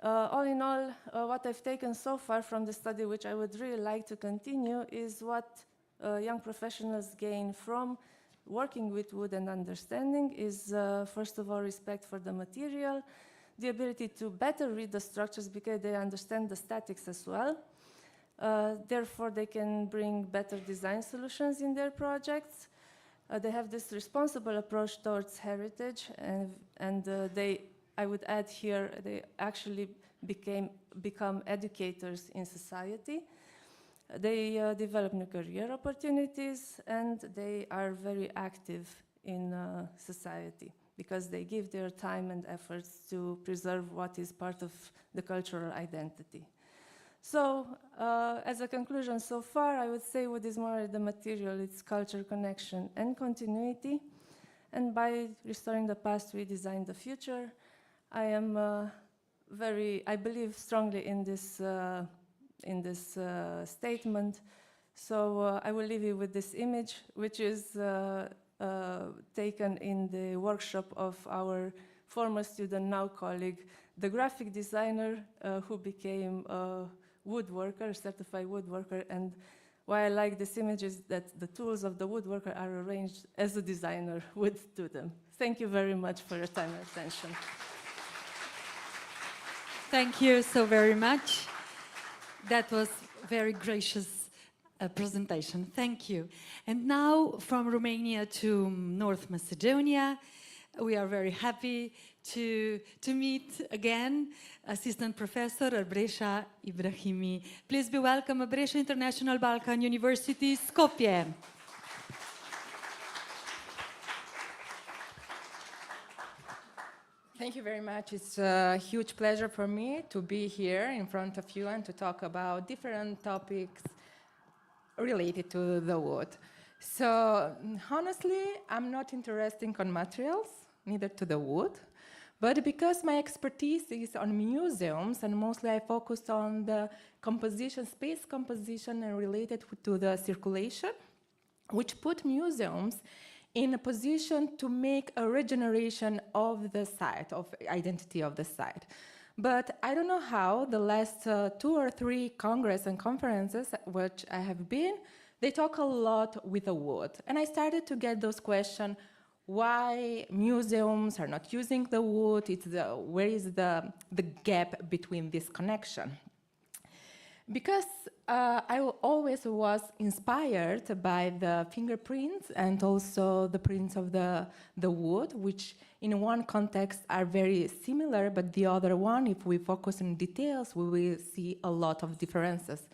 all in all, what I've taken so far from the study, which I would really like to continue, is what young professionals gain from working with wood and understanding is, first of all, respect for the material, the ability to better read the structures because they understand the statics as well. Therefore, they can bring better design solutions in their projects. They have this responsible approach towards heritage, and they, I would add here, they actually become educators in society. They develop new career opportunities, and they are very active in society because they give their time and efforts to preserve what is part of the cultural identity. So, as a conclusion so far, I would say wood is more the material, it's culture, connection, and continuity. And by restoring the past, we design the future. I am I believe strongly in this statement. So I will leave you with this image, which is taken in the workshop of our former student, now colleague, the graphic designer who became a woodworker, certified woodworker. And why I like this image is that the tools of the woodworker are arranged as a designer would do them. Thank you very much for your time and attention. Thank you so very much. That was very gracious presentation. Thank you. And now from Romania to North Macedonia, we are very happy to meet again Assistant Professor Arbresha Ibrahimi. Please be welcome, Arbresha International Balkan University, Skopje. Thank you very much. It's a huge pleasure for me to be here in front of you and to talk about different topics related to the wood. So honestly, I'm not interested in materials, neither to the wood, but because my expertise is on museums and mostly I focus on the composition, space composition and related to the circulation, which put museums in a position to make a regeneration of the site, of identity of the site. But I don't know how the last 2 or 3 congress and conferences which I have been, they talk a lot with the wood. And I started to get those questions, why museums are not using the wood, where is the gap between this connection? Because I always was inspired by the fingerprints and also the prints of the wood, which in one context are very similar, but the other one, if we focus on details, we will see a lot of differences.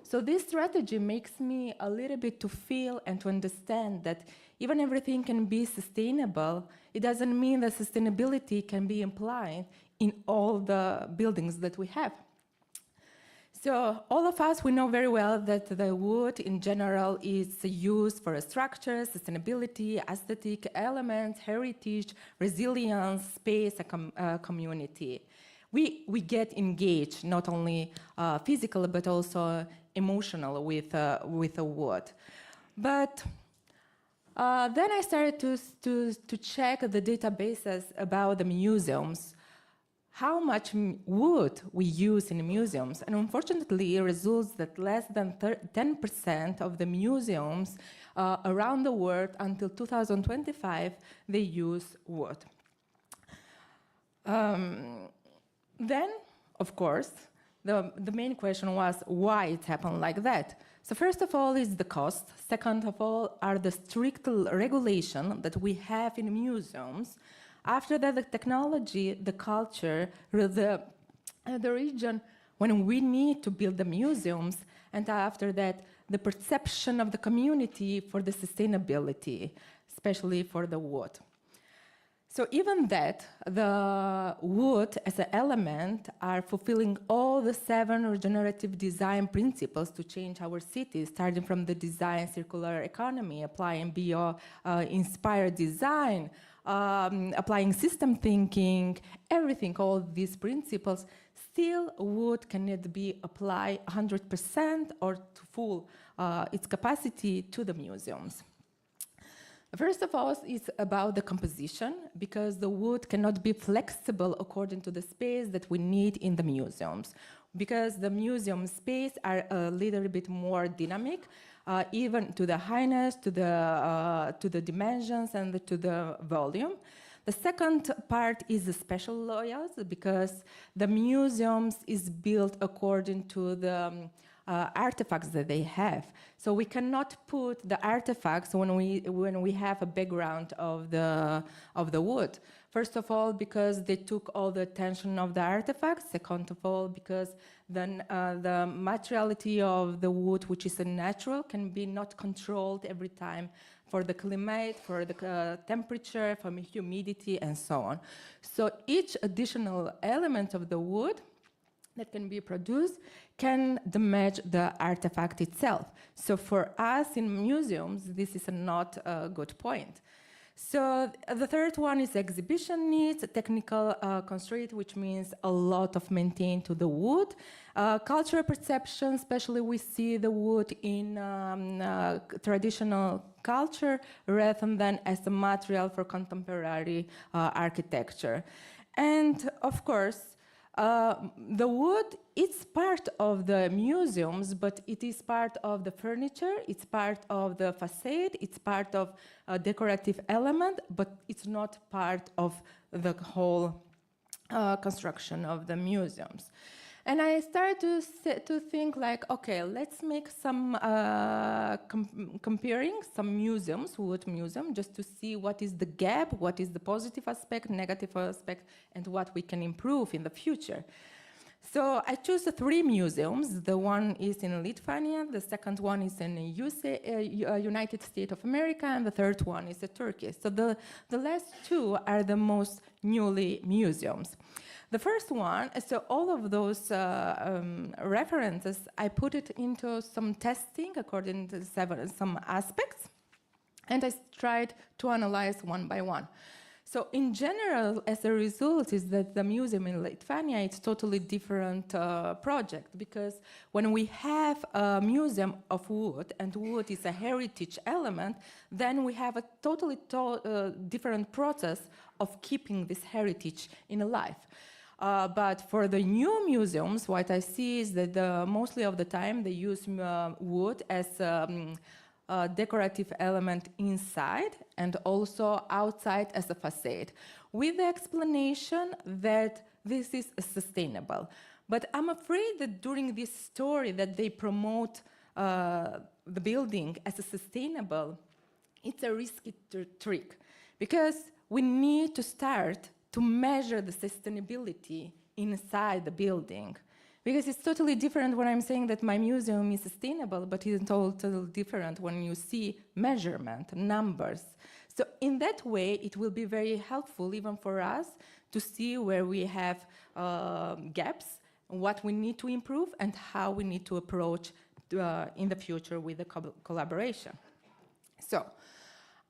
So this strategy makes me a little bit to feel and to understand that even everything can be sustainable, it doesn't mean that sustainability can be implied in all the buildings that we have. So all of us, we know very well that the wood in general is used for structure, sustainability, aesthetic elements, heritage, resilience, space, community. We get engaged, not only physical, but also emotional with the wood. But then I started to check the databases about the museums, how much wood we use in museums. And unfortunately, it results that less than 10% of the museums around the world until 2025, they use wood. Then, of course, the main question was why it happened like that. So first of all is the cost. Second of all are the strict regulation that we have in museums. After that, the technology, the culture, the region, when we need to build the museums, and after that, the perception of the community for the sustainability, especially for the wood. So even that, the wood as an element are fulfilling all the 7 regenerative design principles to change our cities, starting from the design circular economy, applying bio-inspired design, applying system thinking, everything, all these principles, still wood cannot be applied 100% or to full its capacity to the museums. First of all, it's about the composition, because the wood cannot be flexible according to the space that we need in the museums, because the museum space are a little bit more dynamic, even to the highness, to the dimensions, and to the volume. The second part is the special layers, because the museums is built according to the artifacts that they have. So we cannot put the artifacts when we have a background of the wood. First of all, because they took all the attention of the artifacts. Second of all, because then the materiality of the wood, which is a natural, can be not controlled every time for the climate, for the temperature, for humidity, and so on. So each additional element of the wood that can be produced can damage the artifact itself. So for us in museums, this is not a good point. So the third one is exhibition needs, technical constraint, which means a lot of maintain to the wood. Cultural perception, especially we see the wood in traditional culture rather than as a material for contemporary architecture. And of course, the wood, it's part of the museums, but it is part of the furniture, it's part of the facade, it's part of a decorative element, but it's not part of the whole construction of the museums. And I started to think like, okay, let's make some comparing some museums, wood museum, just to see what is the gap, what is the positive aspect, negative aspect, and what we can improve in the future. So I chose the 3 museums. The one is in Lithuania, the second one is in the United States of America, and the third one is in Turkey. So the last 2 are the most newly museums. The first one, so all of those references, I put it into some testing according to some aspects, and I tried to analyze one by one. So in general, as a result, is that the museum in Lithuania, it's totally different project, because when we have a museum of wood, and wood is a heritage element, then we have a totally different process of keeping this heritage in life. But for the new museums, what I see is that mostly of the time they use wood as a decorative element inside and also outside as a facade, with the explanation that this is sustainable. But I'm afraid that during this story that they promote the building as a sustainable, it's a risky trick, because we need to start to measure the sustainability inside the building. Because it's totally different when I'm saying that my museum is sustainable, but it's totally different when you see measurement, numbers. So in that way, it will be very helpful even for us to see where we have gaps, what we need to improve, and how we need to approach in the future with the collaboration. So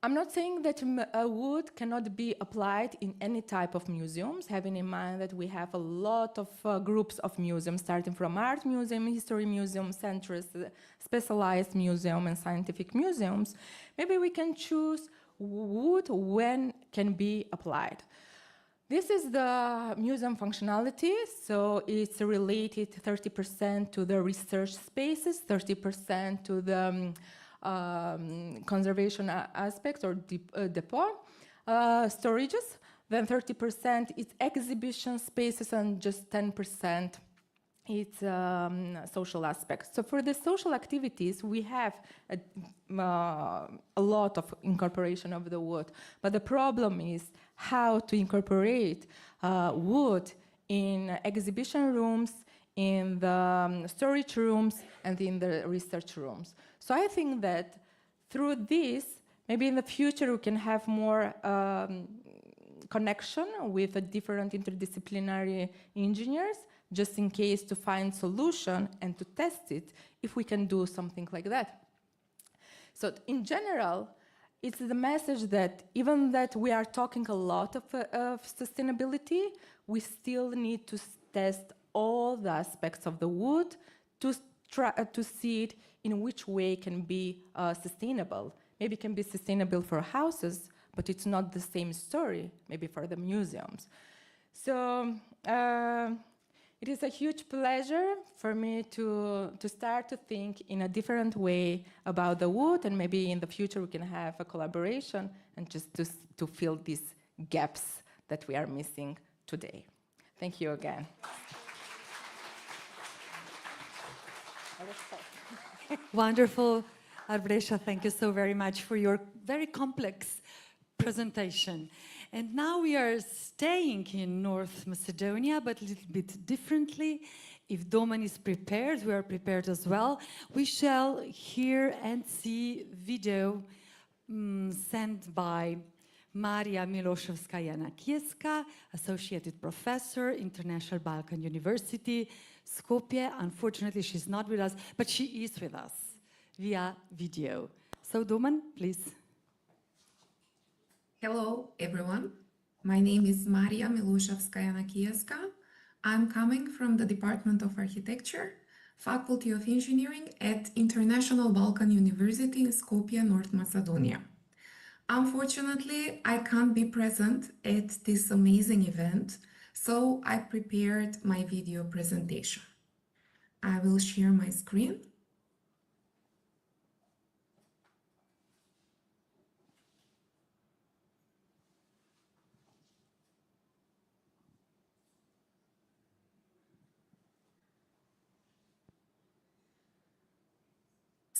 I'm not saying that wood cannot be applied in any type of museums, having in mind that we have a lot of groups of museums, starting from art museum, history museum, centrist, specialized museum, and scientific museums. Maybe we can choose wood when can be applied. This is the museum functionality, so it's related 30% to the research spaces, 30% to the conservation aspects or depot storages, then 30% is exhibition spaces, and just 10% it's social aspects. So for the social activities, we have a lot of incorporation of the wood, but the problem is how to incorporate wood in exhibition rooms, in the storage rooms, and in the research rooms. So I think that through this, maybe in the future we can have more connection with the different interdisciplinary engineers, just in case to find solution and to test it, if we can do something like that. So in general, it's the message that even that we are talking a lot of sustainability, we still need to test all the aspects of the wood to try to see it in which way can be sustainable. Maybe it can be sustainable for houses, but it's not the same story, maybe for the museums. So it is a huge pleasure for me to start to think in a different way about the wood, and maybe in the future we can have a collaboration and just to fill these gaps that we are missing today. Thank you again. Wonderful. Arbresha, thank you so very much for your very complex presentation. And now we are staying in North Macedonia, but a little bit differently. If Domen is prepared, we are prepared as well. We shall hear and see video sent by Maria Miloševskaja-Nakijevska, Associated Professor, International Balkan University, Skopje. Unfortunately, she's not with us, but she is with us via video. So, Domen, please. Hello, everyone. My name is Maria Miloševskaja-Nakijevska. I'm coming from the Department of Architecture, Faculty of Engineering at International Balkan University in Skopje, North Macedonia. Unfortunately, I can't be present at this amazing event, so I prepared my video presentation. I will share my screen.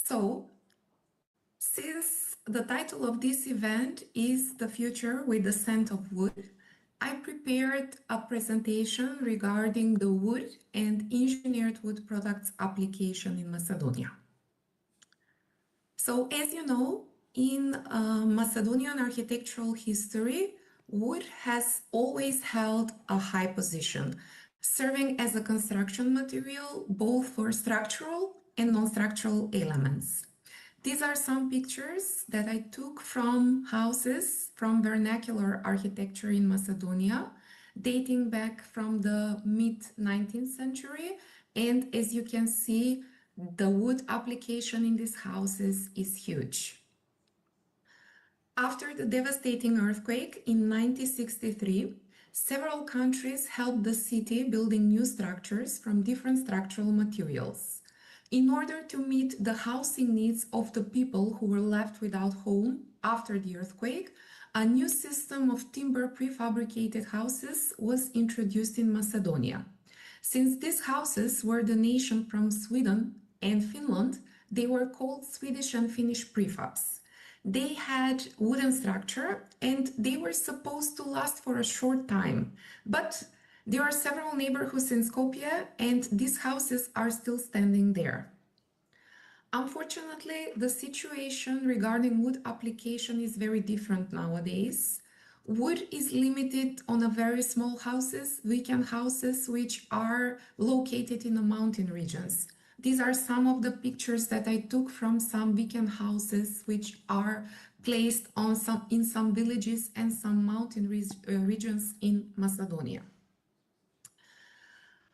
So, since the title of this event is The Future with the Scent of Wood, I prepared a presentation regarding the wood and engineered wood products application in Macedonia. So, as you know, in Macedonian architectural history, wood has always held a high position, serving as a construction material both for structural and non-structural elements. These are some pictures that I took from houses from vernacular architecture in Macedonia, dating back from the mid-19th century. And as you can see, the wood application in these houses is huge. After the devastating earthquake in 1963, several countries helped the city building new structures from different structural materials. In order to meet the housing needs of the people who were left without home after the earthquake, a new system of timber prefabricated houses was introduced in Macedonia. Since these houses were donations from Sweden and Finland, they were called Swedish and Finnish prefabs. They had wooden structure and they were supposed to last for a short time, but there are several neighborhoods in Skopje and these houses are still standing there. Unfortunately, the situation regarding wood application is very different nowadays. Wood is limited on a very small houses, weekend houses, which are located in the mountain regions. These are some of the pictures that I took from some weekend houses, which are placed on in some villages and some mountain regions in Macedonia.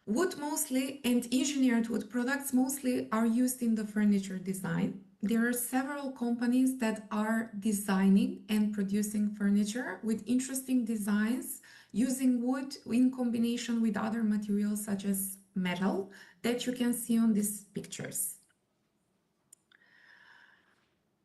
Wood mostly and engineered wood products mostly are used in the furniture design. There are several companies that are designing and producing furniture with interesting designs using wood in combination with other materials such as metal that you can see on these pictures.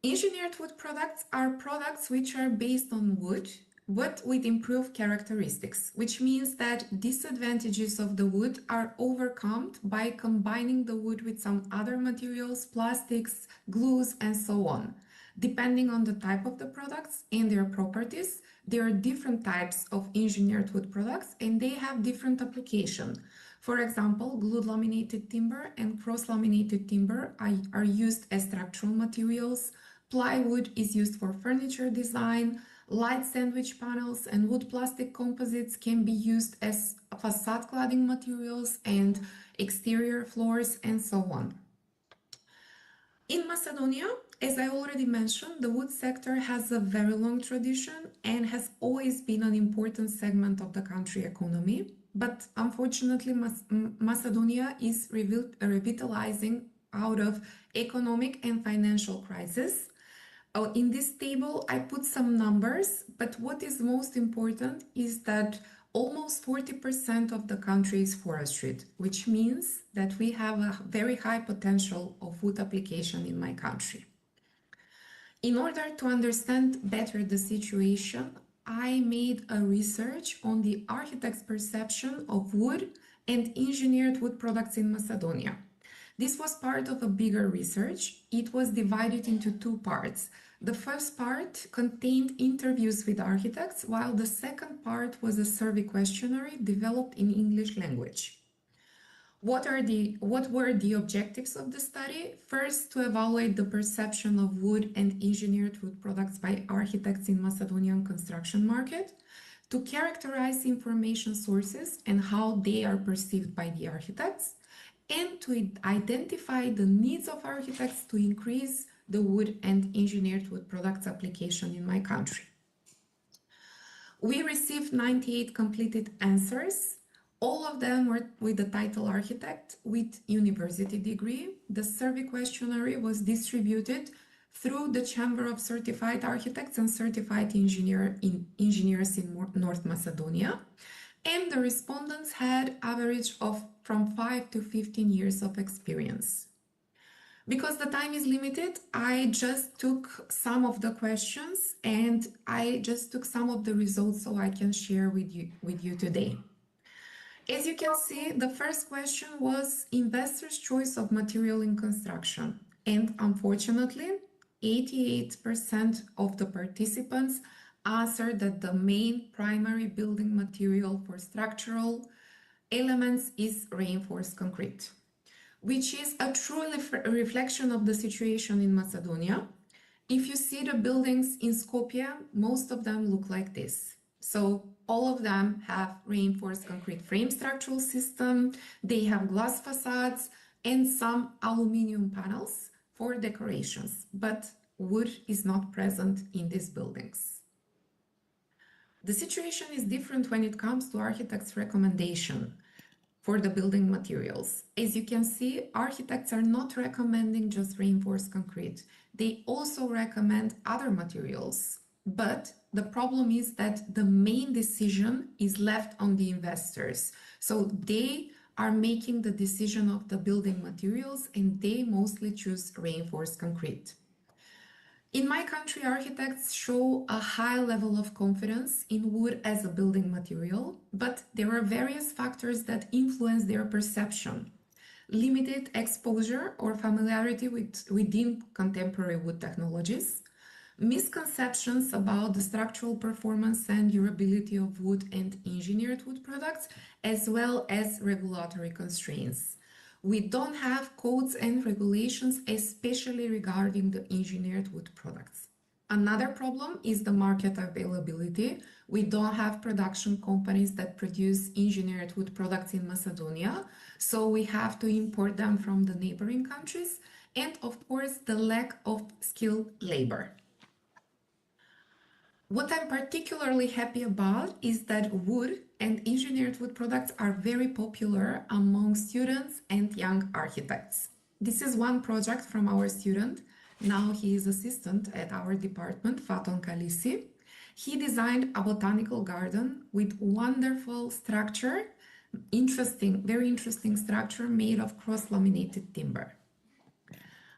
Engineered wood products are products which are based on wood but with improved characteristics, which means that disadvantages of the wood are overcome by combining the wood with some other materials, plastics, glues, and so on. Depending on the type of the products and their properties, there are different types of engineered wood products and they have different application. For example, glued laminated timber and cross-laminated timber are used as structural materials. Plywood is used for furniture design. Light sandwich panels and wood plastic composites can be used as facade cladding materials and exterior floors and so on. In Macedonia, as I already mentioned, the wood sector has a very long tradition and has always been an important segment of the country economy. But unfortunately, Macedonia is revitalizing out of economic and financial crisis. In this table, I put some numbers, but what is most important is that almost 40% of the country is forestry, which means that we have a very high potential of wood application in my country. In order to understand better the situation, I made a research on the architect's perception of wood and engineered wood products in Macedonia. This was part of a bigger research. It was divided into two parts. The first part contained interviews with architects, while the second part was a survey questionnaire developed in English language. What were the objectives of the study? First, to evaluate the perception of wood and engineered wood products by architects in Macedonian construction market, to characterize information sources and how they are perceived by the architects, and to identify the needs of architects to increase the wood and engineered wood products application in my country. We received 98 completed answers. All of them were with the title architect with university degree. The survey questionnaire was distributed through the Chamber of Certified Architects and Certified Engineers in North Macedonia. And the respondents had average of from 5 to 15 years of experience. Because the time is limited, I just took some of the questions and I just took some of the results so I can share with you today. As you can see, the first question was investors' choice of material in construction. And unfortunately, 88% of the participants answered that the main primary building material for structural elements is reinforced concrete, which is a true reflection of the situation in Macedonia. If you see the buildings in Skopje, most of them look like this. So all of them have reinforced concrete frame structural system, they have glass facades and some aluminum panels for decorations, but wood is not present in these buildings. The situation is different when it comes to architects' recommendation for the building materials. As you can see, architects are not recommending just reinforced concrete. They also recommend other materials. But the problem is that the main decision is left on the investors. So they are making the decision of the building materials and they mostly choose reinforced concrete. In my country, architects show a high level of confidence in wood as a building material, but there are various factors that influence their perception. Limited exposure or familiarity within contemporary wood technologies, misconceptions about the structural performance and durability of wood and engineered wood products, as well as regulatory constraints. We don't have codes and regulations, especially regarding the engineered wood products. Another problem is the market availability. We don't have production companies that produce engineered wood products in Macedonia, so we have to import them from the neighboring countries, and of course, the lack of skilled labor. What I'm particularly happy about is that wood and engineered wood products are very popular among students and young architects. This is one project from our student. Now he is assistant at our department, Faton Kalisi. He designed a botanical garden with wonderful structure, very interesting structure made of cross-laminated timber.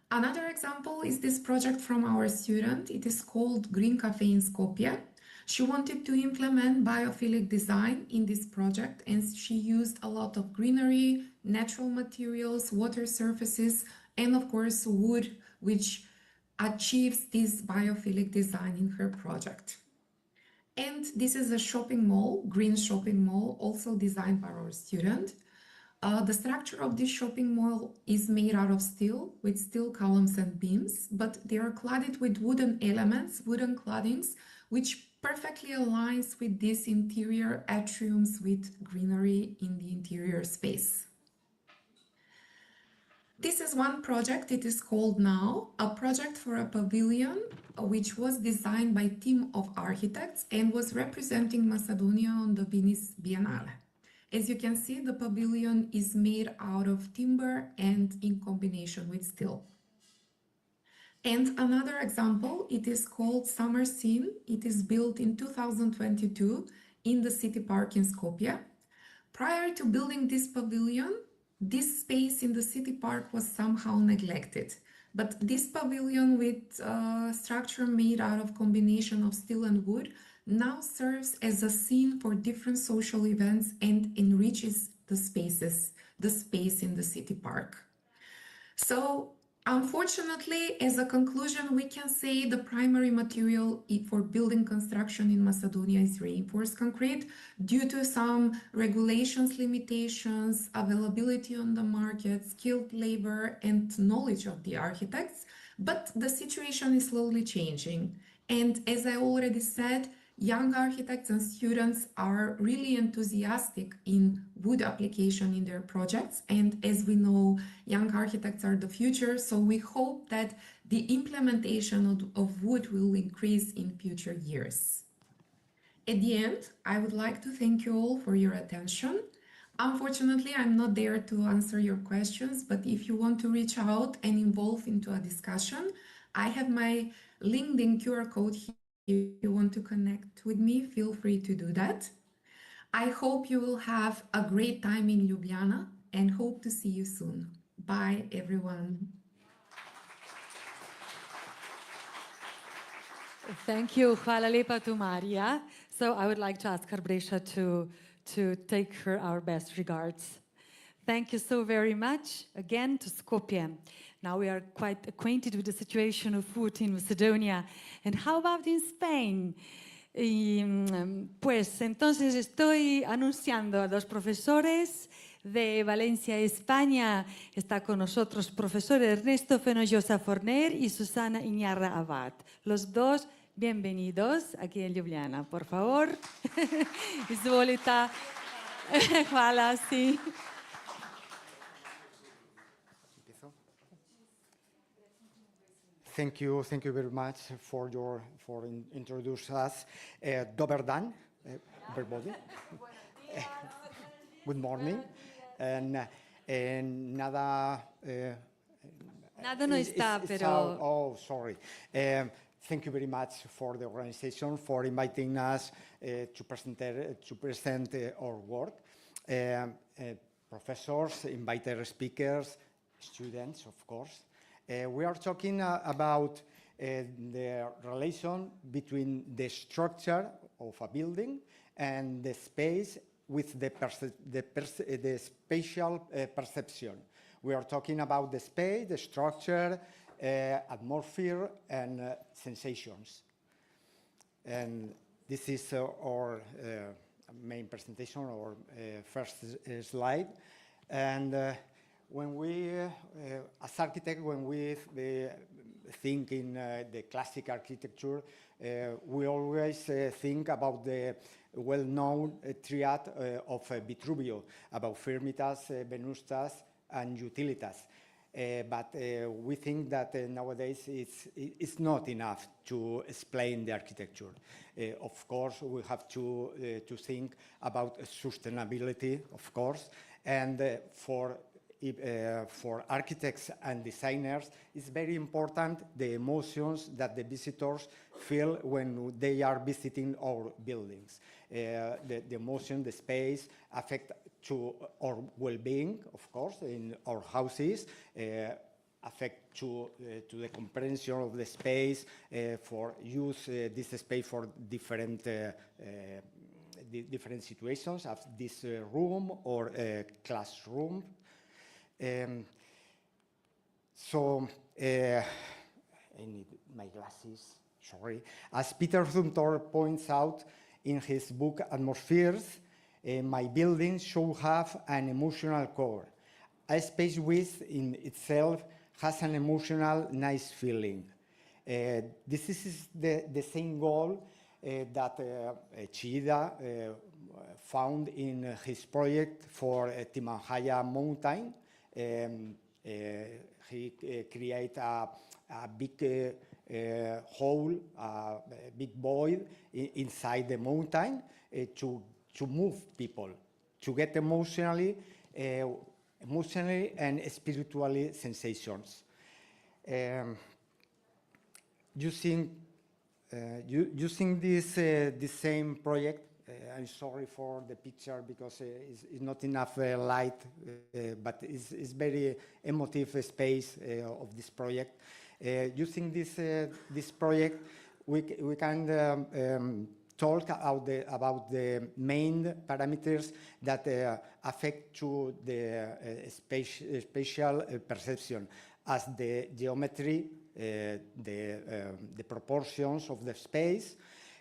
Another example is this project from our student. It is called Green Cafe in Skopje. She wanted to implement biophilic design in this project and she used a lot of greenery, natural materials, water surfaces, and of course wood, which achieves this biophilic design in her project. And this is a shopping mall, green shopping mall, also designed by our student. The structure of this shopping mall is made out of steel, with steel columns and beams, but they are cladded with wooden elements, wooden claddings, which perfectly aligns with these interior atriums with greenery in the interior space. This is one project, it is called Now, a project for a pavilion which was designed by a team of architects and was representing Macedonia on the Venice Biennale. As you can see, the pavilion is made out of timber and in combination with steel. And another example, it is called Summer Scene. It is built in 2022 in the city park in Skopje. Prior to building this pavilion, this space in the city park was somehow neglected. But this pavilion with structure made out of combination of steel and wood now serves as a scene for different social events and enriches the space in the city park. So unfortunately, as a conclusion, we can say the primary material for building construction in Macedonia is reinforced concrete due to some regulations, limitations, availability on the market, skilled labor, and knowledge of the architects. But the situation is slowly changing. And as I already said, young architects and students are really enthusiastic in wood application in their projects. And as we know, young architects are the future. So we hope that the implementation of wood will increase in future years. At the end, I would like to thank you all for your attention. Unfortunately, I'm not there to answer your questions, but if you want to reach out and involve into a discussion, I have my LinkedIn QR code here. If you want to connect with me, feel free to do that. I hope you will have a great time in Ljubljana and hope to see you soon. Bye, everyone. Thank you. Hvala lepa to Marija. So I would like to ask Arbreša to take her our best regards. Thank you so very much again to Skopje. Now we are quite acquainted with the situation of wood in Macedonia. And how about in Spain? Y pues entonces estoy anunciando a los profesores de Valencia, España. Está con nosotros profesor Ernesto Fenollosa Forner y Susana Iñarra Abad. Los dos bienvenidos aquí en Ljubljana, por favor. Izvolite. Hvala, sí. Thank you very much for introduce us. Dober dan, everybody. Good morning. And nada. Nada no está, pero. Oh, sorry. Thank you very much for the organization for inviting us to present our work. Professors, invited speakers, students, of course. We are talking about the relation between the structure of a building and the space with the spatial perception. We are talking about the space, the structure, atmosphere, and sensations. And this is our main presentation, our first slide. And when we, as architects, when we think in the classic architecture, we always think about the well-known triad of Vitruvio, about firmitas, venustas, and utilitas. But we think that nowadays it's not enough to explain the architecture. Of course, we have to think about sustainability, of course, and for architects and designers, it's very important the emotions that the visitors feel when they are visiting our buildings. The emotion, the space affect to our well-being, of course, in our houses, affect to the comprehension of the space, for use this space for different situations, as this room or classroom. So, I need my glasses, sorry. As Peter Zumthor points out in his book Atmospheres, my building should have an emotional core. A space within itself has an emotional, nice feeling. This is the same goal that Chida found in his project for Timanjaya Mountain. He created a big hole, a big void inside the mountain to move people, to get emotionally and spiritually sensations. Using this same project, I'm sorry for the picture because it's not enough light, but it's very emotive space of this project. Using this project, we can talk about the main parameters that affect to the spatial perception, as the geometry, the proportions of the space.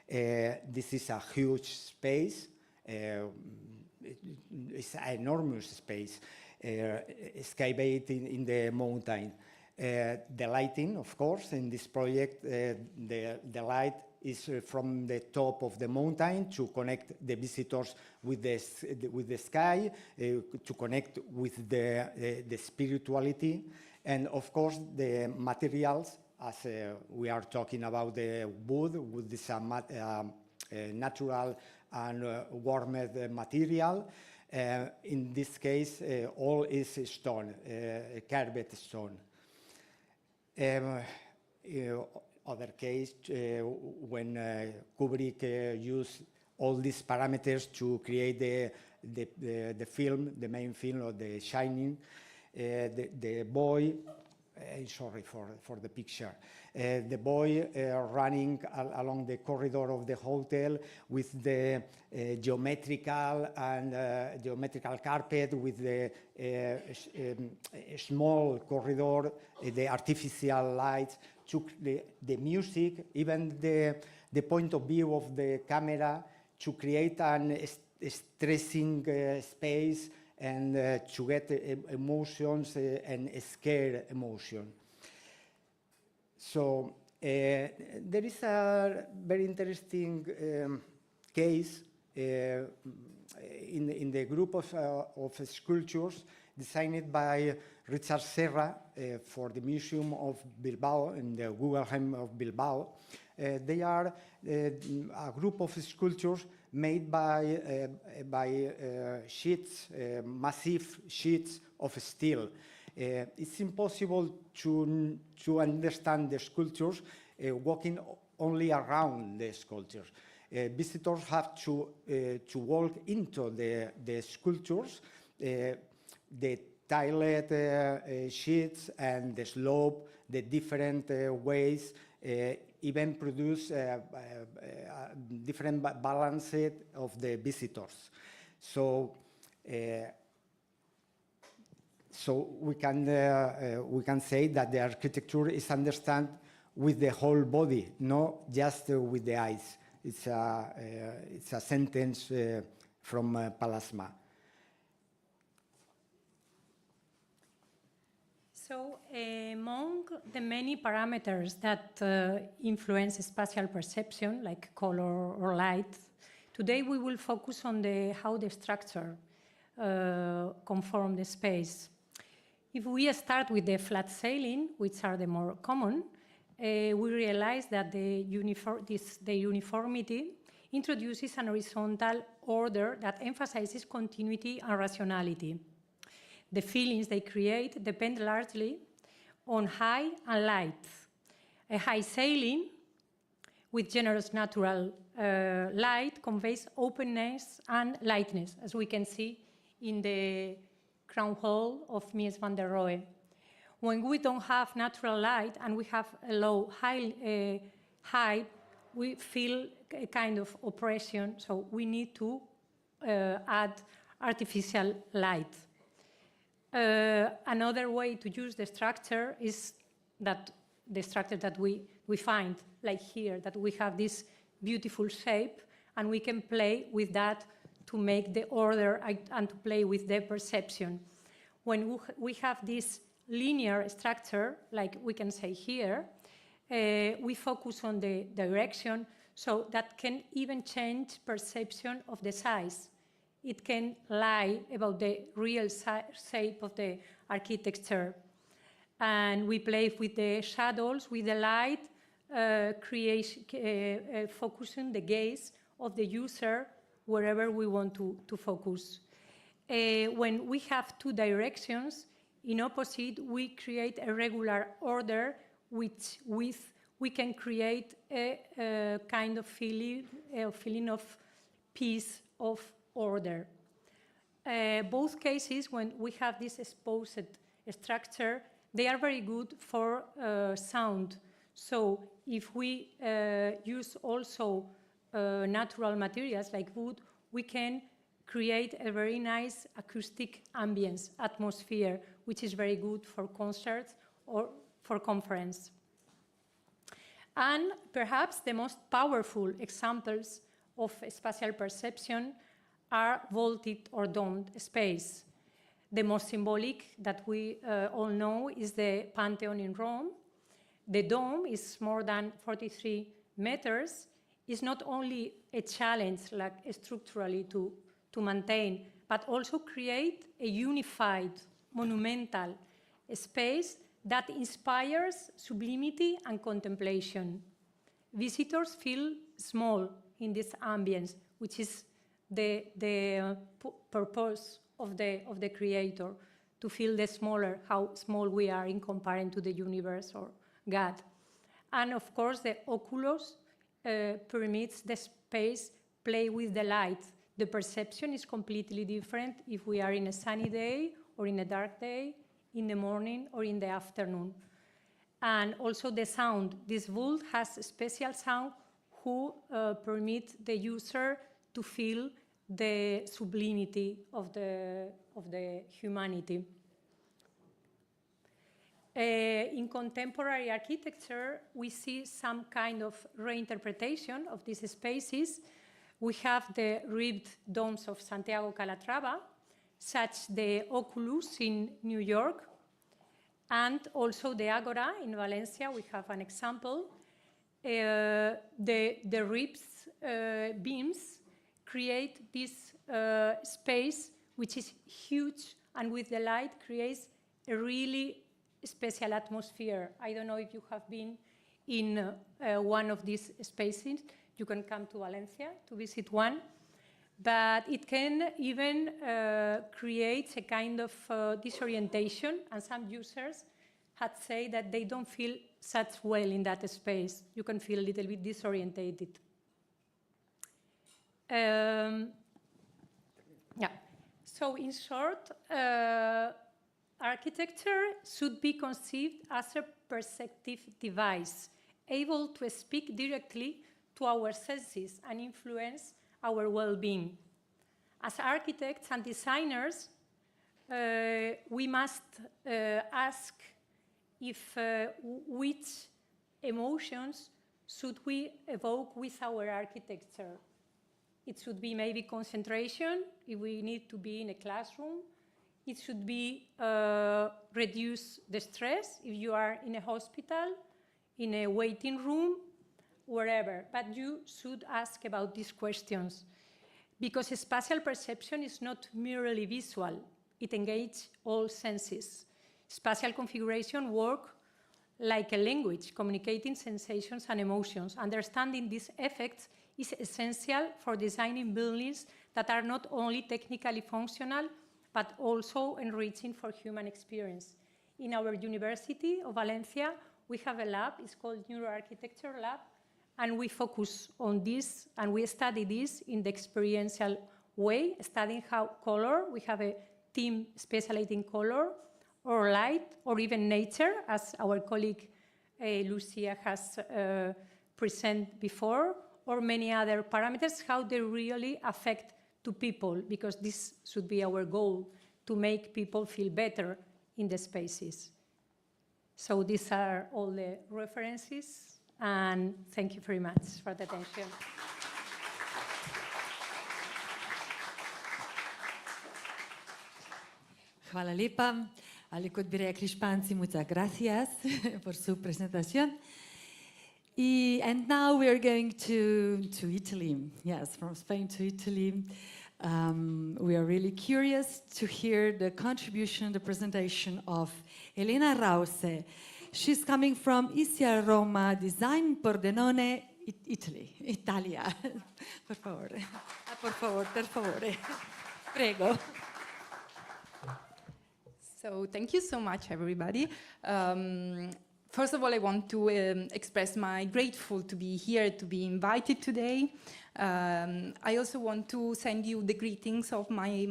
This is a huge space. It's an enormous space excavated in the mountain. The lighting, of course, in this project, the light is from the top of the mountain to connect the visitors with the sky, to connect with the spirituality, and of course the materials, as we are talking about the wood is a natural and warmed material. In this case, all is stone, carved stone. Other case, when Kubrick used all these parameters to create the film, the main film of The Shining, the boy, sorry for the picture, the boy running along the corridor of the hotel with the geometrical carpet, with the small corridor, the artificial lights the music, even the point of view of the camera, to create an stressing space and to get emotions and scare emotion. So there is a very interesting case in the group of sculptures designed by Richard Serra for the Museum of Bilbao in the Guggenheim of Bilbao. They are a group of sculptures made by sheets, massive sheets of steel. It's impossible to understand the sculptures walking only around the sculptures. Visitors have to walk into the sculptures, the tiled sheets and the slope, the different ways, even produce different balance of the visitors. So we can say that the architecture is understood with the whole body, not just with the eyes. It's a sentence from Palasma. So among the many parameters that influence spatial perception, like color or light, today we will focus on how the structure conform the space. If we start with the flat ceiling, which are the more common, we realize that the uniformity introduces an horizontal order that emphasizes continuity and rationality. The feelings they create depend largely on high and light. A high ceiling with generous natural light conveys openness and lightness, as we can see in the crown hall of Mies van der Rohe. When we don't have natural light and we have a low height, we feel a kind of oppression, so we need to add artificial light. Another way to use the structure is that the structure that we find, like here, that we have this beautiful shape, and we can play with that to make the order and to play with the perception. When we have this linear structure, like we can say here, we focus on the direction, so that can even change perception of the size. It can lie about the real shape of the architecture. And we play with the shadows, with the light, focusing the gaze of the user wherever we want to focus. When we have two directions, in opposite, we create a regular order which we can create a kind of feeling of peace, of order. Both cases, when we have this exposed structure, they are very good for sound. So if we use also natural materials like wood, we can create a very nice acoustic ambience, atmosphere, which is very good for concerts or for conference. And perhaps the most powerful examples of spatial perception are vaulted or domed space. The most symbolic that we all know is the Pantheon in Rome. The dome is more than 43 meters. It's not only a challenge, like structurally to maintain, but also create a unified, monumental space that inspires sublimity and contemplation. Visitors feel small in this ambience, which is the purpose of the creator, to feel the smaller, how small we are in comparison to the universe or God. And of course, the oculus permits the space play with the light. The perception is completely different if we are in a sunny day or in a dark day, in the morning or in the afternoon. And also the sound. This vault has a special sound who permit the user to feel the sublimity of the humanity. In contemporary architecture, we see some kind of reinterpretation of these spaces. We have the ribbed domes of Santiago Calatrava, such the Oculus in New York, and also the Agora in Valencia. We have an example. The ribs beams create this space, which is huge, and with the light creates a really special atmosphere. I don't know if you have been in one of these spaces. You can come to Valencia to visit one. But it can even create a kind of disorientation, and some users had said that they don't feel such well in that space. You can feel a little bit disorientated. Yeah. So in short, architecture should be conceived as a perceptive device, able to speak directly to our senses and influence our well-being. As architects and designers, we must ask if which emotions should we evoke with our architecture. It should be maybe concentration, if we need to be in a classroom. It should be reduce the stress if you are in a hospital, in a waiting room, wherever. But you should ask about these questions, because spatial perception is not merely visual. It engages all senses. Spatial configuration works like a language, communicating sensations and emotions. Understanding these effects is essential for designing buildings that are not only technically functional, but also enriching for human experience. In our University of Valencia, we have a lab, it's called Neuroarchitecture Lab, and we focus on this, and we study this in the experiential way, studying how color, we have a team specialized in color, or light, or even nature, as our colleague Lucia has presented before, or many other parameters, how they really affect to people, because this should be our goal, to make people feel better in the spaces. So these are all the references, and thank you very much for the attention. Hvala lepa, ali kot bi rekli Španci, muchas gracias por su presentación. And now we are going to Italy. Yes, from Spain to Italy. We are really curious to hear the contribution, the presentation of Elena Rause. She's coming from Isia Roma Design Pordenone, Italy, Italia. Per favore. Per favore, per favore. Prego. So thank you so much, everybody. First of all, I want to express my grateful to be here, to be invited today. I also want to send you the greetings of my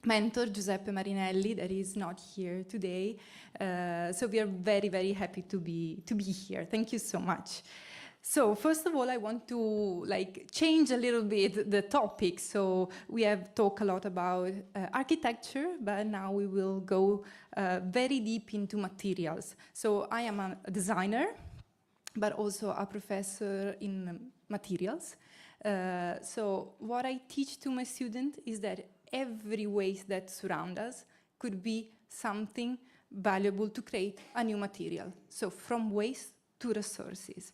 mentor, Giuseppe Marinelli, that is not here today. So we are very, very happy to be here. Thank you so much. So first of all, I want to change a little bit the topic. So we have talked a lot about architecture, but now we will go very deep into materials. So I am a designer, but also a professor in materials. So what I teach to my students is that every waste that surrounds us could be something valuable to create a new material. So from waste to resources.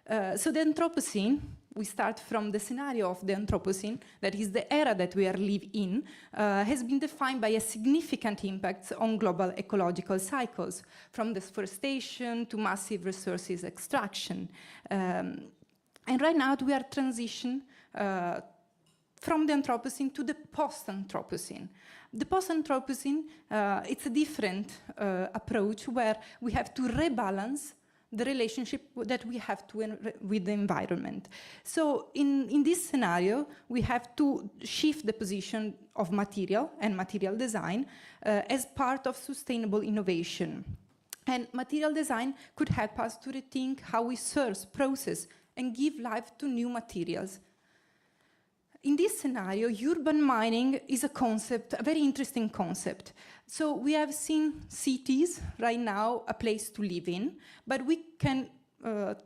So the Anthropocene, we start from the scenario of the Anthropocene, that is the era that we are living in, has been defined by a significant impact on global ecological cycles, from deforestation to massive resources extraction. And right now we are transitioning from the Anthropocene to the post-Anthropocene. The post-Anthropocene, it's a different approach where we have to rebalance the relationship that we have with the environment. So in this scenario, we have to shift the position of material and material design as part of sustainable innovation. And material design could help us to rethink how we source, process, and give life to new materials. in this scenario, urban mining is a concept, a very interesting concept. So we have seen cities right now, a place to live in, but we can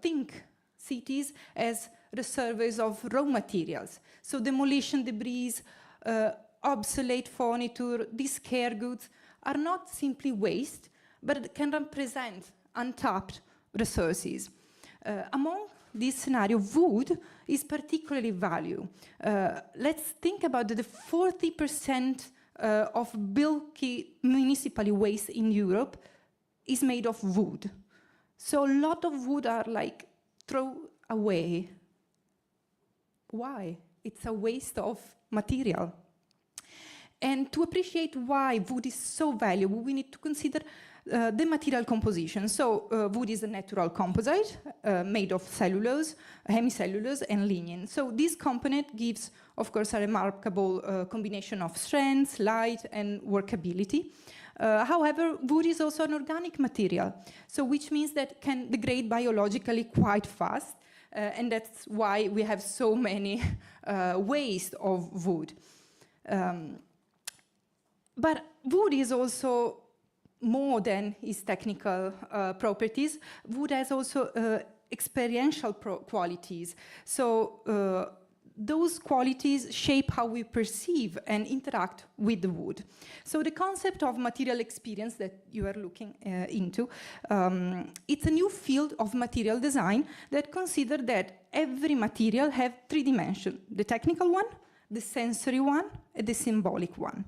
think cities as reservoirs of raw materials. So demolition debris, obsolete furniture, discard goods are not simply waste, but can represent untapped resources. Among this scenario, wood is particularly valued. Let's think about the 40% of bulky municipal waste in Europe is made of wood. So a lot of wood are like thrown away. Why? It's a waste of material. And to appreciate why wood is so valuable, we need to consider the material composition. So wood is a natural composite made of cellulose, hemicellulose, and lignin. So this component gives, of course, a remarkable combination of strength, light, and workability. However, wood is also an organic material, so which means that can degrade biologically quite fast, and that's why we have so many waste of wood. But wood is also more than its technical properties. Wood has also experiential qualities. So those qualities shape how we perceive and interact with the wood. So the concept of material experience that you are looking into, it's a new field of material design that considers that every material has 3 dimensions: the technical one, the sensory one, and the symbolic one.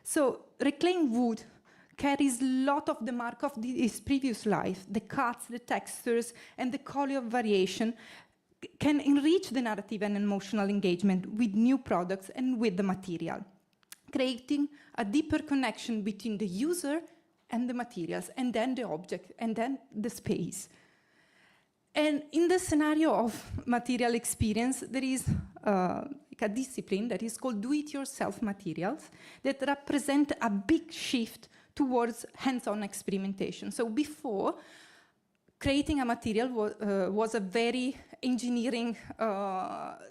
So reclaimed wood carries a lot of the mark of its previous life. The cuts, the textures, and the color variation can enrich the narrative and emotional engagement with new products and with the material, creating a deeper connection between the user and the materials, and then the object, and then the space. And in the scenario of material experience, there is a discipline that is called do-it-yourself materials that represent a big shift towards hands-on experimentation. So before, creating a material was a very engineering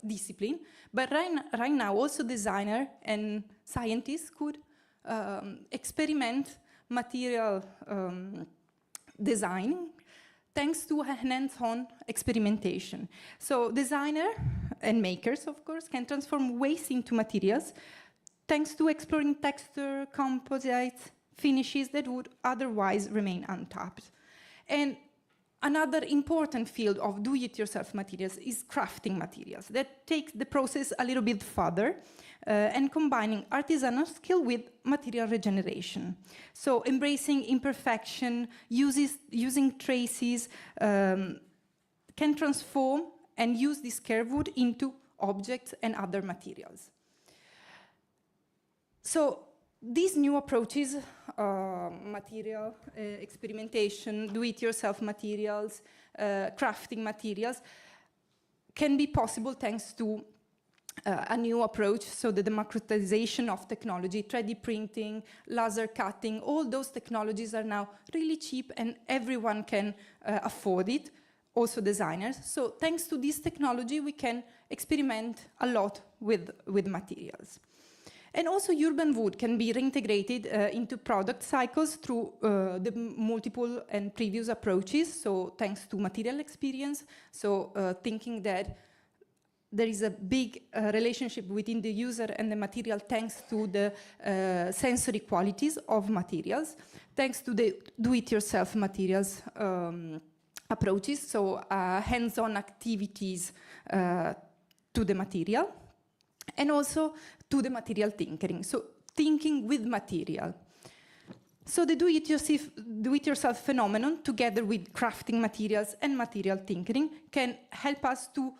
discipline, but right now also designers and scientists could experiment material design thanks to hands-on experimentation. So designers and makers, of course, can transform waste into materials thanks to exploring texture, composites, finishes that would otherwise remain untapped. And another important field of do-it-yourself materials is crafting materials that takes the process a little bit further and combining artisanal skill with material regeneration. So embracing imperfection, using traces, can transform and use this curved wood into objects and other materials. So these new approaches, material experimentation, do-it-yourself materials, crafting materials, can be possible thanks to a new approach, so the democratization of technology, 3D printing, laser cutting, all those technologies are now really cheap and everyone can afford it, also designers. So thanks to this technology, we can experiment a lot with materials. And also urban wood can be reintegrated into product cycles through the multiple and previous approaches, so thanks to material experience, so thinking that there is a big relationship between the user and the material thanks to the sensory qualities of materials, thanks to the do-it-yourself materials approaches, so hands-on activities to the material, and also to the material thinking, so thinking with material. So the do-it-yourself phenomenon, together with crafting materials and material thinking, can help us to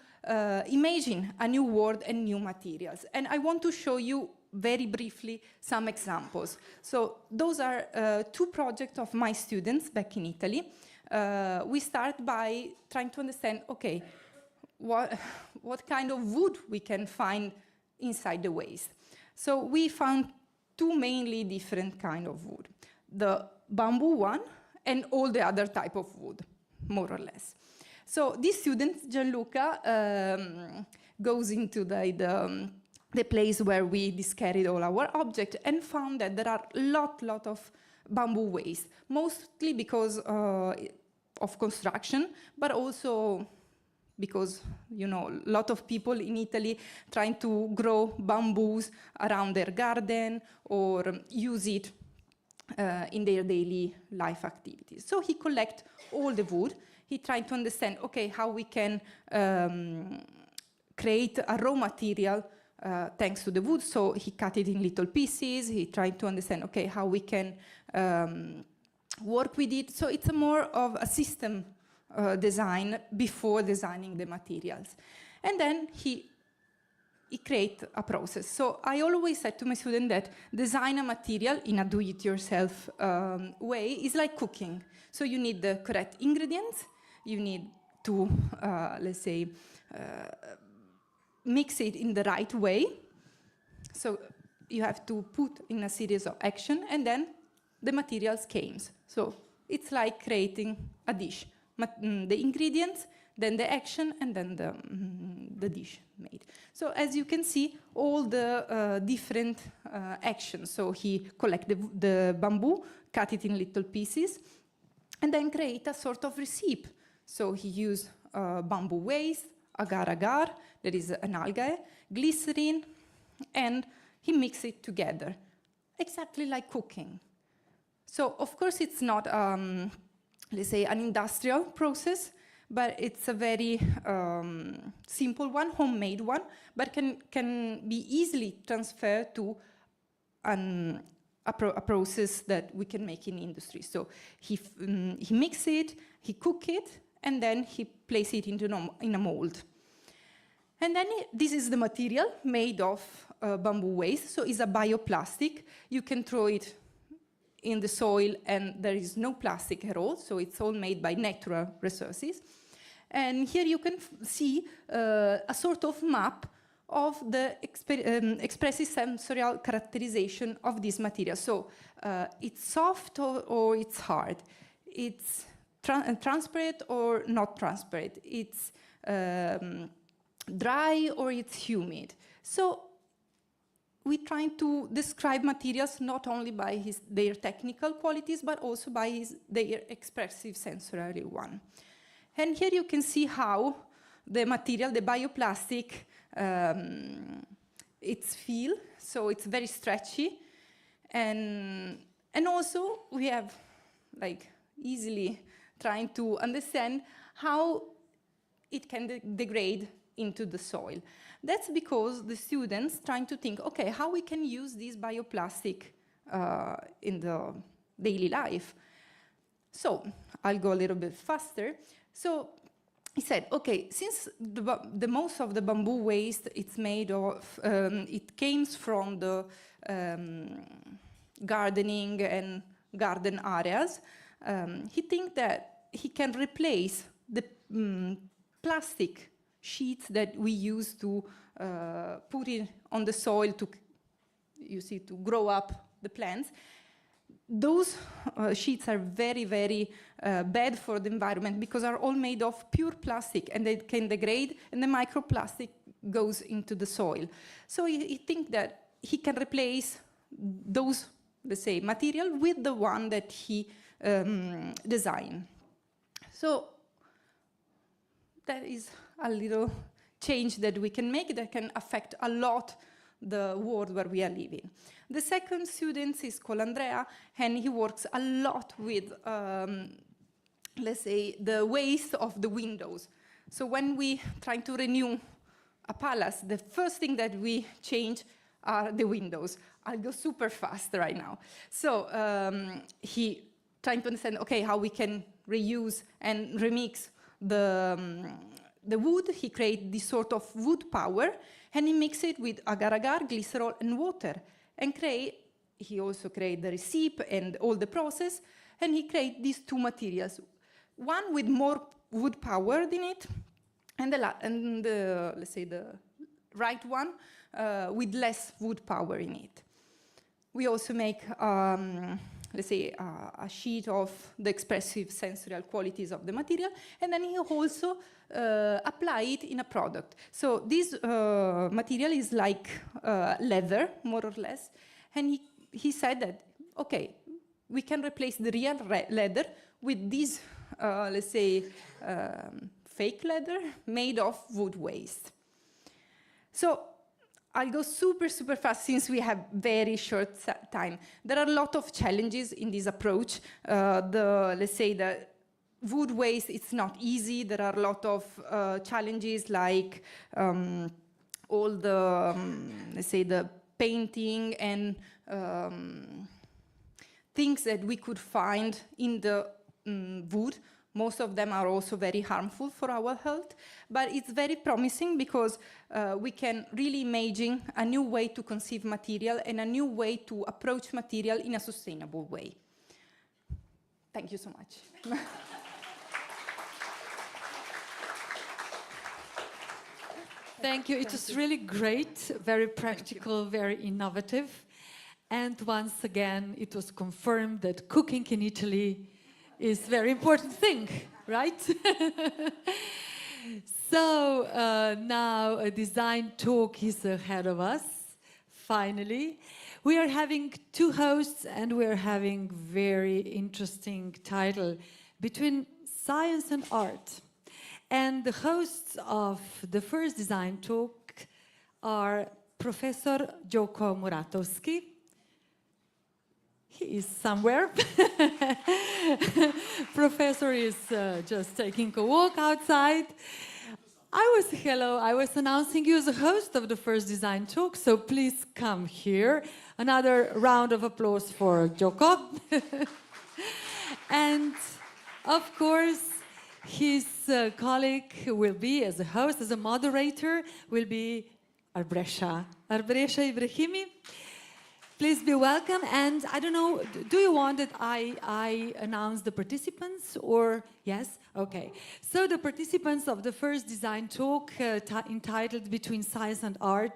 imagine a new world and new materials. And I want to show you very briefly some examples. So those are 2 projects of my students back in Italy. We start by trying to understand, okay, what kind of wood we can find inside the waste. So we found 2 mainly different kinds of wood. The bamboo one and all the other type of wood, more or less. So this student, Gianluca, goes into the the place where we discarded all our objects, and found that there are lot of bamboo waste, mostly because of construction, but also because, you know, a lot of people in Italy trying to grow bamboos around their garden or use it in their daily life activities. So he collects all the wood. He tried to understand, okay, how we can create a raw material thanks to the wood. So he cut it in little pieces. He tried to understand, okay, how we can work with it. So it's more of a system design before designing the materials. And then he create a process. So I always said to my students that design a material in a do-it-yourself way is like cooking. So you need the correct ingredients, you need to, let's say, mix it in the right way. So you have to put in a series of action, and then the materials came. So it's like creating a dish. The ingredients, then the action, and then the dish made. So as you can see, all the different actions. So he collected the bamboo, cut it in little pieces, and then create a sort of recipe. So he used bamboo waste, agar-agar, that is an algae, glycerin, and he mixed it together, exactly like cooking. So of course it's not, let's say, an industrial process, but it's a very simple one, homemade one, but can be easily transferred to a process that we can make in industry. So he mix it, he cook it, and then he place it in a mold. And then this is the material made of bamboo waste. So it's a bioplastic. You can throw it in the soil and there is no plastic at all. So it's all made by natural resources. And here you can see a sort of map of the expressive sensorial characterization of this material. So it's soft or it's hard. It's transparent or not transparent. It's dry or it's humid. So we're trying to describe materials not only by their technical qualities, but also by their expressive sensory one. And here you can see how the material, the bioplastic, it's feel, so it's very stretchy. And also we have like easily trying to understand how it can degrade into the soil. That's because the students trying to think, okay, how we can use this bioplastic in the daily life. So I'll go a little bit faster. So he said, okay, since the most of the bamboo waste it's made of, it came from the gardening and garden areas, he thinks that he can replace the plastic sheets that we use to put it on the soil to, you see, to grow up the plants. Those sheets are very, very bad for the environment because are all made of pure plastic and they can degrade and the microplastic goes into the soil. So he thinks that he can replace those, let's say, material with the one that he designed. So that is a little change that we can make that can affect a lot the world where we are living. The second student is called Andrea, and he works a lot with, let's say, the waste of the windows. So when we try to renew a palace, the first thing that we change are the windows. I'll go super fast right now. So he trying to understand, okay, how we can reuse and remix the wood. He created this sort of wood power, and he mixed it with agar-agar, glycerol, and water. And he also created the recipe and all the process, and he created these two materials. One with more wood power in it, and let's say the right one with less wood power in it. We also make let's say, a sheet of the expressive sensorial qualities of the material, and then he also apply it in a product. So this material is like leather, more or less, and he said that, okay, we can replace the real leather with this, let's say, fake leather made of wood waste. So I'll go super, super fast since we have very short time. There are a lot of challenges in this approach. Let's say the wood waste, it's not easy. There are a lot of challenges like all the, let's say, the painting and things that we could find in the wood. Most of them are also very harmful for our health, but it's very promising because we can really imagine a new way to conceive material and a new way to approach material in a sustainable way. Thank you so much. Thank you. It was really great, very practical, very innovative. And once again, it was confirmed that cooking in Italy is a very important thing, right? So now a design talk is ahead of us, finally. We are having two hosts and we are having very interesting title, Between Science and Art. And the hosts of the first design talk are Professor Joko Muratowski. He is somewhere. Professor is just taking a walk outside. I was announcing you as a host of the first design talk, so please come here. Another round of applause for Joko. And of course, his colleague will be, as a host, as a moderator, will be Arbresha Ibrahimi. Please be welcome, and I don't know, do you want that I announce the participants, or yes? Okay. So the participants of the first design talk entitled Between Science and Art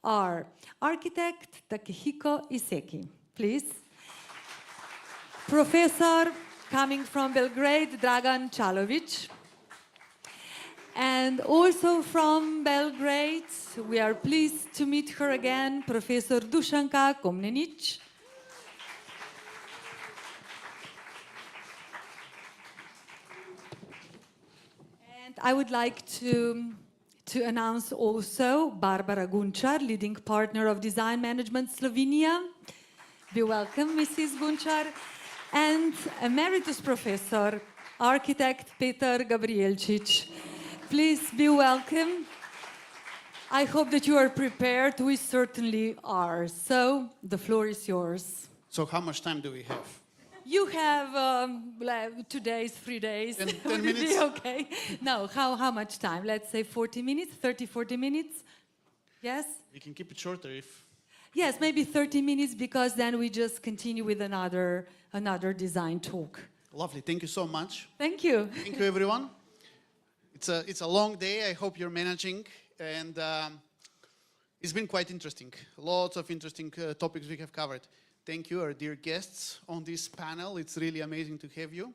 are architect Takehiko Iseki, please. Professor coming from Belgrade, Dragan Čalović. And also from Belgrade, we are pleased to meet her again, Professor Dušanka Komnenić. And I would like to announce also Barbara Gunčar, leading partner of Design Management Slovenia. Be welcome, Mrs. Gunčar. And Emeritus Professor, Architect Petar Gabrielčić. Please be welcome. I hope that you are prepared. We certainly are. So the floor is yours. So how much time do we have? You have 2 days, 3 days. 10 minutes? Okay. No, how much time? Let's say 40 minutes, 30, 40 minutes? Yes? We can keep it shorter if... Yes, maybe 30 minutes, because then we just continue with another design talk. Lovely. Thank you so much. Thank you. Thank you, everyone. It's a long day. I hope you're managing, and it's been quite interesting. Lots of interesting topics we have covered. Thank you, our dear guests on this panel. It's really amazing to have you,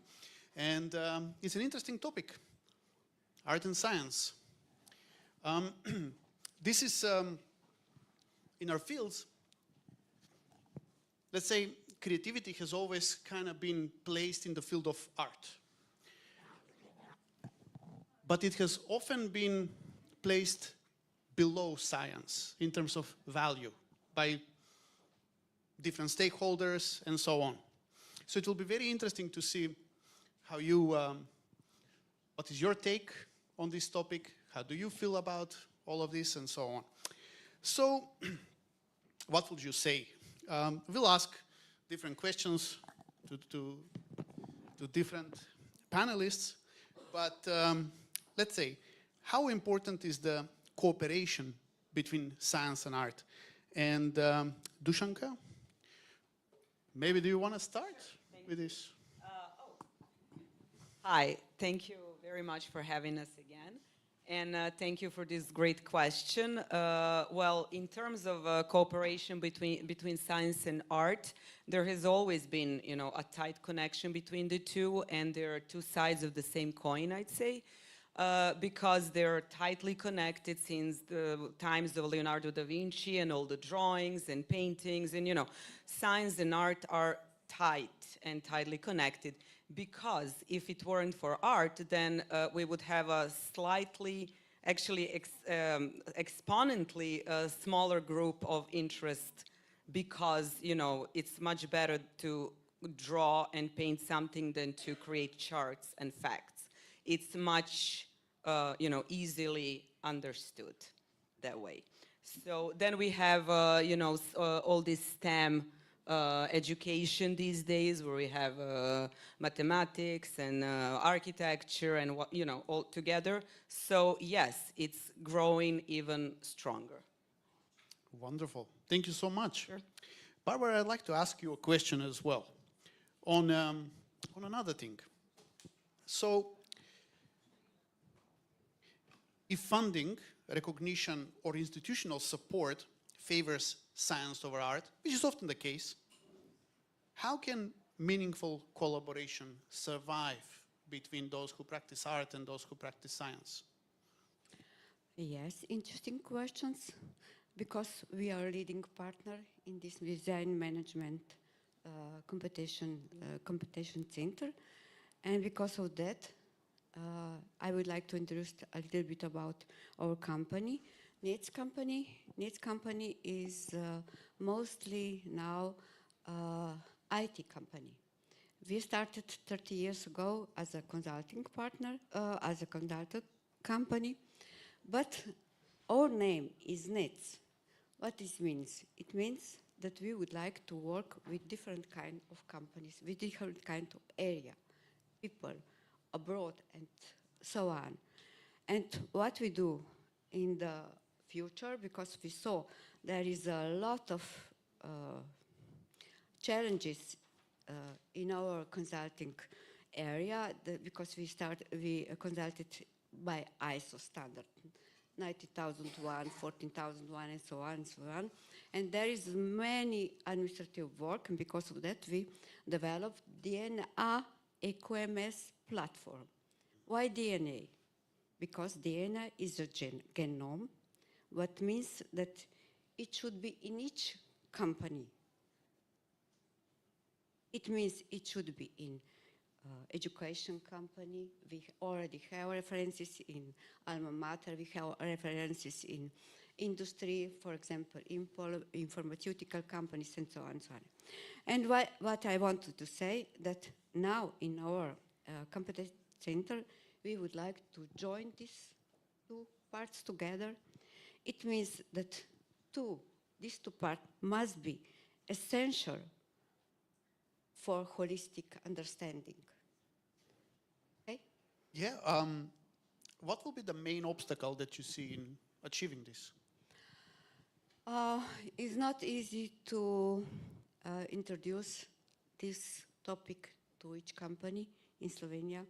and it's an interesting topic, art and science. This is in our fields. Let's say creativity has always kind of been placed in the field of art. But it has often been placed below science in terms of value by different stakeholders and so on. So it will be very interesting to see how you, what is your take on this topic? How do you feel about all of this and so on? So what would you say? We'll ask different questions to different panelists, but let's say, how important is the cooperation between science and art? And Dušanka, maybe do you want to start with this? Hi, thank you very much for having us again. and thank you for this great question. Well, in terms of cooperation between science and art, there has always been, you know, a tight connection between the two, and there are two sides of the same coin, I'd say, because they're tightly connected since the times of Leonardo da Vinci and all the drawings and paintings, and, you know, science and art are tight and tightly connected, because if it weren't for art, then we would have a slightly, actually exponentially smaller group of interest, because, you know, it's much better to draw and paint something than to create charts and facts. It's much, you know, easily understood that way. So then we have, you know, all this STEM education these days, where we have mathematics and architecture and what, you know, all together. So yes, it's growing even stronger. Wonderful. Thank you so much. Sure. Barbara, I'd like to ask you a question as well on another thing. So if funding, recognition, or institutional support favors science over art, which is often the case, how can meaningful collaboration survive between those who practice art and those who practice science? Yes, interesting questions, because we are a leading partner in this design management competition center, and because of that, I would like to introduce a little bit about our company. NETS company is mostly now IT company. We started 30 years ago as a consulting partner, as a consultant company, but our name is NETS. What this means? It means that we would like to work with different kind of companies, with different kind of area, people, abroad, and so on. And what we do in the future, because we saw there is a lot of challenges in our consulting area, because we consulted by ISO standard, 90,001, 14,001, and so on and so on. And there is many administrative work, and because of that we developed DNA EQMS platform. Why DNA? Because DNA is a genome, what means that it should be in each company. It means it should be in education company. We already have references in alma mater. We have references in industry, for example, in pharmaceutical companies, and so on and so on. And what I wanted to say, that now in our competence center, we would like to join these two parts together. It means that these two parts must be essential for holistic understanding. Okay? Yeah. What will be the main obstacle that you see in achieving this? It's not easy to introduce this topic to each company in Slovenia,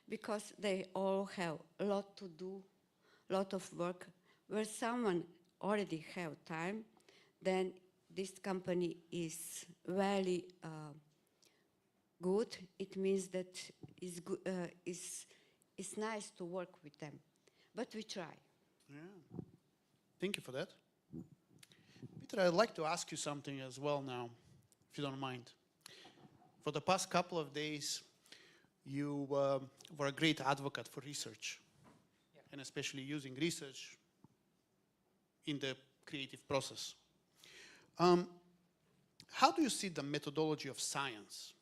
because they all have a lot to do, a lot of work. Where someone already have time, then this company is very good. It means that it's nice to work with them, but we try. Yeah. Thank you for that. Peter, I'd like to ask you something as well now, if you don't mind. For the past couple of days, you were a great advocate for research, and especially using research in the creative process. How do you see the methodology of science?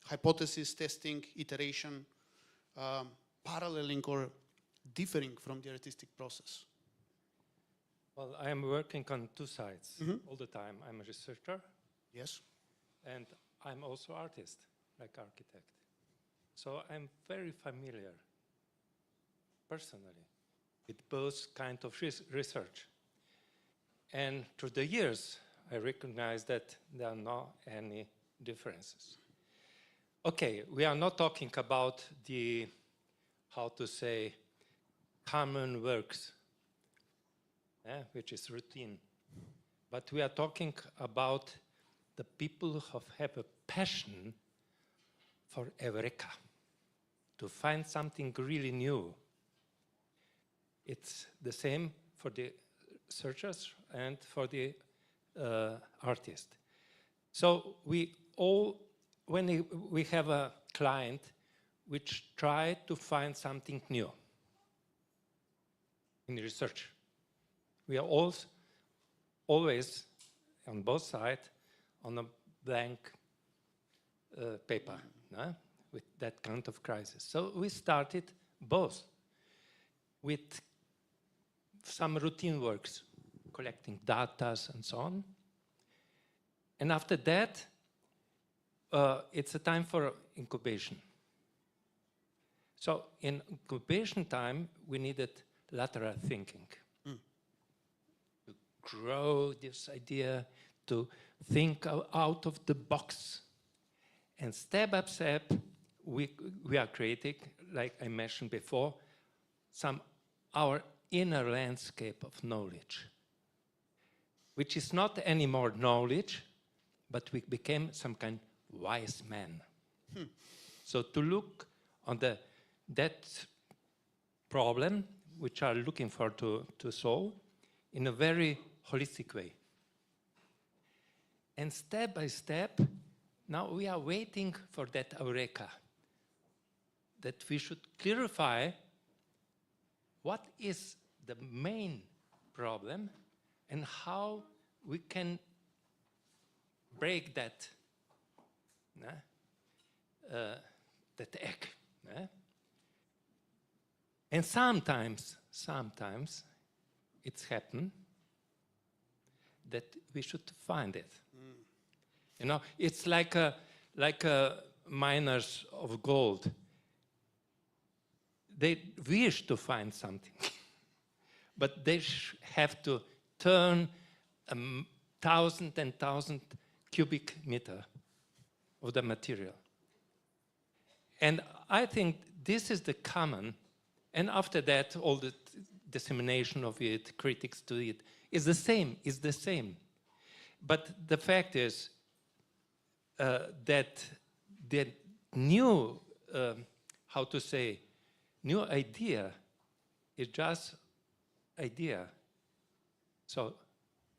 Hypothesis, testing, iteration, paralleling or differing from the artistic process? Well, I am working on two sides all the time. I'm a researcher. Yes. And I'm also artist, like architect. So I'm very familiar, personally, with both kinds of research. And through the years, I recognize that there are not any differences. Okay, we are not talking about the, how to say, common works, which is routine. But we are talking about the people who have a passion for Eureka, to find something really new. It's the same for the searchers and for the artist. So we all, when we have a client which try to find something new in research, we are always on both sides on a blank paper with that kind of crisis. So we started both with some routine works, collecting data and so on. And after that, it's a time for incubation. So in incubation time, we needed lateral thinking. To grow this idea, to think out of the box. And step by step, we are creating, like I mentioned before, our inner landscape of knowledge, which is not anymore knowledge, but we became some kind of wise man. So to look on that problem, which are looking for to solve, in a very holistic way. And step by step, now we are waiting for that eureka, that we should clarify what is the main problem and how we can break that egg. And sometimes it's happened that we should find it. You know, it's like miners of gold. They wish to find something, but they have to turn 1,000 and 1,000 cubic meter of the material. And I think this is the common, and after that, all the dissemination of it, critics to it, is the same. But the fact is that the new, new idea is just idea. So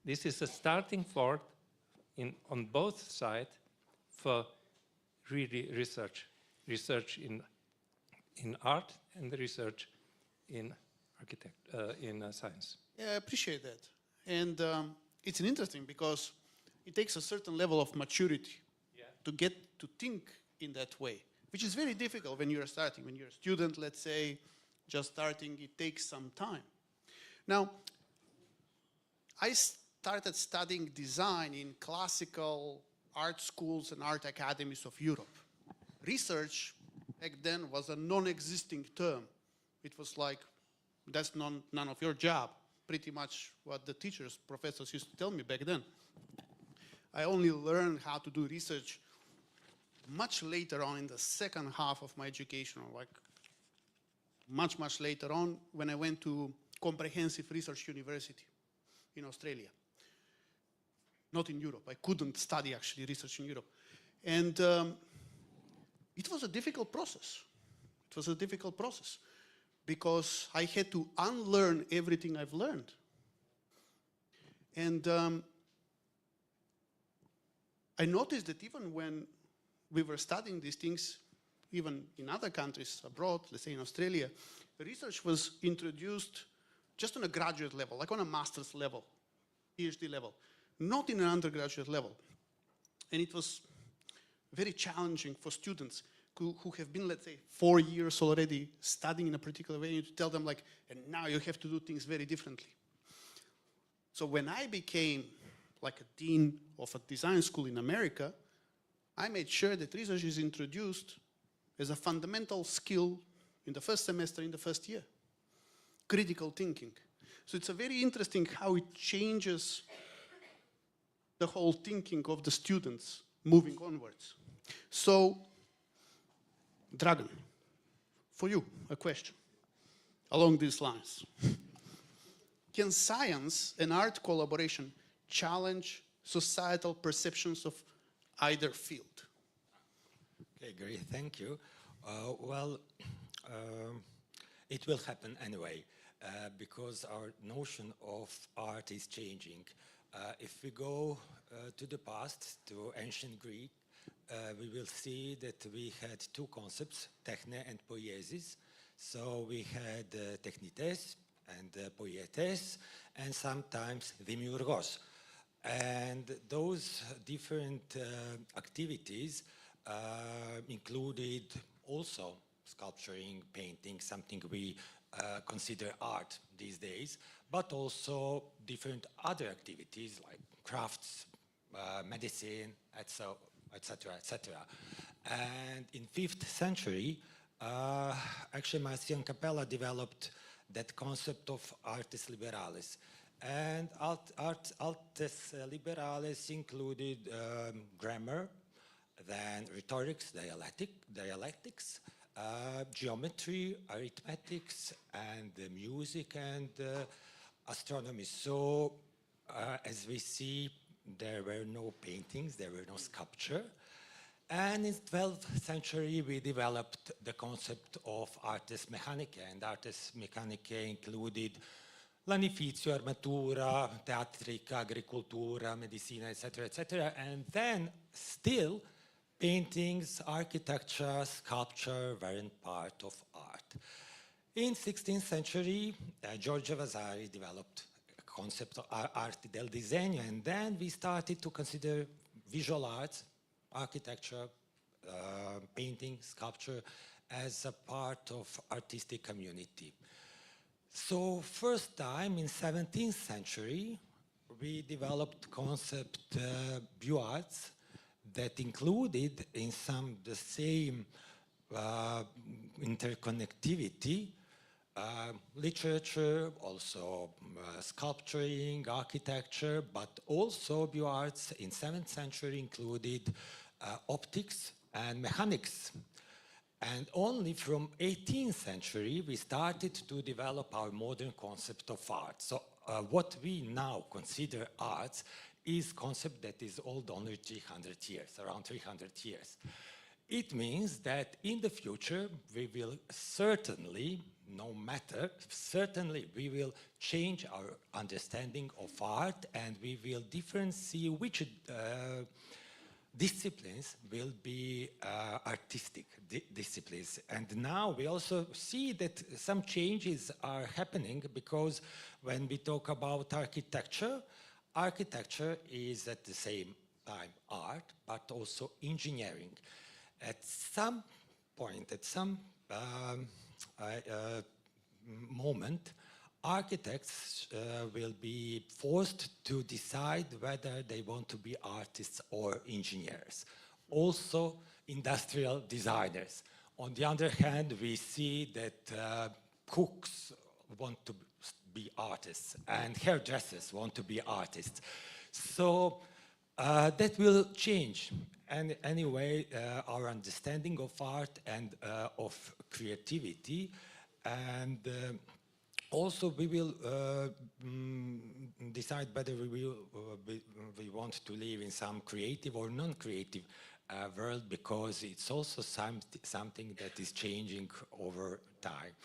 this is a starting point on both sides for really research in art and research in science. Yeah, I appreciate that. And it's interesting because it takes a certain level of maturity to get to think in that way, which is very difficult when you're starting. When you're a student, let's say, just starting, it takes some time. Now, I started studying design in classical art schools and art academies of Europe. Research back then was a non-existing term. It was like, that's none of your job, pretty much what the teachers, professors used to tell me back then. I only learned how to do research much later on in the second half of my education, like much later on when I went to Comprehensive Research University in Australia. Not in Europe. I couldn't study actually research in Europe. And it was a difficult process. It was a difficult process because I had to unlearn everything I've learned. And I noticed that even when we were studying these things, even in other countries abroad, let's say in Australia, research was introduced just on a graduate level, like on a master's level, PhD level, not in an undergraduate level. And it was very challenging for students who have been, let's say, 4 years already studying in a particular way, and to tell them like, and now you have to do things very differently. So when I became like a dean of a design school in America, I made sure that research is introduced as a fundamental skill in the first semester, in the first year. Critical thinking. So it's a very interesting how it changes the whole thinking of the students moving onwards. So, Dragan, for you, a question. along these lines. Can science and art collaboration challenge societal perceptions of either field? Okay, great, thank you. It will happen anyway, because our notion of art is changing. If we go to the past, to ancient Greek, we will see that we had two concepts, techne and poiesis. So we had technites and poietes, and sometimes demiurgos. And those different activities included also sculpturing, painting, something we consider art these days, but also different other activities like crafts, medicine, etc., etc. And in 5th century, actually Marcion Capella developed that concept of artis liberalis. And artis liberalis included grammar, then rhetorics, dialectics, geometry, arithmetics, and music and astronomy. So, as we see, there were no paintings, there were no sculpture. And in 12th century, we developed the concept of artes mechanica, and artes mechanica included l'anificio, armatura, teatrica, agricultura, medicina, etc., etc. And then still, paintings, architecture, sculpture weren't part of art. In 16th century, Giorgio Vasari developed a concept of arte del disegno, and then we started to consider visual arts, architecture, painting, sculpture as a part of artistic community. So first time in 17th century, we developed concept view arts that included in some the same interconnectivity, literature, also sculpturing, architecture, but also view arts in 7th century included optics and mechanics. And only from 18th century, we started to develop our modern concept of art. So what we now consider arts is concept that is old only 300 years, around 300 years. It means that in the future, we will certainly, no matter, certainly we will change our understanding of art, and we will differentiate which disciplines will be artistic disciplines. And now we also see that some changes are happening, because when we talk about architecture, architecture is at the same time art, but also engineering. At some point, at some moment, architects will be forced to decide whether they want to be artists or engineers. Also, industrial designers. On the other hand, we see that cooks want to be artists, and hairdressers want to be artists. So that will change. And anyway, our understanding of art and of creativity, and also we will decide whether we want to live in some creative or non-creative world, because it's also something that is changing over time.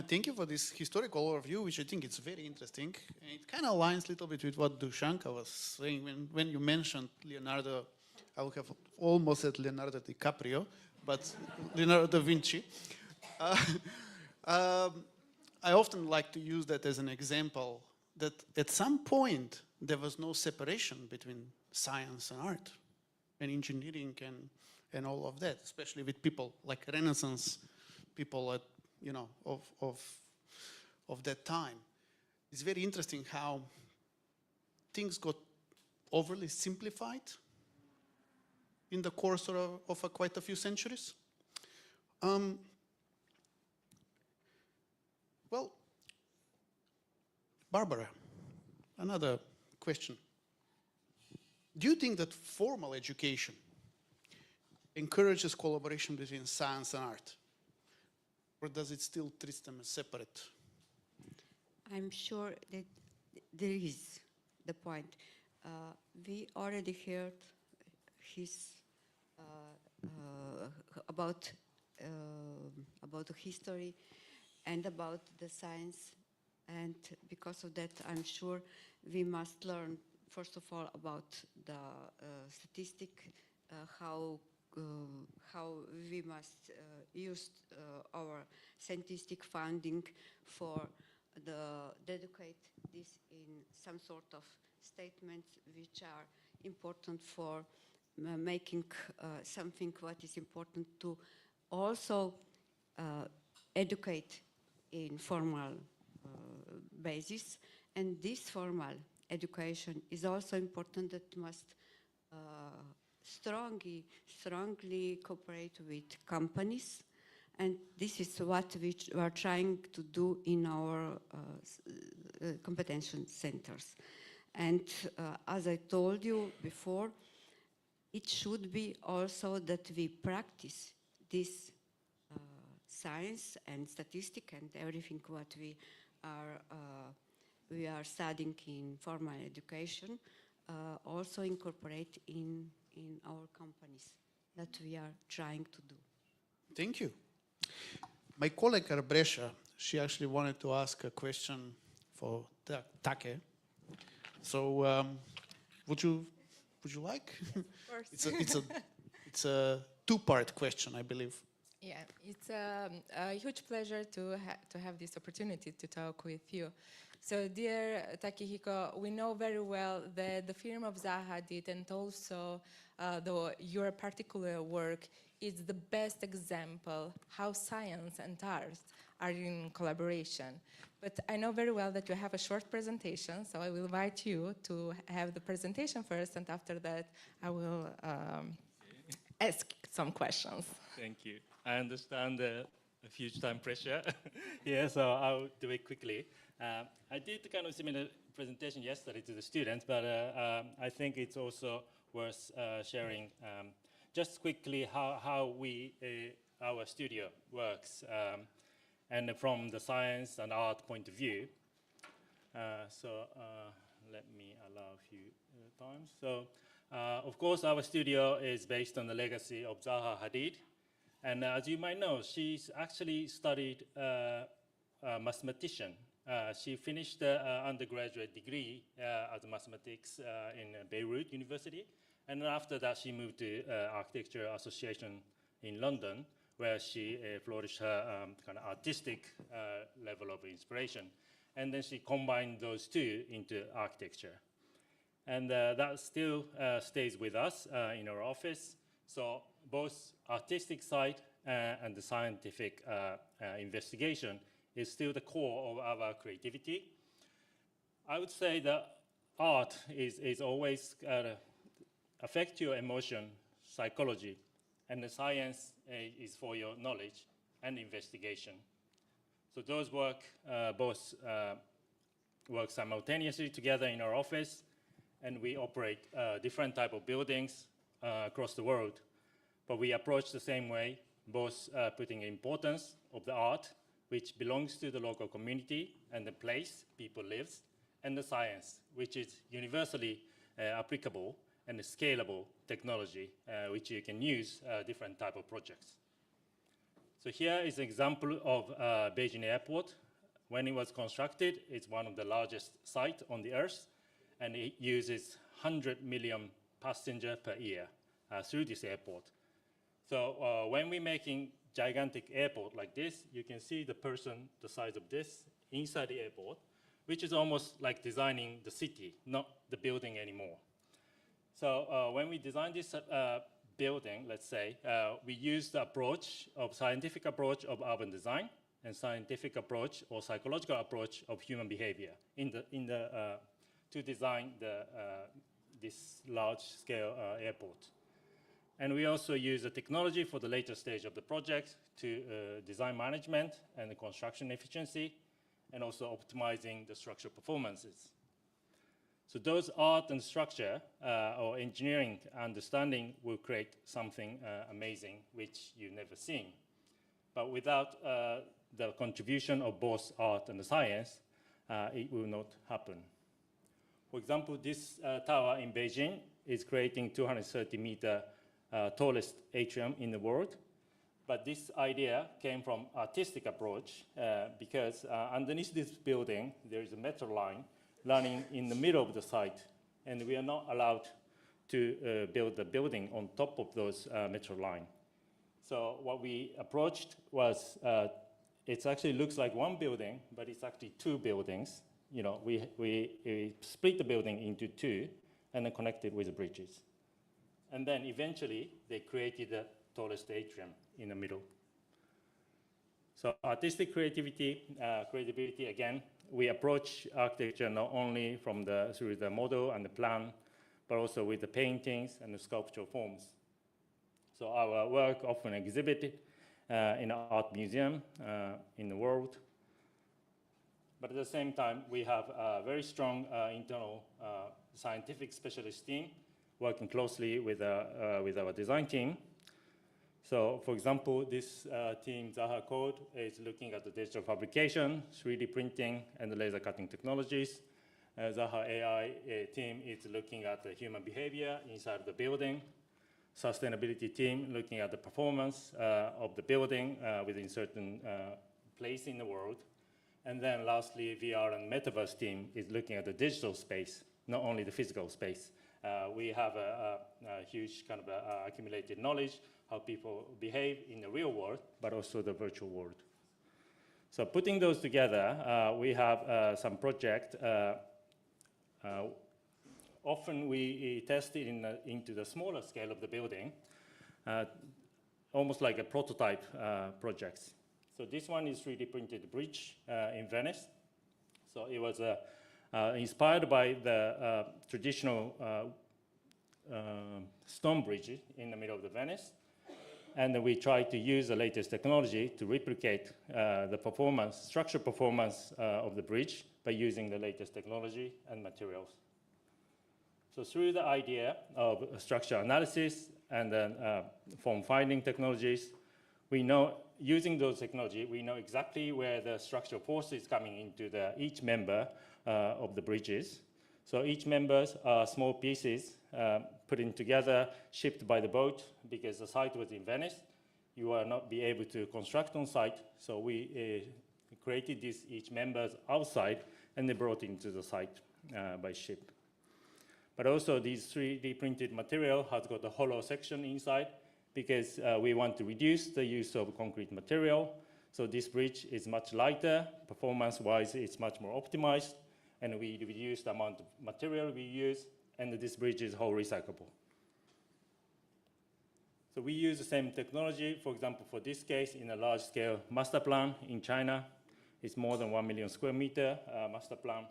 Thank you for this historical overview, which I think is very interesting. And it kind of aligns a little bit with what Dushanka was saying when you mentioned Leonardo. I would have almost said Leonardo DiCaprio, but Leonardo da Vinci. I often like to use that as an example, that at some point there was no separation between science and art and engineering and all of that, especially with people like Renaissance people at, you know, of that time. It's very interesting how things got overly simplified in the course of quite a few centuries. Well, Barbara, another question. Do you think that formal education encourages collaboration between science and art? Or does it still treat them as separate? I'm sure that there is the point. We already heard his about the history and about the science, and because of that, I'm sure we must learn first of all about the statistic, how we must use our scientific funding for dedicate this in some sort of statements which are important for making something what is important to also educate in formal basis, and this formal education is also important, that must strongly cooperate with companies, and this is what we are trying to do in our competition centers. And as I told you before, it should be also that we practice this science and statistics and everything what we are studying in formal education, also incorporate in our companies that we are trying to do. Thank you. My colleague Brescia, she actually wanted to ask a question for Take. So would you like? Of course. It's a two-part question, I believe. Yeah, it's a huge pleasure to have this opportunity to talk with you. So, dear Takehiko, we know very well that the firm of Zaha did, and also your particular work is the best example how science and art are in collaboration. But I know very well that you have a short presentation, so I will invite you to have the presentation first, and after that I will ask some questions. Thank you. I understand a huge time pressure here, so I'll do it quickly. I did kind of similar presentation yesterday to the students, but I think it's also worth sharing just quickly how our studio works, and from the science and art point of view. So let me allow a few times. So of course, our studio is based on the legacy of Zaha Hadid. And as you might know, she's actually studied mathematician. She finished the undergraduate degree as mathematics in Beirut University. And after that, she moved to Architecture Association in London, where she flourished her kind of artistic level of inspiration. And then she combined those two into architecture. And that still stays with us in our office. So both artistic side and the scientific investigation is still the core of our creativity. I would say that art is always affect your emotion, psychology, and the science is for your knowledge and investigation. So those both work simultaneously together in our office, and we operate different type of buildings across the world. But we approach the same way, both putting importance of the art, which belongs to the local community and the place people live, and the science, which is universally applicable and a scalable technology, which you can use different type of projects. So here is an example of Beijing Airport. When it was constructed, it's one of the largest sites on the Earth, and it uses 100 million passengers per year through this airport. So when we're making gigantic airport like this, you can see the person the size of this inside the airport, which is almost like designing the city, not the building anymore. So when we design this building, let's say, we use the scientific approach of urban design and scientific approach or psychological approach of human behavior to design this large-scale airport. And we also use the technology for the later stage of the project to design management and the construction efficiency, and also optimizing the structural performances. So those art and structure or engineering understanding will create something amazing which you've never seen. But without the contribution of both art and science, it will not happen. For example, this tower in Beijing is creating 230-meter tallest atrium in the world. But this idea came from artistic approach because underneath this building, there is a metro line running in the middle of the site. And we are not allowed to build the building on top of those metro line. So what we approached was, it actually looks like one building, but it's actually two buildings. You know, we split the building into two and then connected with the bridges. And then eventually they created the tallest atrium in the middle. So artistic creativity, creativity again, we approach architecture not only through the model and the plan, but also with the paintings and the sculptural forms. So our work often exhibited in an art museum in the world. But at the same time, we have a very strong internal scientific specialist team working closely with our design team. So, for example, this team, Zaha Code, is looking at the digital fabrication, 3D printing, and the laser cutting technologies. Zaha AI team is looking at the human behavior inside the building. Sustainability team looking at the performance of the building within certain place in the world. And then lastly, VR and Metaverse team is looking at the digital space, not only the physical space. We have a huge kind of accumulated knowledge how people behave in the real world, but also the virtual world. So putting those together, we have some project. Often we test it into the smaller scale of the building, almost like a prototype projects. So this one is 3D printed bridge in Venice. So it was inspired by the traditional stone bridge in the middle of the Venice. And we tried to use the latest technology to replicate the performance, structural performance of the bridge by using the latest technology and materials. So through the idea of structural analysis and then form finding technologies, we know, using those technology, we know exactly where the structural force is coming into each member of the bridges. So each members are small pieces put in together, shipped by the boat, because the site was in Venice. You will not be able to construct on site, so we created these each members outside, and they brought into the site by ship. But also, this 3D printed material has got a hollow section inside, because we want to reduce the use of concrete material. So this bridge is much lighter, performance-wise it's much more optimized, and we reduce the amount of material we use, and this bridge is whole recyclable. So we use the same technology, for example, for this case, in a large-scale master plan in China. It's more than 1 million square meter master plan.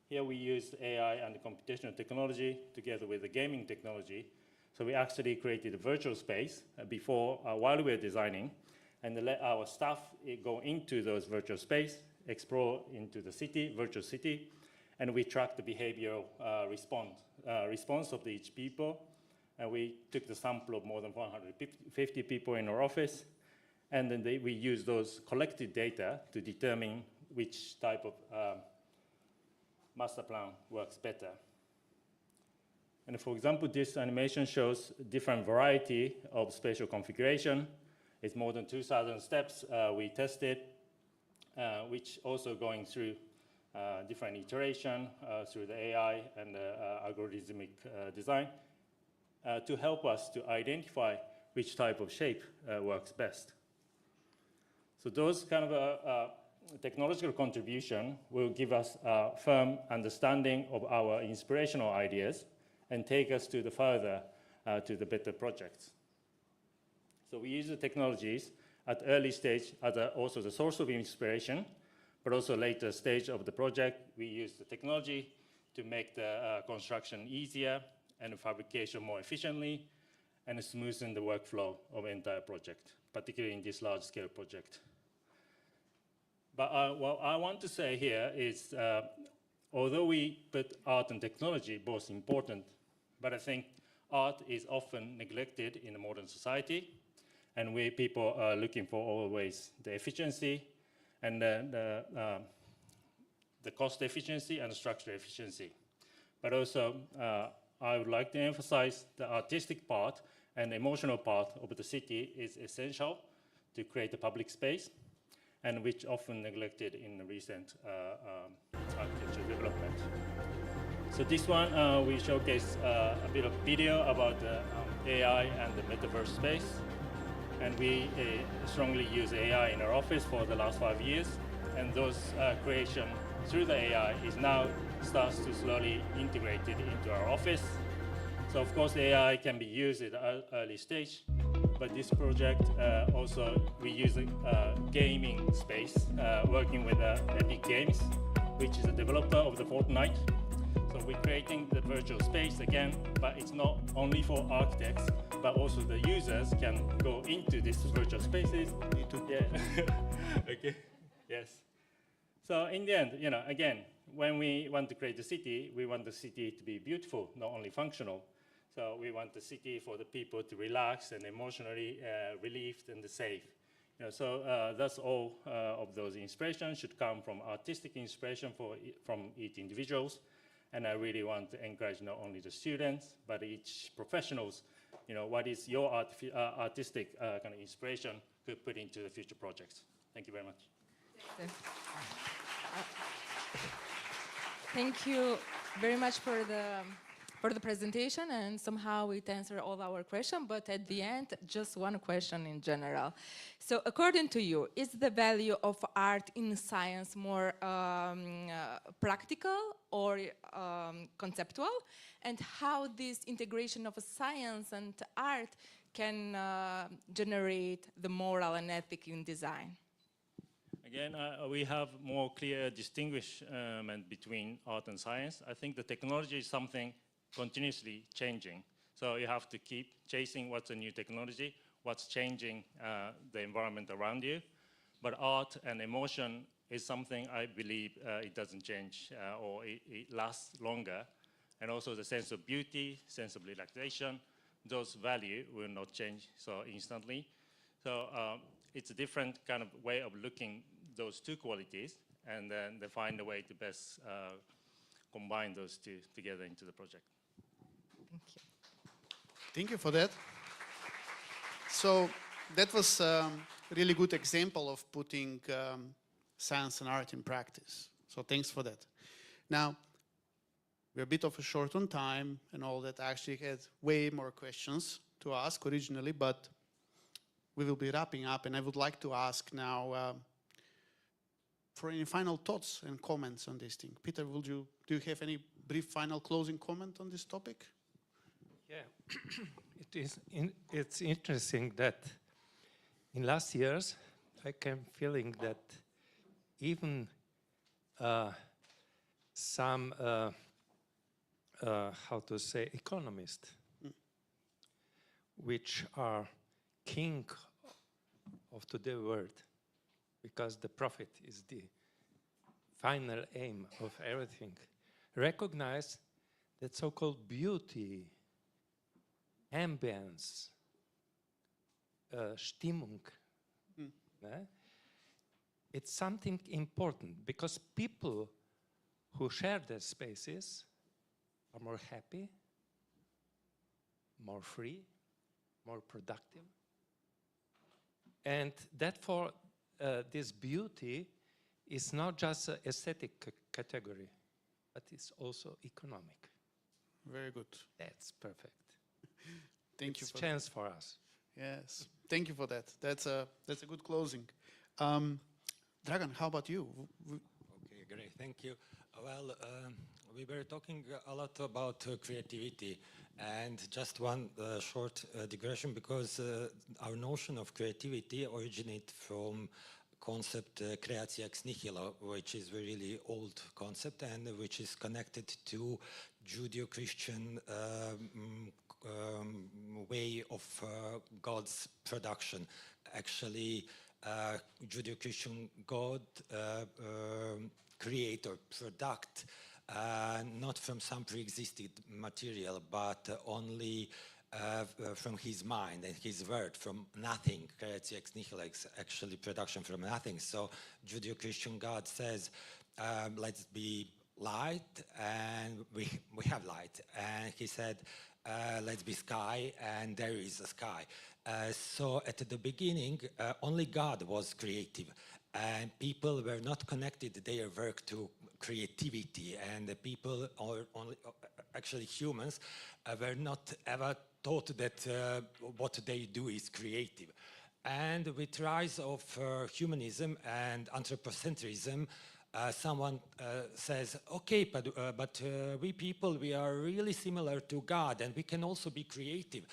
Here we use AI and computational technology together with the gaming technology. So we actually created a virtual space while we were designing, and let our staff go into those virtual space, explore into the city, virtual city, and we track the behavioral response of each people. And we took the sample of more than 150 people in our office, and then we use those collected data to determine which type of master plan works better. And for example, this animation shows different variety of spatial configuration. It's more than 2,000 steps we tested, which also going through different iteration through the AI and algorithmic design to help us to identify which type of shape works best. So those kind of technological contribution will give us a firm understanding of our inspirational ideas and take us to the further, to the better projects. So we use the technologies at early stage as also the source of inspiration, but also later stage of the project, we use the technology to make the construction easier and the fabrication more efficiently, and smoothen the workflow of the entire project, particularly in this large-scale project. But what I want to say here is, although we put art and technology both important, but I think art is often neglected in the modern society, and people are looking for always the efficiency and the cost efficiency and structure efficiency. But also, I would like to emphasize the artistic part and emotional part of the city is essential to create a public space, and which often neglected in the recent architecture development. So this one, we showcase a bit of video about the AI and the metaverse space. And we strongly use AI in our office for the last 5 years. And those creation through the AI is now starts to slowly integrate it into our office. So of course, AI can be used at an early stage. But this project also, we use a gaming space, working with Epic Games, which is a developer of the Fortnite. So we're creating the virtual space again, but it's not only for architects, but also the users can go into these virtual spaces. Yeah. Okay. Yes. So in the end, again, when we want to create a city, we want the city to be beautiful, not only functional. So we want the city for the people to relax and emotionally relieved and safe. So that's all of those inspirations should come from artistic inspiration from each individuals. And I really want to encourage not only the students, but each professionals, what is your artistic kind of inspiration could put into the future projects. Thank you very much. Thank you very much for the presentation, and somehow it answered all our questions, but at the end, just one question in general. So according to you, is the value of art in science more practical or conceptual? And how this integration of science and art can generate the moral and ethic in design? Again, we have more clear distinguishment between art and science. I think the technology is something continuously changing. So you have to keep chasing what's a new technology, what's changing the environment around you. But art and emotion is something I believe it doesn't change or it lasts longer. And also the sense of beauty, sense of relaxation, those values will not change so instantly. So it's a different kind of way of looking those two qualities, and then they find a way to best combine those two together into the project. Thank you. Thank you for that. So that was a really good example of putting science and art in practice. So thanks for that. Now, we're a bit of a short on time and all that. I actually had way more questions to ask originally, but we will be wrapping up, and I would like to ask now for any final thoughts and comments on this thing. Peter, do you have any brief final closing comment on this topic? Yeah, it's interesting that in last years I came feeling that even some how to say economists, which are king of today's world, because the profit is the final aim of everything, recognize that so-called beauty, ambience, Stimmung, it's something important, because people who share their spaces are more happy, more free, more productive. And therefore, this beauty is not just an aesthetic category, but it's also economic. Very good. That's perfect. Thank you for for chance that. for us. Yes, thank you for that. That's a good closing. Dragan, how about you? Okay, great, thank you. Well, we were talking a lot about creativity, and just one short digression, because our notion of creativity originates from concept creatio ex nihilo, which is a really old concept and which is connected to Judeo-Christian way of God's production. Actually, Judeo-Christian God create or product not from some pre-existing material, but only from his mind and his word, from nothing, creatio ex nihilo, actually production from nothing. So Judeo-Christian God says, let's be light, and we have light. And he said, let's be sky, and there is a sky. So at the beginning, only God was creative, and people were not connected their work to creativity, and the people, or only, actually humans, were not ever taught that what they do is creative. And with the rise of humanism and anthropocentrism, someone says, okay, but we people, we are really similar to God, and we can also be creative.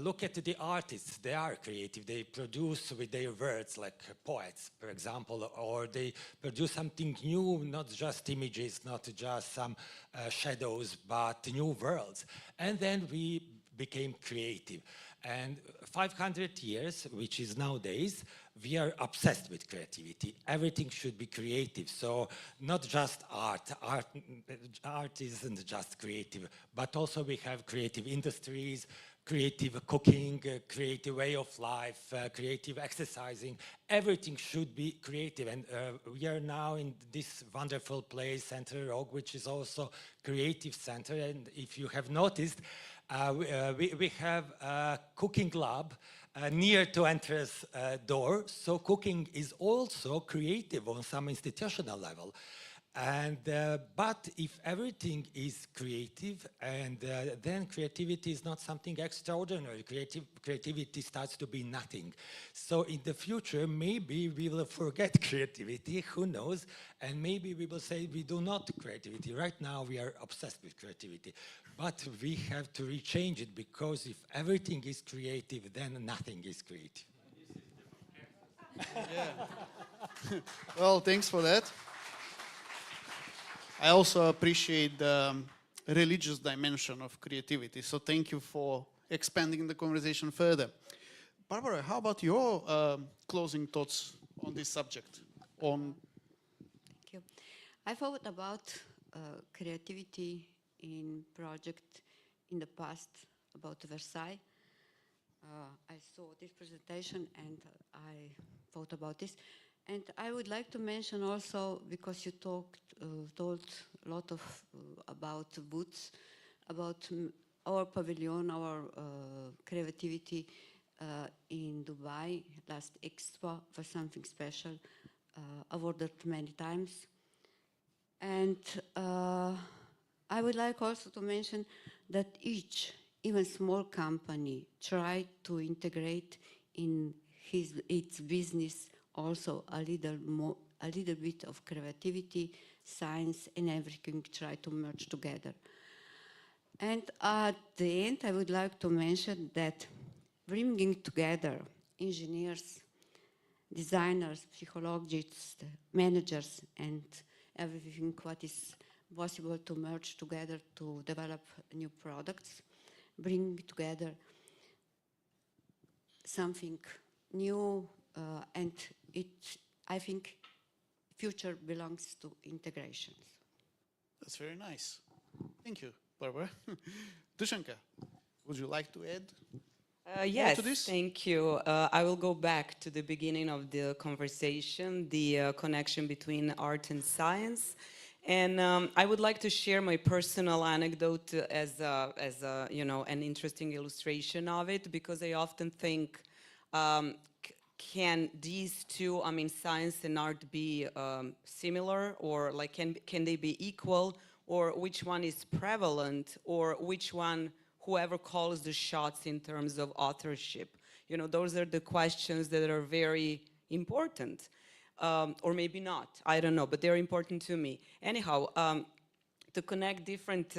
Look at the artists, they are creative. They produce with their words, like poets, for example, or they produce something new, not just images, not just some shadows, but new worlds. And then we became creative. And 500 years, which is nowadays, we are obsessed with creativity. Everything should be creative. So not just art. Art isn't just creative, but also we have creative industries, creative cooking, creative way of life, creative exercising. Everything should be creative. And we are now in this wonderful place, Center Rogue, which is also creative center. And if you have noticed, we have a cooking lab near to entrance door. So cooking is also creative on some institutional level. And but if everything is creative, and then creativity is not something extraordinary. Creativity starts to be nothing. So in the future, maybe we will forget creativity, who knows, and maybe we will say we do not creativity. Right now we are obsessed with creativity, but we have to rechange it, because if everything is creative, then nothing is creative. Yeah. Well, thanks for that. I also appreciate the religious dimension of creativity, so thank you for expanding the conversation further. Barbara, how about your closing thoughts on this subject? Thank you. I thought about creativity in project in the past about Versailles. I saw this presentation and I thought about this. And I would like to mention also, because you told a lot of about booths, about our pavilion, our creativity in Dubai, last expo for something special, awarded many times. And I would like also to mention that each, even small company, tried to integrate in its business also a little bit of creativity, science, and everything try to merge together. And at the end, I would like to mention that bringing together engineers, designers, psychologists, managers, and everything what is possible to merge together to develop new products, bring together something new, and I think future belongs to integrations. That's very nice. Thank you, Barbara. Dushanka, would you like to add yes, to this? thank you. I will go back to the beginning of the conversation, the connection between art and science. And I would like to share my personal anecdote as a, you know, an interesting illustration of it, because I often think, can these two, I mean, science and art be similar, or like can they be equal, or which one is prevalent, or which one, whoever calls the shots in terms of authorship? You know, those are the questions that are very important. Or maybe not, I don't know, but they're important to me. Anyhow, to connect different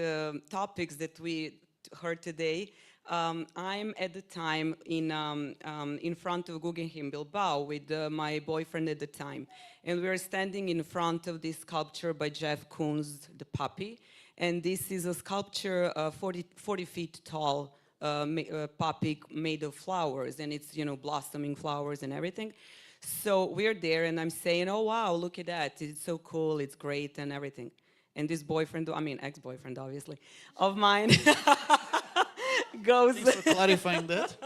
topics that we heard today, I'm at the time in front of Guggenheim Bilbao with my boyfriend at the time. And we were standing in front of this sculpture by Jeff Koons, the puppy. And this is a sculpture 40 feet tall, puppy made of flowers. And it's, you know, blossoming flowers and everything. So we're there and I'm saying, oh, wow, look at that. It's so cool. It's great and everything. And this boyfriend, I mean, ex-boyfriend, obviously, of mine, goes... Thanks for clarifying that.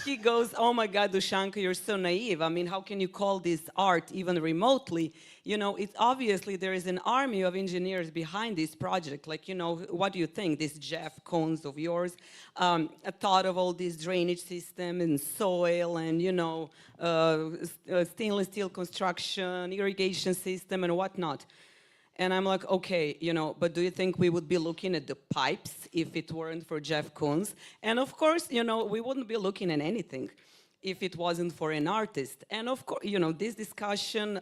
He goes, oh my God, Dushanka, you're so naive. I mean, how can you call this art even remotely? You know, it's obviously there is an army of engineers behind this project. Like, you know, what do you think? This Jeff Koons of yours thought of all this drainage system and soil and, you know, stainless steel construction, irrigation system and whatnot. And I'm like, okay, you know, but do you think we would be looking at the pipes if it weren't for Jeff Koons? And of course, you know, we wouldn't be looking at anything if it wasn't for an artist. And of course, you know, this discussion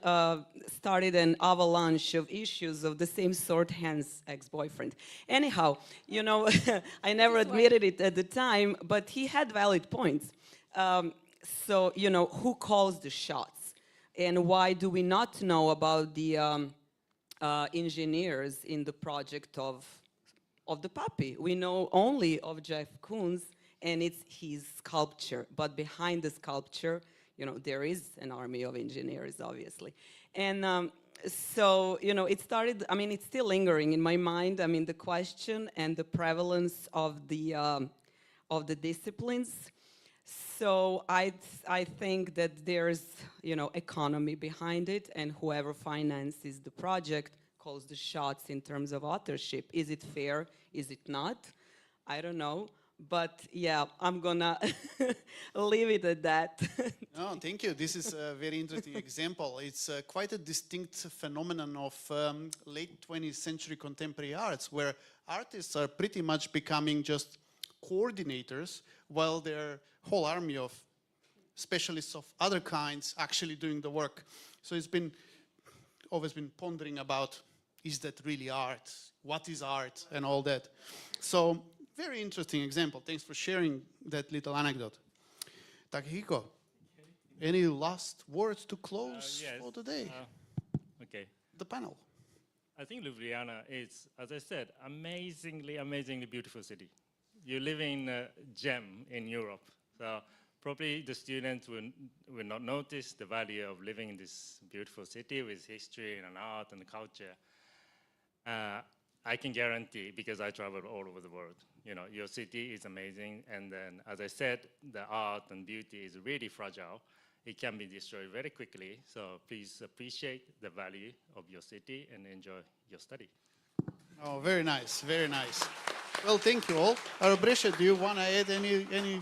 started an avalanche of issues of the same sort, hence ex-boyfriend. Anyhow, you know, I never admitted it at the time, but he had valid points. So, you know, who calls the shots? And why do we not know about the engineers in the project of the puppy? We know only of Jeff Koons, and it's his sculpture. But behind the sculpture, you know, there is an army of engineers, obviously. And so, you know, it started, I mean, it's still lingering in my mind. I mean, the question and the prevalence of the disciplines. So I think that there's, you know, economy behind it, and whoever finances the project calls the shots in terms of authorship. Is it fair? Is it not? I don't know. But yeah, I'm gonna leave it at that. No, thank you. This is a very interesting example. It's quite a distinct phenomenon of late 20th century contemporary arts, where artists are pretty much becoming just coordinators, while their whole army of specialists of other kinds actually doing the work. So it's been always been pondering about, is that really art? What is art? And all that. So very interesting example. Thanks for sharing that little anecdote. Takahiko, any last words to close yes. for today? Okay. The panel. I think Ljubljana is, as I said, amazingly beautiful city. You live in a gem in Europe. So probably the students will not notice the value of living in this beautiful city with history and art and culture. I can guarantee, because I travel all over the world, you know, your city is amazing. And then, as I said, the art and beauty is really fragile. It can be destroyed very quickly. So please appreciate the value of your city and enjoy your study. Oh, very nice, very nice. Well, thank you all. Brescia, do you want to add any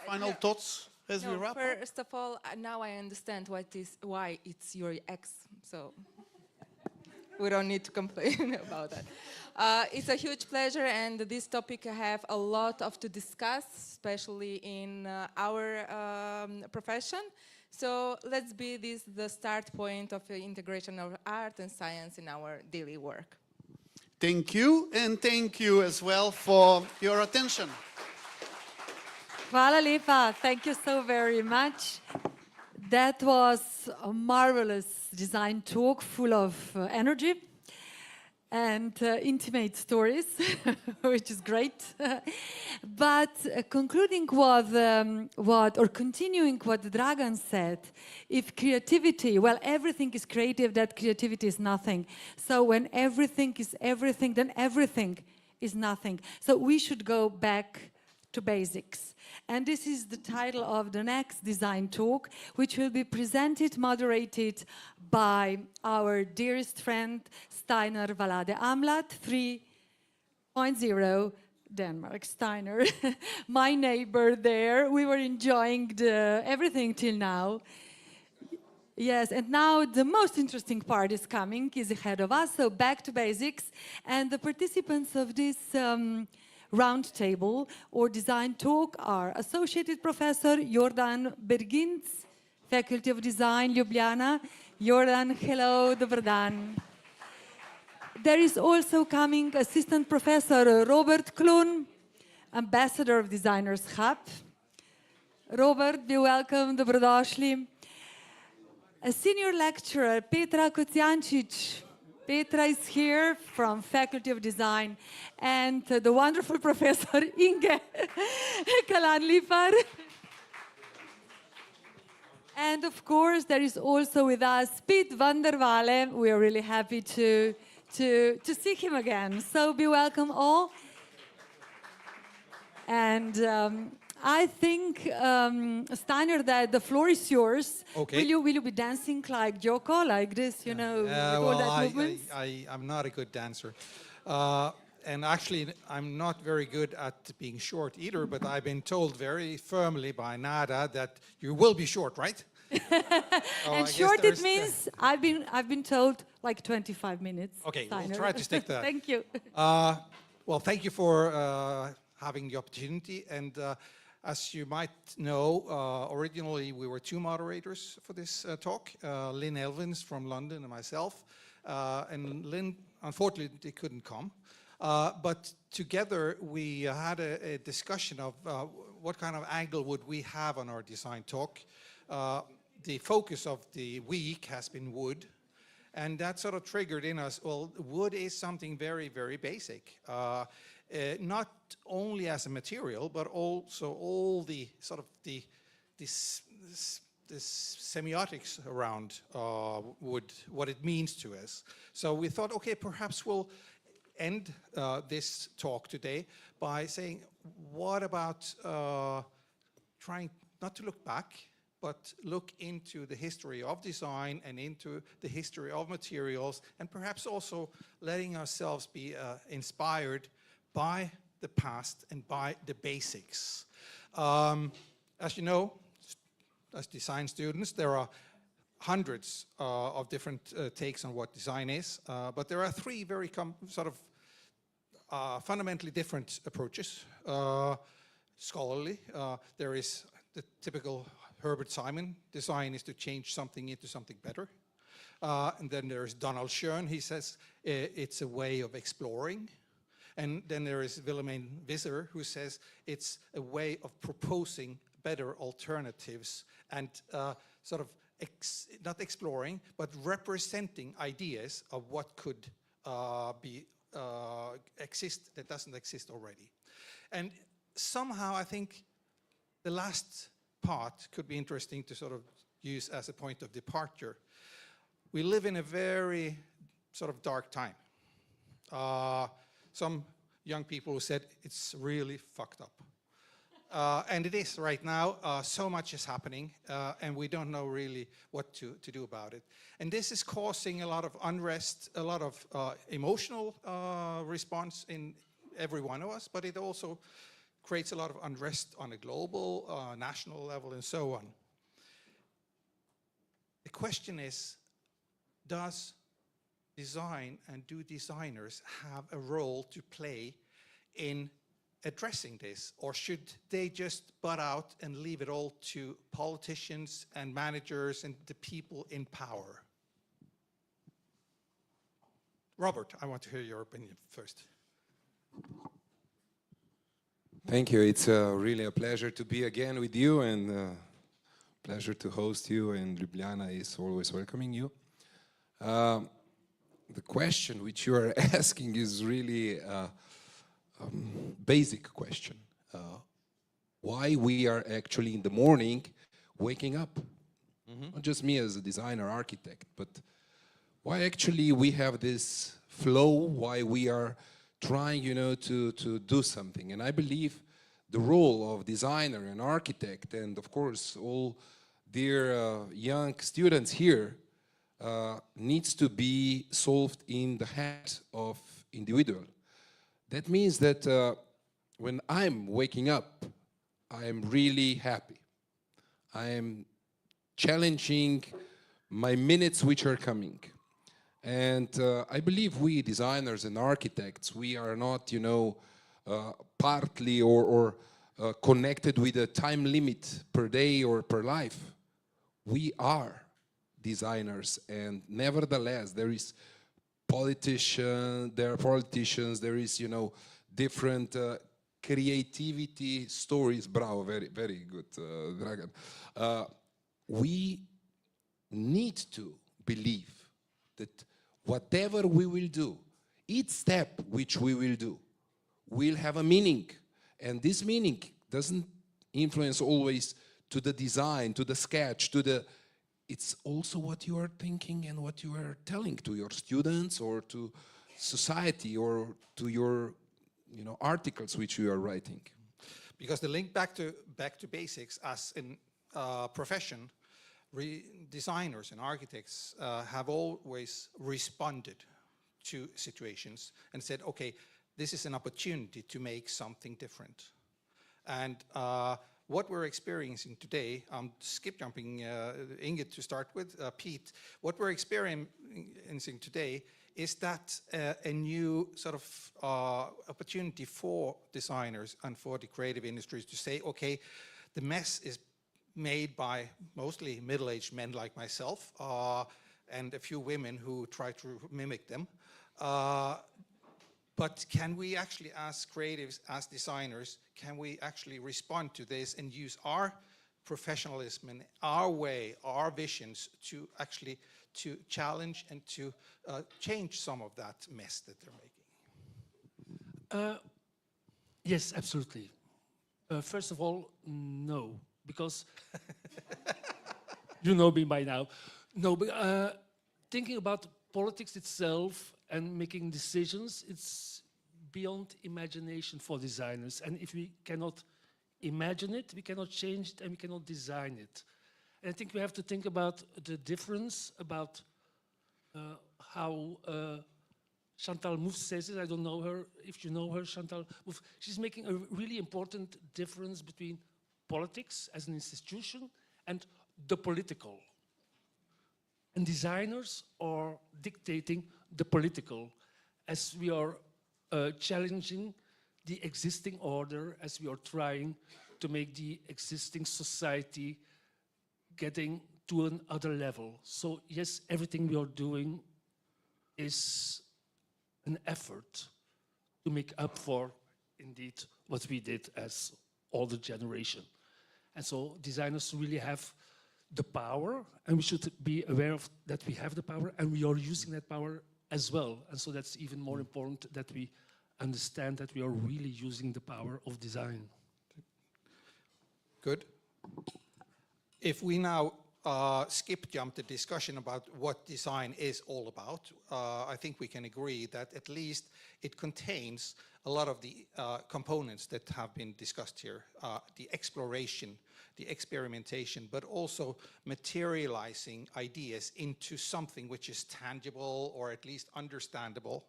final thoughts as we wrap up? First of all, now I understand why it's your ex, so we don't need to complain about that. It's a huge pleasure, and this topic I have a lot to discuss, especially in our profession. So let's be this the start point of the integration of art and science in our daily work. Thank you, and thank you as well for your attention. Hvala lepa. Thank you so very much. That was a marvelous design talk full of energy and intimate stories, which is great. But concluding continuing what Dragan said, if creativity, well, everything is creative, that creativity is nothing. So when everything is everything, then everything is nothing. So we should go back to basics. And this is the title of the next design talk, which will be presented, moderated by our dearest friend, Steiner Valade Amlat, 3.0 Denmark. Steiner, my neighbor there. We were enjoying everything till now. Yes, and now the most interesting part is coming, is ahead of us, so back to basics. And the participants of this round table or design talk are Associated Professor Jordan Bergins, Faculty of Design, Ljubljana. Jordan, hello, dobar dan. There is also coming Assistant Professor Robert Kloon, Ambassador of Designers Hub. Robert, be welcome, dobrodošli. A Senior Lecturer, Petra Kocijancic. Petra is here from Faculty of Design, and the wonderful Professor Inge Kalanlifar. And of course, there is also with us Piet van der Walle. We are really happy to see him again. So be welcome all. And I think, Steiner, that the floor is yours. Okay. Will you be dancing like Joko, like this, you know, with all that movement? I'm not a good dancer. And actually, I'm not very good at being short either, but I've been told very firmly by Nada that you will be short, right? And short, it means I've been told like 25 minutes. Okay, Steiner. we'll try to stick to that. Thank you. Well, thank you for having the opportunity. And as you might know, originally we were two moderators for this talk, Lynn Elvins from London and myself. And Lynn, unfortunately, couldn't come. But together we had a discussion of what kind of angle would we have on our design talk. The focus of the week has been wood, and that sort of triggered in us, well, wood is something very, very basic. Not only as a material, but also all the sort of the semiotics around wood, what it means to us. So we thought, okay, perhaps we'll end this talk today by saying, what about trying not to look back, but look into the history of design and into the history of materials, and perhaps also letting ourselves be inspired by the past and by the basics. As you know, as design students, there are hundreds of different takes on what design is, but there are three very fundamentally different approaches. Scholarly, there is the typical Herbert Simon, design is to change something into something better. And then there's Donald Schoen, he says it's a way of exploring. And then there is Wilhelm Visser, who says it's a way of proposing better alternatives and sort of not exploring, but representing ideas of what could exist that doesn't exist already. And somehow I think the last part could be interesting to sort of use as a point of departure. We live in a very sort of dark time. Some young people who said it's really fucked up. And it is right now. So much is happening, and we don't know really what to do about it. And this is causing a lot of unrest, a lot of emotional response in every one of us, but it also creates a lot of unrest on a global, national level, and so on. The question is, does design and do designers have a role to play in addressing this, or should they just butt out and leave it all to politicians and managers and the people in power? Robert, I want to hear your opinion first. Thank you. It's really a pleasure to be again with you, and pleasure to host you, and Ljubljana is always welcoming you. The question which you are asking is really basic question. Why we are actually in the morning waking up? Not just me as a designer, architect, but why actually we have this flow, why we are trying, to do something. And I believe the role of designer and architect, and of course all dear young students here, needs to be solved in the head of individual. That means that when I'm waking up, I am really happy. I am challenging my minutes which are coming. And I believe we designers and architects, we are not, partly or connected with a time limit per day or per life. We are designers, and nevertheless, there are politicians, there is, different creativity stories. Bravo, very, very good, Dragan. We need to believe that whatever we will do, each step which we will do, will have a meaning. And this meaning doesn't influence always to the design, to the sketch, it's also what you are thinking and what you are telling to your students or to society or to your articles which you are writing. Because the link back to basics as in profession, designers and architects have always responded to situations and said, okay, this is an opportunity to make something different. And what we're experiencing today, skip jumping Ingrid to start with, Pete, what we're experiencing today is that a new sort of opportunity for designers and for the creative industries to say, okay, the mess is made by mostly middle-aged men like myself and a few women who try to mimic them. But can we actually, as creatives, as designers, can we actually respond to this and use our professionalism and our way, our visions to actually to challenge and to change some of that mess that they're making? Yes, absolutely. First of all, no, because you know me by now. No, but thinking about politics itself and making decisions, it's beyond imagination for designers. And if we cannot imagine it, we cannot change it, and we cannot design it. And I think we have to think about the difference about how Chantal Mouffe says it. I don't know her, if you know her, Chantal Mouffe. She's making a really important difference between politics as an institution and the political. And designers are dictating the political as we are challenging the existing order, as we are trying to make the existing society getting to another level. So yes, everything we are doing is an effort to make up for, indeed, what we did as older generation. And so designers really have the power, and we should be aware of that we have the power, and we are using that power as well. And so that's even more important that we understand that we are really using the power of design. Good. If we now skip jump the discussion about what design is all about, I think we can agree that at least it contains a lot of the components that have been discussed here, the exploration, the experimentation, but also materializing ideas into something which is tangible or at least understandable.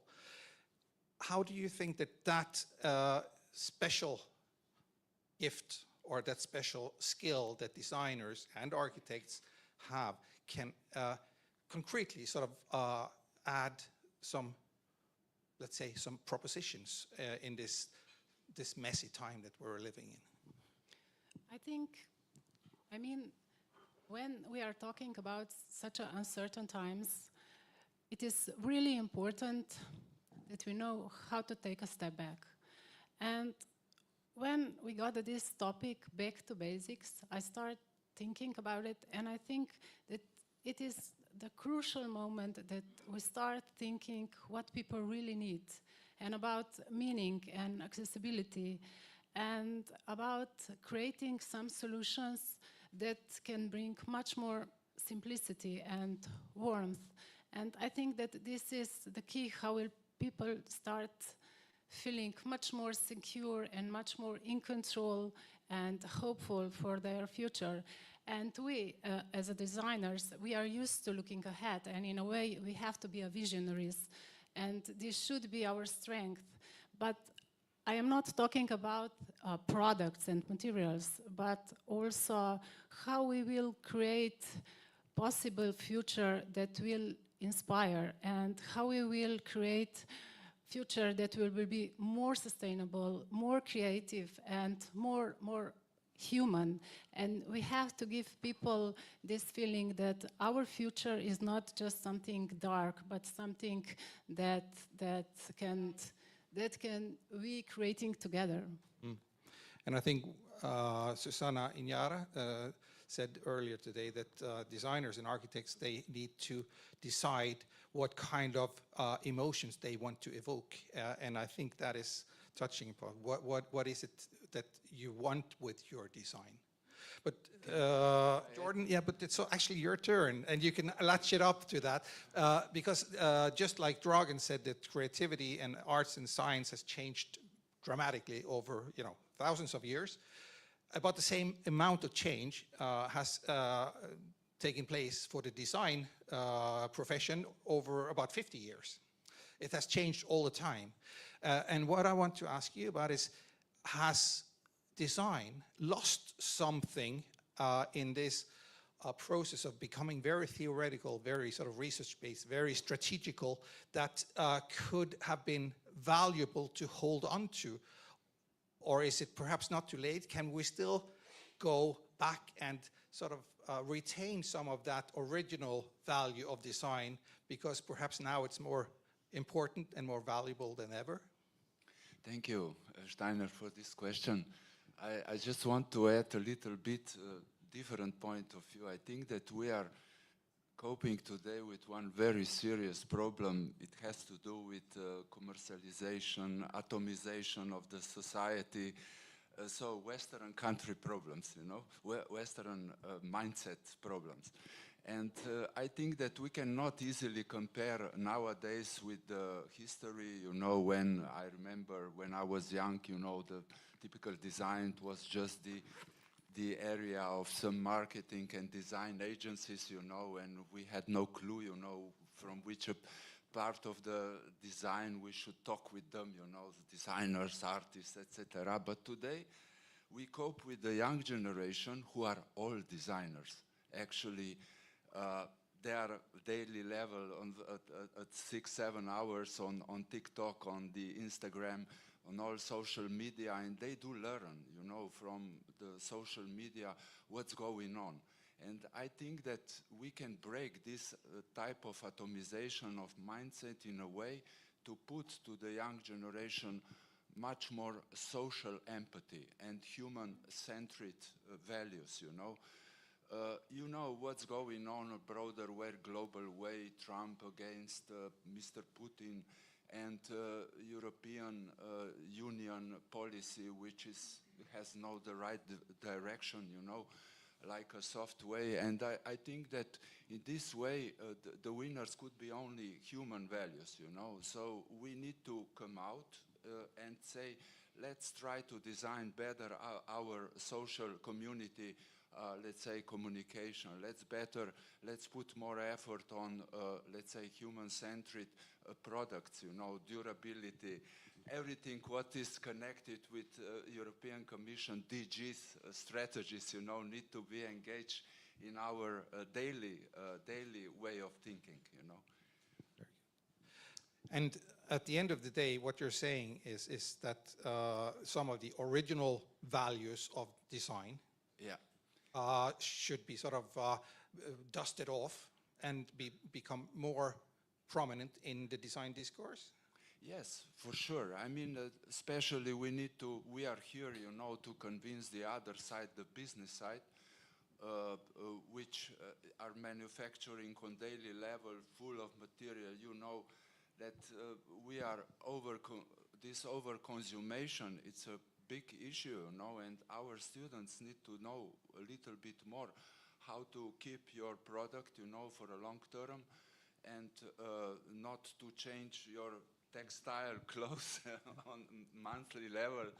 How do you think that that special gift or that special skill that designers and architects have can concretely sort of add some, let's say, some propositions in this messy time that we're living in? I think, I mean, when we are talking about such uncertain times, it is really important that we know how to take a step back. And when we got this topic, back to basics, I started thinking about it, and I think that it is the crucial moment that we start thinking what people really need, and about meaning and accessibility, and about creating some solutions that can bring much more simplicity and warmth. And I think that this is the key, how will people start feeling much more secure and much more in control and hopeful for their future. And we, as a designers, we are used to looking ahead, and in a way we have to be a visionaries, and this should be our strength. But I am not talking about products and materials, but also how we will create possible future that will inspire, and how we will create future that will be more sustainable, more creative, and more human. And we have to give people this feeling that our future is not just something dark, but something that can we creating together. And I think Susanna Iñara said earlier today that designers and architects, they need to decide what kind of emotions they want to evoke. And I think that is touching upon what is it that you want with your design. But Jordan, yeah, but it's actually your turn, and you can latch it up to that, because just like Dragan said, that creativity and arts and science has changed dramatically over thousands of years, about the same amount of change has taken place for the design profession over about 50 years. It has changed all the time. And what I want to ask you about is, has design lost something in this process of becoming very theoretical, very sort of research-based, very strategical, that could have been valuable to hold on to? Or is it perhaps not too late? Can we still go back and sort of retain some of that original value of design, because perhaps now it's more important and more valuable than ever? Thank you, Steiner, for this question. I just want to add a little bit different point of view. I think that we are coping today with one very serious problem. It has to do with commercialization, atomization of the society. So Western country problems, you know, Western mindset problems. And I think that we cannot easily compare nowadays with the history, you know, when I remember when I was young, you know, the typical design was just the area of some marketing and design agencies, you know, and we had no clue, you know, from which part of the design we should talk with them, you know, the designers, artists, etc. But today we cope with the young generation who are all designers. Actually, they are daily level at 6-7 hours on TikTok, on the Instagram, on all social media, and they do learn, you know, from the social media what's going on. And I think that we can break this type of atomization of mindset in a way to put to the young generation much more social empathy and human-centered values, you know. You know what's going on a broader way, global way, Trump against Mr. Putin, and European Union policy, which has no the right direction, you know, like a soft way. And I think that in this way, the winners could be only human values, you know. So we need to come out and say, let's try to design better our social community, let's say communication. Let's put more effort on, let's say, human-centered products, you know, durability, everything what is connected with European Commission DGs strategies, you know, need to be engaged in our daily way of thinking, you know. And at the end of the day, what you're saying is that some of the original values of design should be sort of dusted off and become more prominent in the design discourse? Yes, for sure. I mean, especially we are here, you know, to convince the other side, the business side, which are manufacturing on daily level, full of material, you know, that we are this over-consummation, it's a big issue, you know, and our students need to know a little bit more how to keep your product, you know, for a long term, and not to change your textile clothes on monthly level,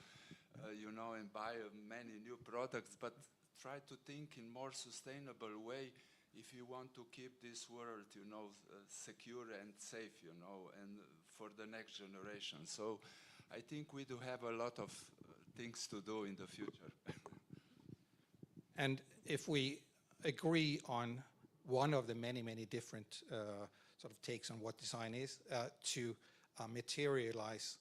you know, and buy many new products, but try to think in more sustainable way if you want to keep this world, you know, secure and safe, you know, and for the next generation. So I think we do have a lot of things to do in the future. And if we agree on one of the many, many different sort of takes on what design is, to materialize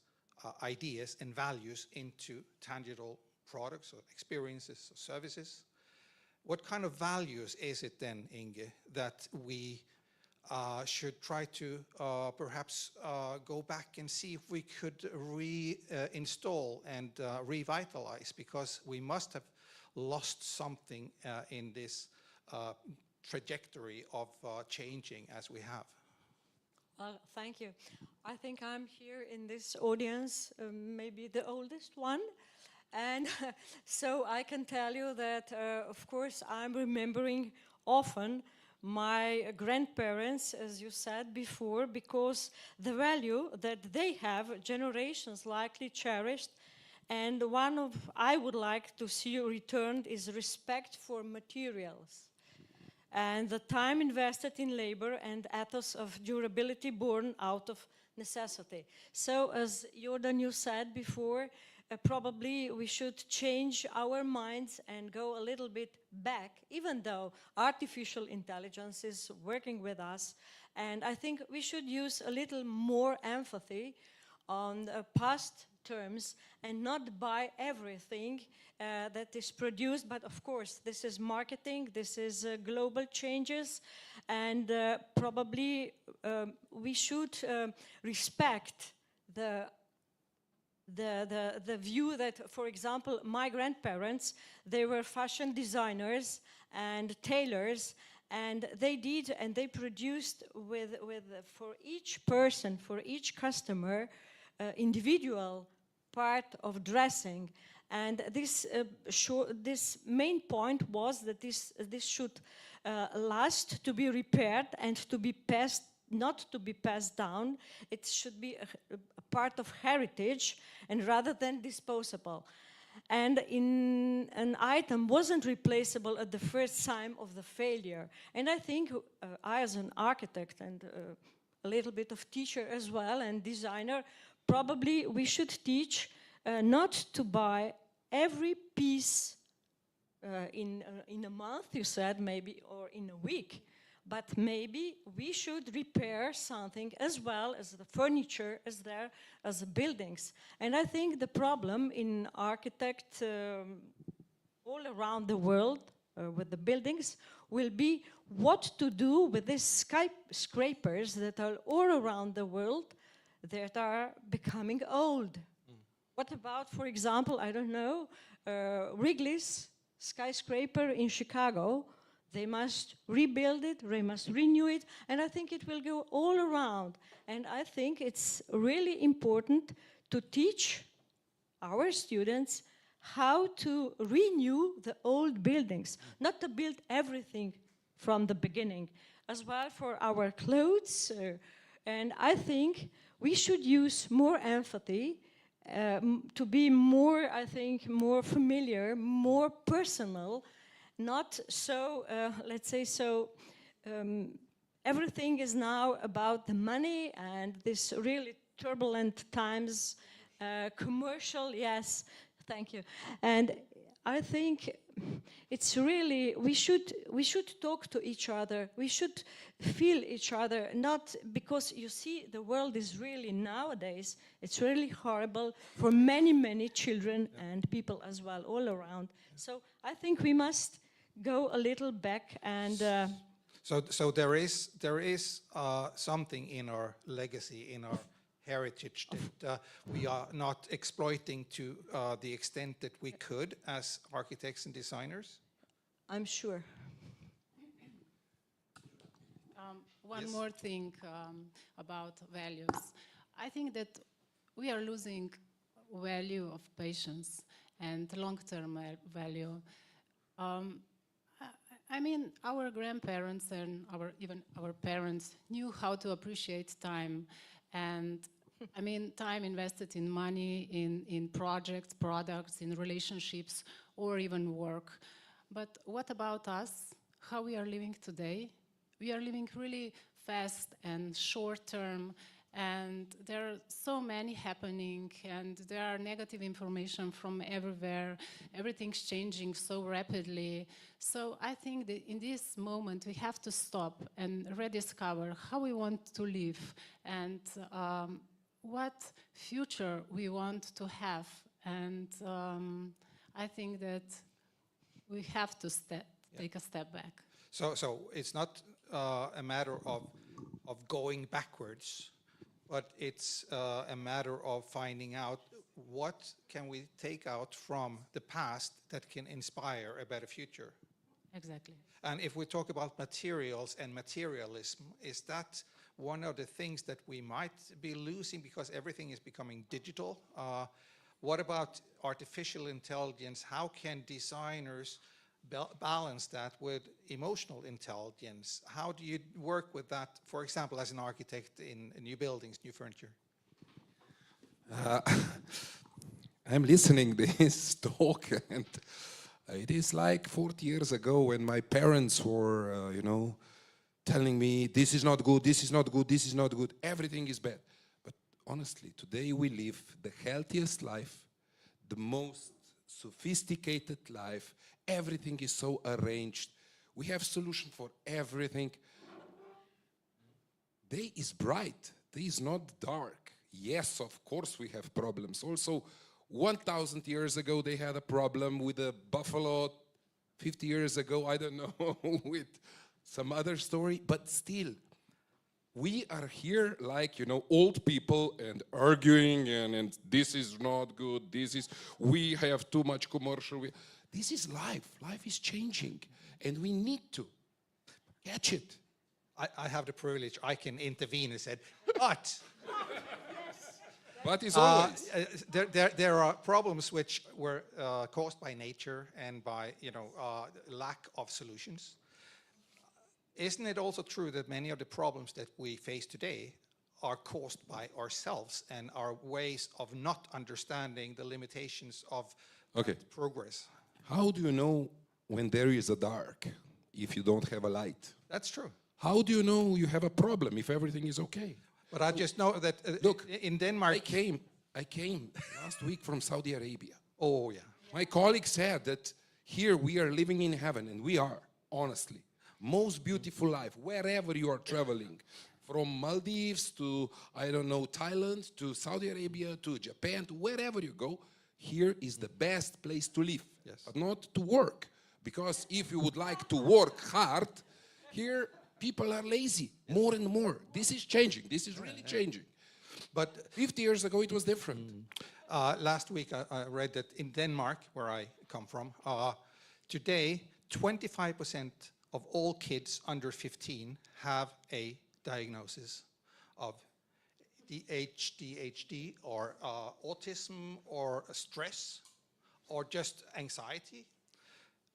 ideas and values into tangible products or experiences or services, what kind of values is it then, Inge, that we should try to perhaps go back and see if we could reinstall and revitalize, because we must have lost something in this trajectory of changing as we have? Thank you. I think I'm here in this audience, maybe the oldest one. And so I can tell you that, of course, I'm remembering often my grandparents, as you said before, because the value that they have, generations likely cherished, And one of I would like to see returned is respect for materials and the time invested in labor and ethos of durability born out of necessity. So as Jordan, you said before, probably we should change our minds and go a little bit back, even though artificial intelligence is working with us. And I think we should use a little more empathy on past terms and not buy everything that is produced. But of course, this is marketing, this is global changes, and probably we should respect the view that, for example, my grandparents, they were fashion designers and tailors, and they produced for each person, for each customer, individual part of dressing. And this main point was that this should last, to be repaired, and to be passed, not to be passed down. It should be a part of heritage, and rather than disposable. And an item wasn't replaceable at the first sign of the failure. And I think I, as an architect and a little bit of teacher as well and designer, probably we should teach not to buy every piece in a month, you said, maybe, or in a week. But maybe we should repair something as well as the furniture as there as the buildings. And I think the problem in architect all around the world with the buildings will be what to do with these skyscrapers that are all around the world that are becoming old. What about, for example, I don't know, Wrigley's skyscraper in Chicago? They must rebuild it, they must renew it, and I think it will go all around. And I think it's really important to teach our students how to renew the old buildings, not to build everything from the beginning, as well for our clothes. And I think we should use more empathy to be more, I think, more familiar, more personal, not so, let's say, so everything is now about the money and this really turbulent times, commercial, yes, thank you. And I think it's really, we should talk to each other, we should feel each other, not because you see the world is really nowadays, it's really horrible for many, many children and people as well, all around. So I think we must go a little back and... So there is something in our legacy, in our heritage that we are not exploiting to the extent that we could as architects and designers? I'm sure. One more thing about values. I think that we are losing value of patience and long-term value. I mean, our grandparents and even our parents knew how to appreciate time. And I mean, time invested in money, in projects, products, in relationships, or even work. But what about us? How we are living today? We are living really fast and short-term, and there are so many happening, and there are negative information from everywhere. Everything's changing so rapidly. So I think that in this moment we have to stop and rediscover how we want to live and what future we want to have. And I think that we have to take a step back. So it's not a matter of going backwards, but it's a matter of finding out what can we take out from the past that can inspire a better future. Exactly. And if we talk about materials and materialism, is that one of the things that we might be losing because everything is becoming digital? What about artificial intelligence? How can designers balance that with emotional intelligence? How do you work with that, for example, as an architect in new buildings, new furniture? I'm listening this talk, and it is like 40 years ago when my parents were, you know, telling me, this is not good, this is not good, this is not good, everything is bad. But honestly, today we live the healthiest life, the most sophisticated life, everything is so arranged. We have solution for everything. Day is bright, day is not dark. Yes, of course we have problems. Also, 1,000 years ago they had a problem with a buffalo. 50 years ago, I don't know, with some other story. But still, we are here like, you know, old people and arguing and this is not good, we have too much commercial. This is life. Life is changing and we need to catch it. I have the privilege, I can intervene and say, but But it's always. There are problems which were caused by nature and by, you know, lack of solutions. Isn't it also true that many of the problems that we face today are caused by ourselves and our ways of not understanding the limitations of progress? How do you know when there is a dark if you don't have a light? That's true. How do you know you have a problem if everything is okay? But I just know that look, in Denmark... I came last week from Saudi Arabia. Oh, yeah. My colleague said that here we are living in heaven, and we are, honestly. Most beautiful life, wherever you are traveling. From Maldives to, I don't know, Thailand, to Saudi Arabia, to Japan, to wherever you go, here is the best place to live, but not to work. Because if you would like to work hard, here people are lazy more and more. This is changing. This is really changing. But 50 years ago, it was different. Last week, I read that in Denmark, where I come from, today, 25% of all kids under 15 have a diagnosis of ADHD or autism or stress or just anxiety.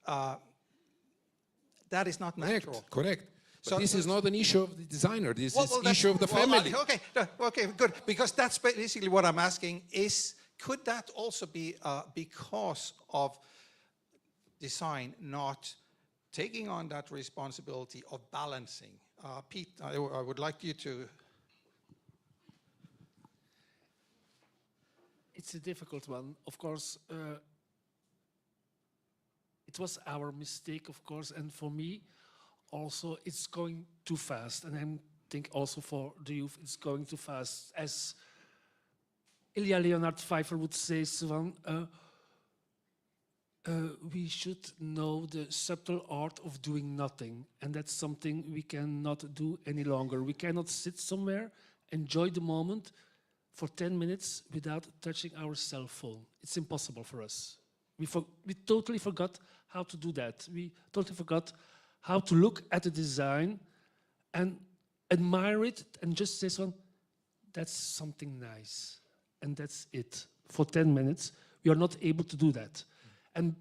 That is not natural. Correct. But this is not an issue of the designer. This is an issue of the well, family. Okay, good. Because that's basically what I'm asking is, could that also be because of design not taking on that responsibility of balancing? Pete, I would like you to... It's a difficult one. Of course, it was our mistake, of course, and for me, also, it's going too fast, and I think also for the youth, it's going too fast. As Ilya Leonard Pfeiffer would say, we should know the subtle art of doing nothing, and that's something we cannot do any longer. We cannot sit somewhere, enjoy the moment for 10 minutes without touching our cell phone. It's impossible for us. We totally forgot how to do that. We totally forgot how to look at the design and admire it and just say, that's something nice. And that's it. For 10 minutes, we are not able to do that. And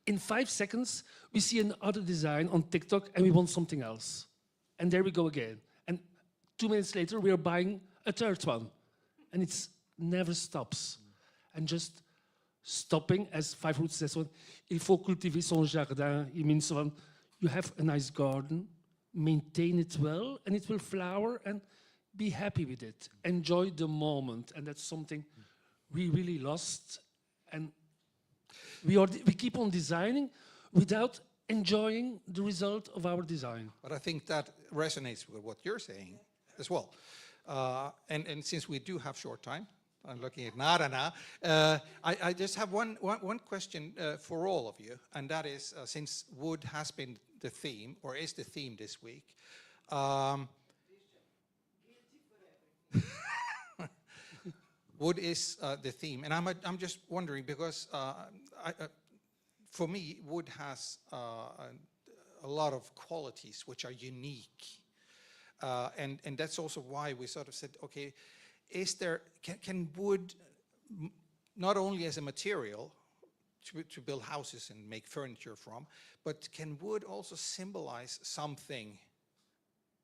in 5 seconds, we see another design on TikTok and we want something else. And there we go again. And 2 minutes later, we are buying a third one. And it never stops. And just stopping, as Pfeiffer would say, il faut cultiver son jardin. It means you have a nice garden, maintain it well, and it will flower, and be happy with it. Enjoy the moment, and that's something we really lost. And we keep on designing without enjoying the result of our design. But I think that resonates with what you're saying as well. And since we do have short time, I'm looking at Narana. I just have one question for all of you, and that is, since wood has been the theme, or is the theme this week, wood is the theme, and I'm just wondering because for me, wood has a lot of qualities which are unique, and that's also why we sort of said, okay, can wood, not only as a material to build houses and make furniture from, but can wood also symbolize something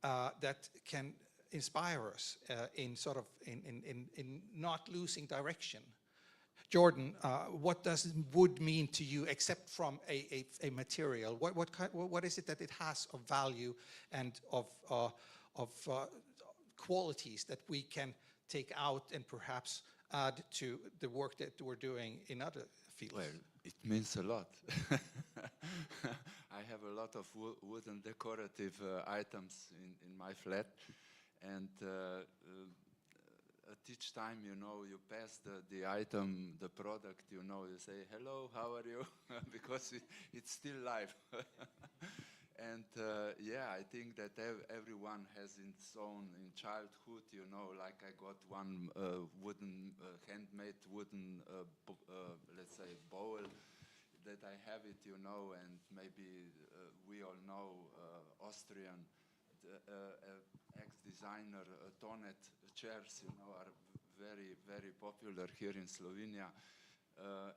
that can inspire us in not losing direction? Jordan, what does wood mean to you, except from a material? What is it that it has of value and of qualities that we can take out and perhaps add to the work that we're doing in other fields? Well, it means a lot. I have a lot of wooden decorative items in my flat, and at each time, you know, you pass the item, the product, you know, you say, hello, how are you? Because it's still live. And yeah, I think that everyone has its own, in childhood, you know, like I got one wooden, handmade wooden, let's say, bowl, that I have it, you know, and maybe we all know Austrian ex-designer Tonet chairs, you know, are very, very popular here in Slovenia.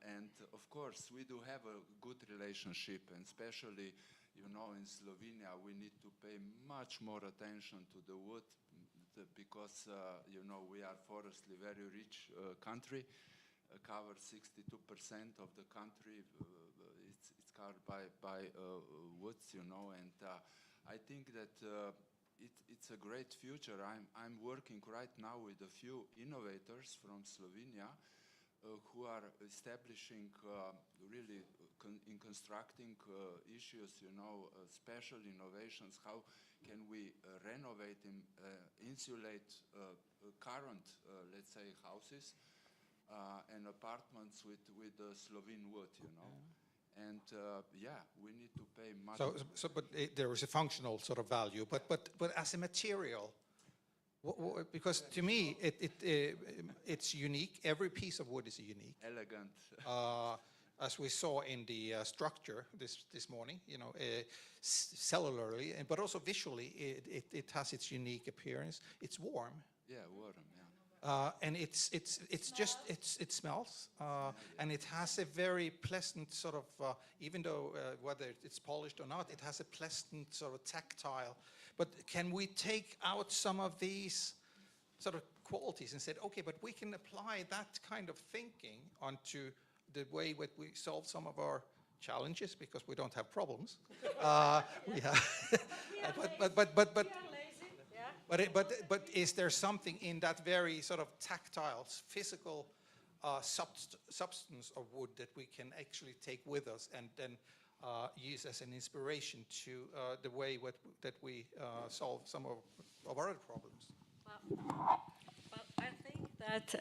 And of course, we do have a good relationship, and especially, you know, in Slovenia, we need to pay much more attention to the wood because, you know, we are forestly very rich country, covers 62% of the country. It's covered by woods, you know, and I think that it's a great future. I'm working right now with a few innovators from Slovenia who are establishing really in constructing issues, you know, special innovations. How can we renovate and insulate current, let's say, houses and apartments with Slovene wood, you know? And yeah, we need to pay much. But there is a functional sort of value, but as a material, because to me it's unique. Every piece of wood is unique, elegant. As we saw in the structure this morning, you know, cellularly, but also visually, it has its unique appearance. It's warm. Yeah, warm. Yeah. And it smells, and it has a very pleasant sort of, even though whether it's polished or not, it has a pleasant sort of tactile. But can we take out some of these sort of qualities and say, okay, but we can apply that kind of thinking onto the way that we solve some of our challenges, because we don't have problems. We have, but is there something in that very sort of tactile, physical substance of wood that we can actually take with us and then use as an inspiration to the way that we solve some of our other problems? Well, I think that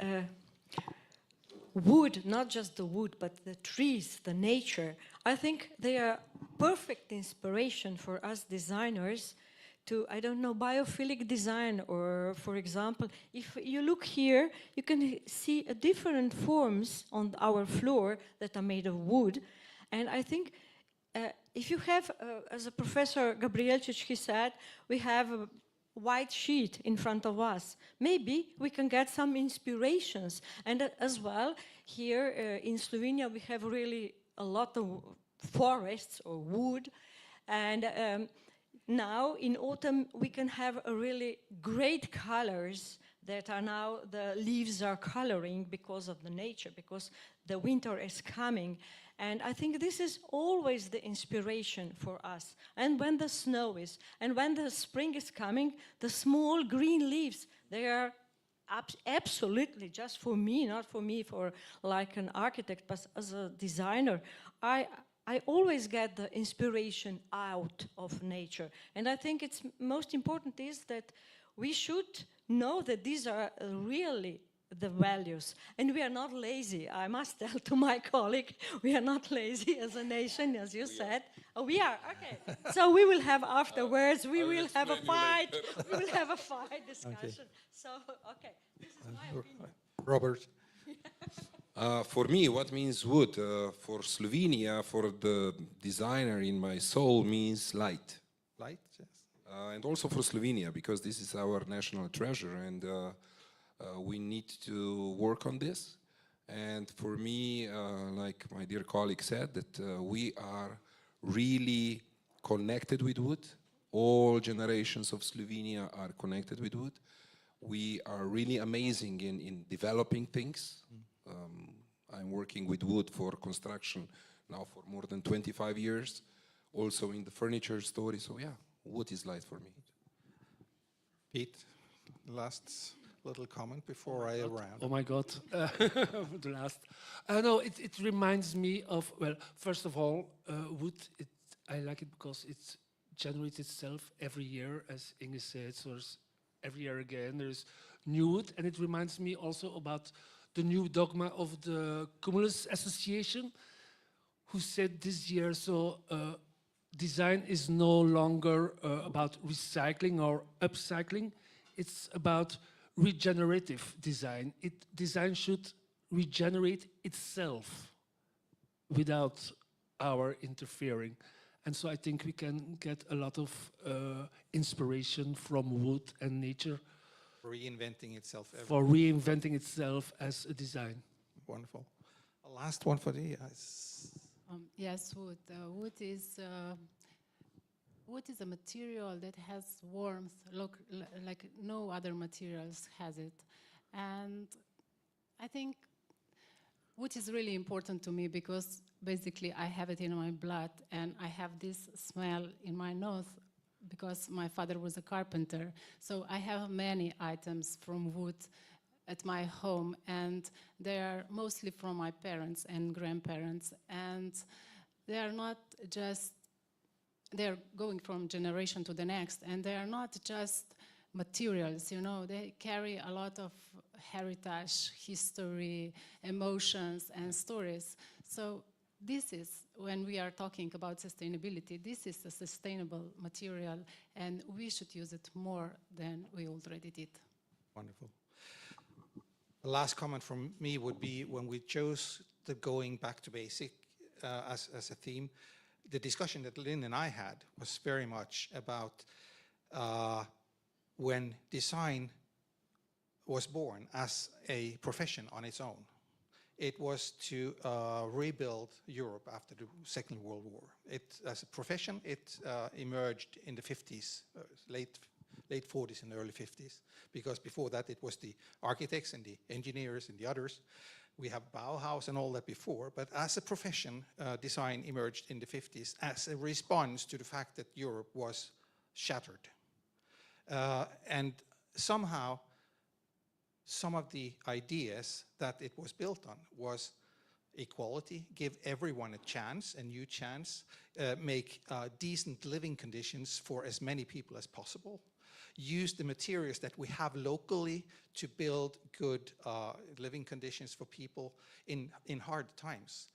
wood, not just the wood, but the trees, the nature, I think they are perfect inspiration for us designers to, I don't know, biophilic design, or for example, if you look here, you can see different forms on our floor that are made of wood. And I think if you have, as a Professor Gabrielčič, he said, we have a white sheet in front of us. Maybe we can get some inspirations. And as well, here in Slovenia, we have really a lot of forests or wood. And now in autumn, we can have a really great colors that are now, the leaves are coloring because of the nature, because the winter is coming. And I think this is always the inspiration for us. And when the snow is, and when the spring is coming, the small green leaves, they are absolutely just for me, not for me for like an architect, but as a designer, I always get the inspiration out of nature. And I think it's most important is that we should know that these are really the values. And we are not lazy. I must tell to my colleague, we are not lazy as a nation, as you said. Oh, we are, okay. So we will have afterwards, we will have a fight. We will have a fight discussion. Okay. So, okay, this is my opinion. Robert. For me, what means wood? For Slovenia, for the designer in my soul, means light. Light, yes. And also for Slovenia, because this is our national treasure, and we need to work on this. And for me, like my dear colleague said, that we are really connected with wood. All generations of Slovenia are connected with wood. We are really amazing in developing things. I'm working with wood for construction now for more than 25 years, also in the furniture story. So yeah, wood is light for me. Pete, last little comment before I round. Oh my God, the last. No, it reminds me of, well, first of all, wood, I like it because it generates itself every year, as Inge said, so every year again there's new wood, and it reminds me also about the new dogma of the Cumulus Association, who said this year, so design is no longer about recycling or upcycling, it's about regenerative design. Design should regenerate itself without our interfering. And so I think we can get a lot of inspiration from wood and nature. Reinventing itself. For reinventing itself as a design. Wonderful. A last one for the yes, wood. Wood is a material that has warmth, like no other materials has it. And I think wood is really important to me because basically I have it in my blood and I have this smell in my nose because my father was a carpenter. So I have many items from wood at my home, and they are mostly from my parents and grandparents. And they are not just, they're going from generation to the next, and they are not just materials, you know, they carry a lot of heritage, history, emotions, and stories. So this is, when we are talking about sustainability, this is a sustainable material, and we should use it more than we already did. Wonderful. The last comment from me would be, when we chose the going back to basic as a theme, the discussion that Lynn and I had was very much about when design was born as a profession on its own. It was to rebuild Europe after the Second World War. As a profession, it emerged in the 50s, late 40s and early 50s, because before that it was the architects and the engineers and the others. We have Bauhaus and all that before, but as a profession, design emerged in the 50s as a response to the fact that Europe was shattered. And somehow, some of the ideas that it was built on was equality, give everyone a chance, a new chance, make decent living conditions for as many people as possible, use the materials that we have locally to build good living conditions for people in hard times.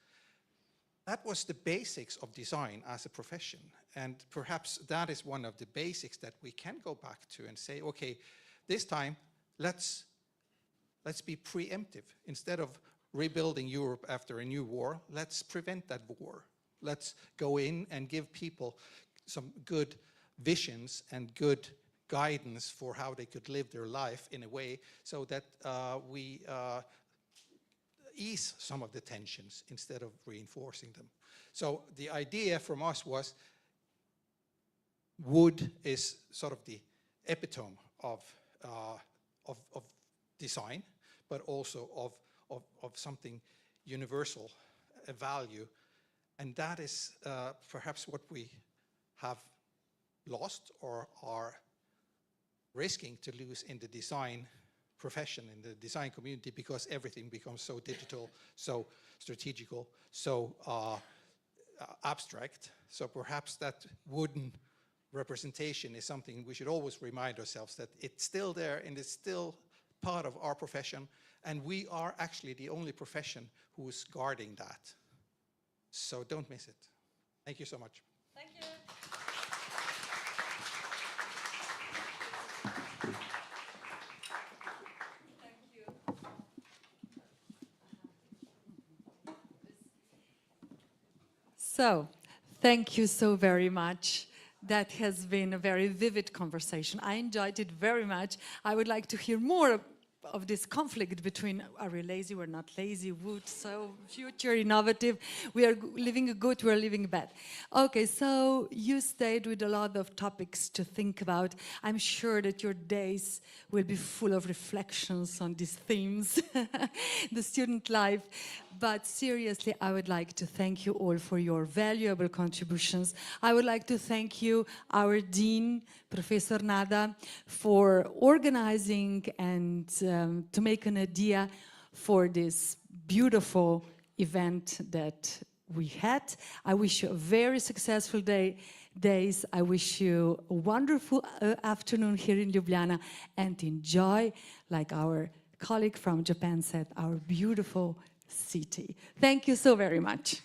That was the basics of design as a profession, and perhaps that is one of the basics that we can go back to and say, okay, this time let's be preemptive. Instead of rebuilding Europe after a new war, let's prevent that war. Let's go in and give people some good visions and good guidance for how they could live their life in a way so that we ease some of the tensions instead of reinforcing them. So the idea from us was wood is sort of the epitome of design, but also of something universal, a value. And that is perhaps what we have lost or are risking to lose in the design profession, in the design community, because everything becomes so digital, so strategical, so abstract. So perhaps that wooden representation is something we should always remind ourselves that it's still there and it's still part of our profession, and we are actually the only profession who is guarding that. So don't miss it. Thank you so much. Thank you. So, thank you so very much. That has been a very vivid conversation. I enjoyed it very much. I would like to hear more of this conflict between are we lazy, we're not lazy, wood, so future, innovative, we are living good, we're living bad. Okay, so you stayed with a lot of topics to think about. I'm sure that your days will be full of reflections on these themes, the student life. But seriously, I would like to thank you all for your valuable contributions. I would like to thank you, our Dean, Professor Nada, for organizing and to make an idea for this beautiful event that we had. I wish you a very successful days. I wish you a wonderful afternoon here in Ljubljana, and enjoy, like our colleague from Japan said, our beautiful city. Thank you so very much.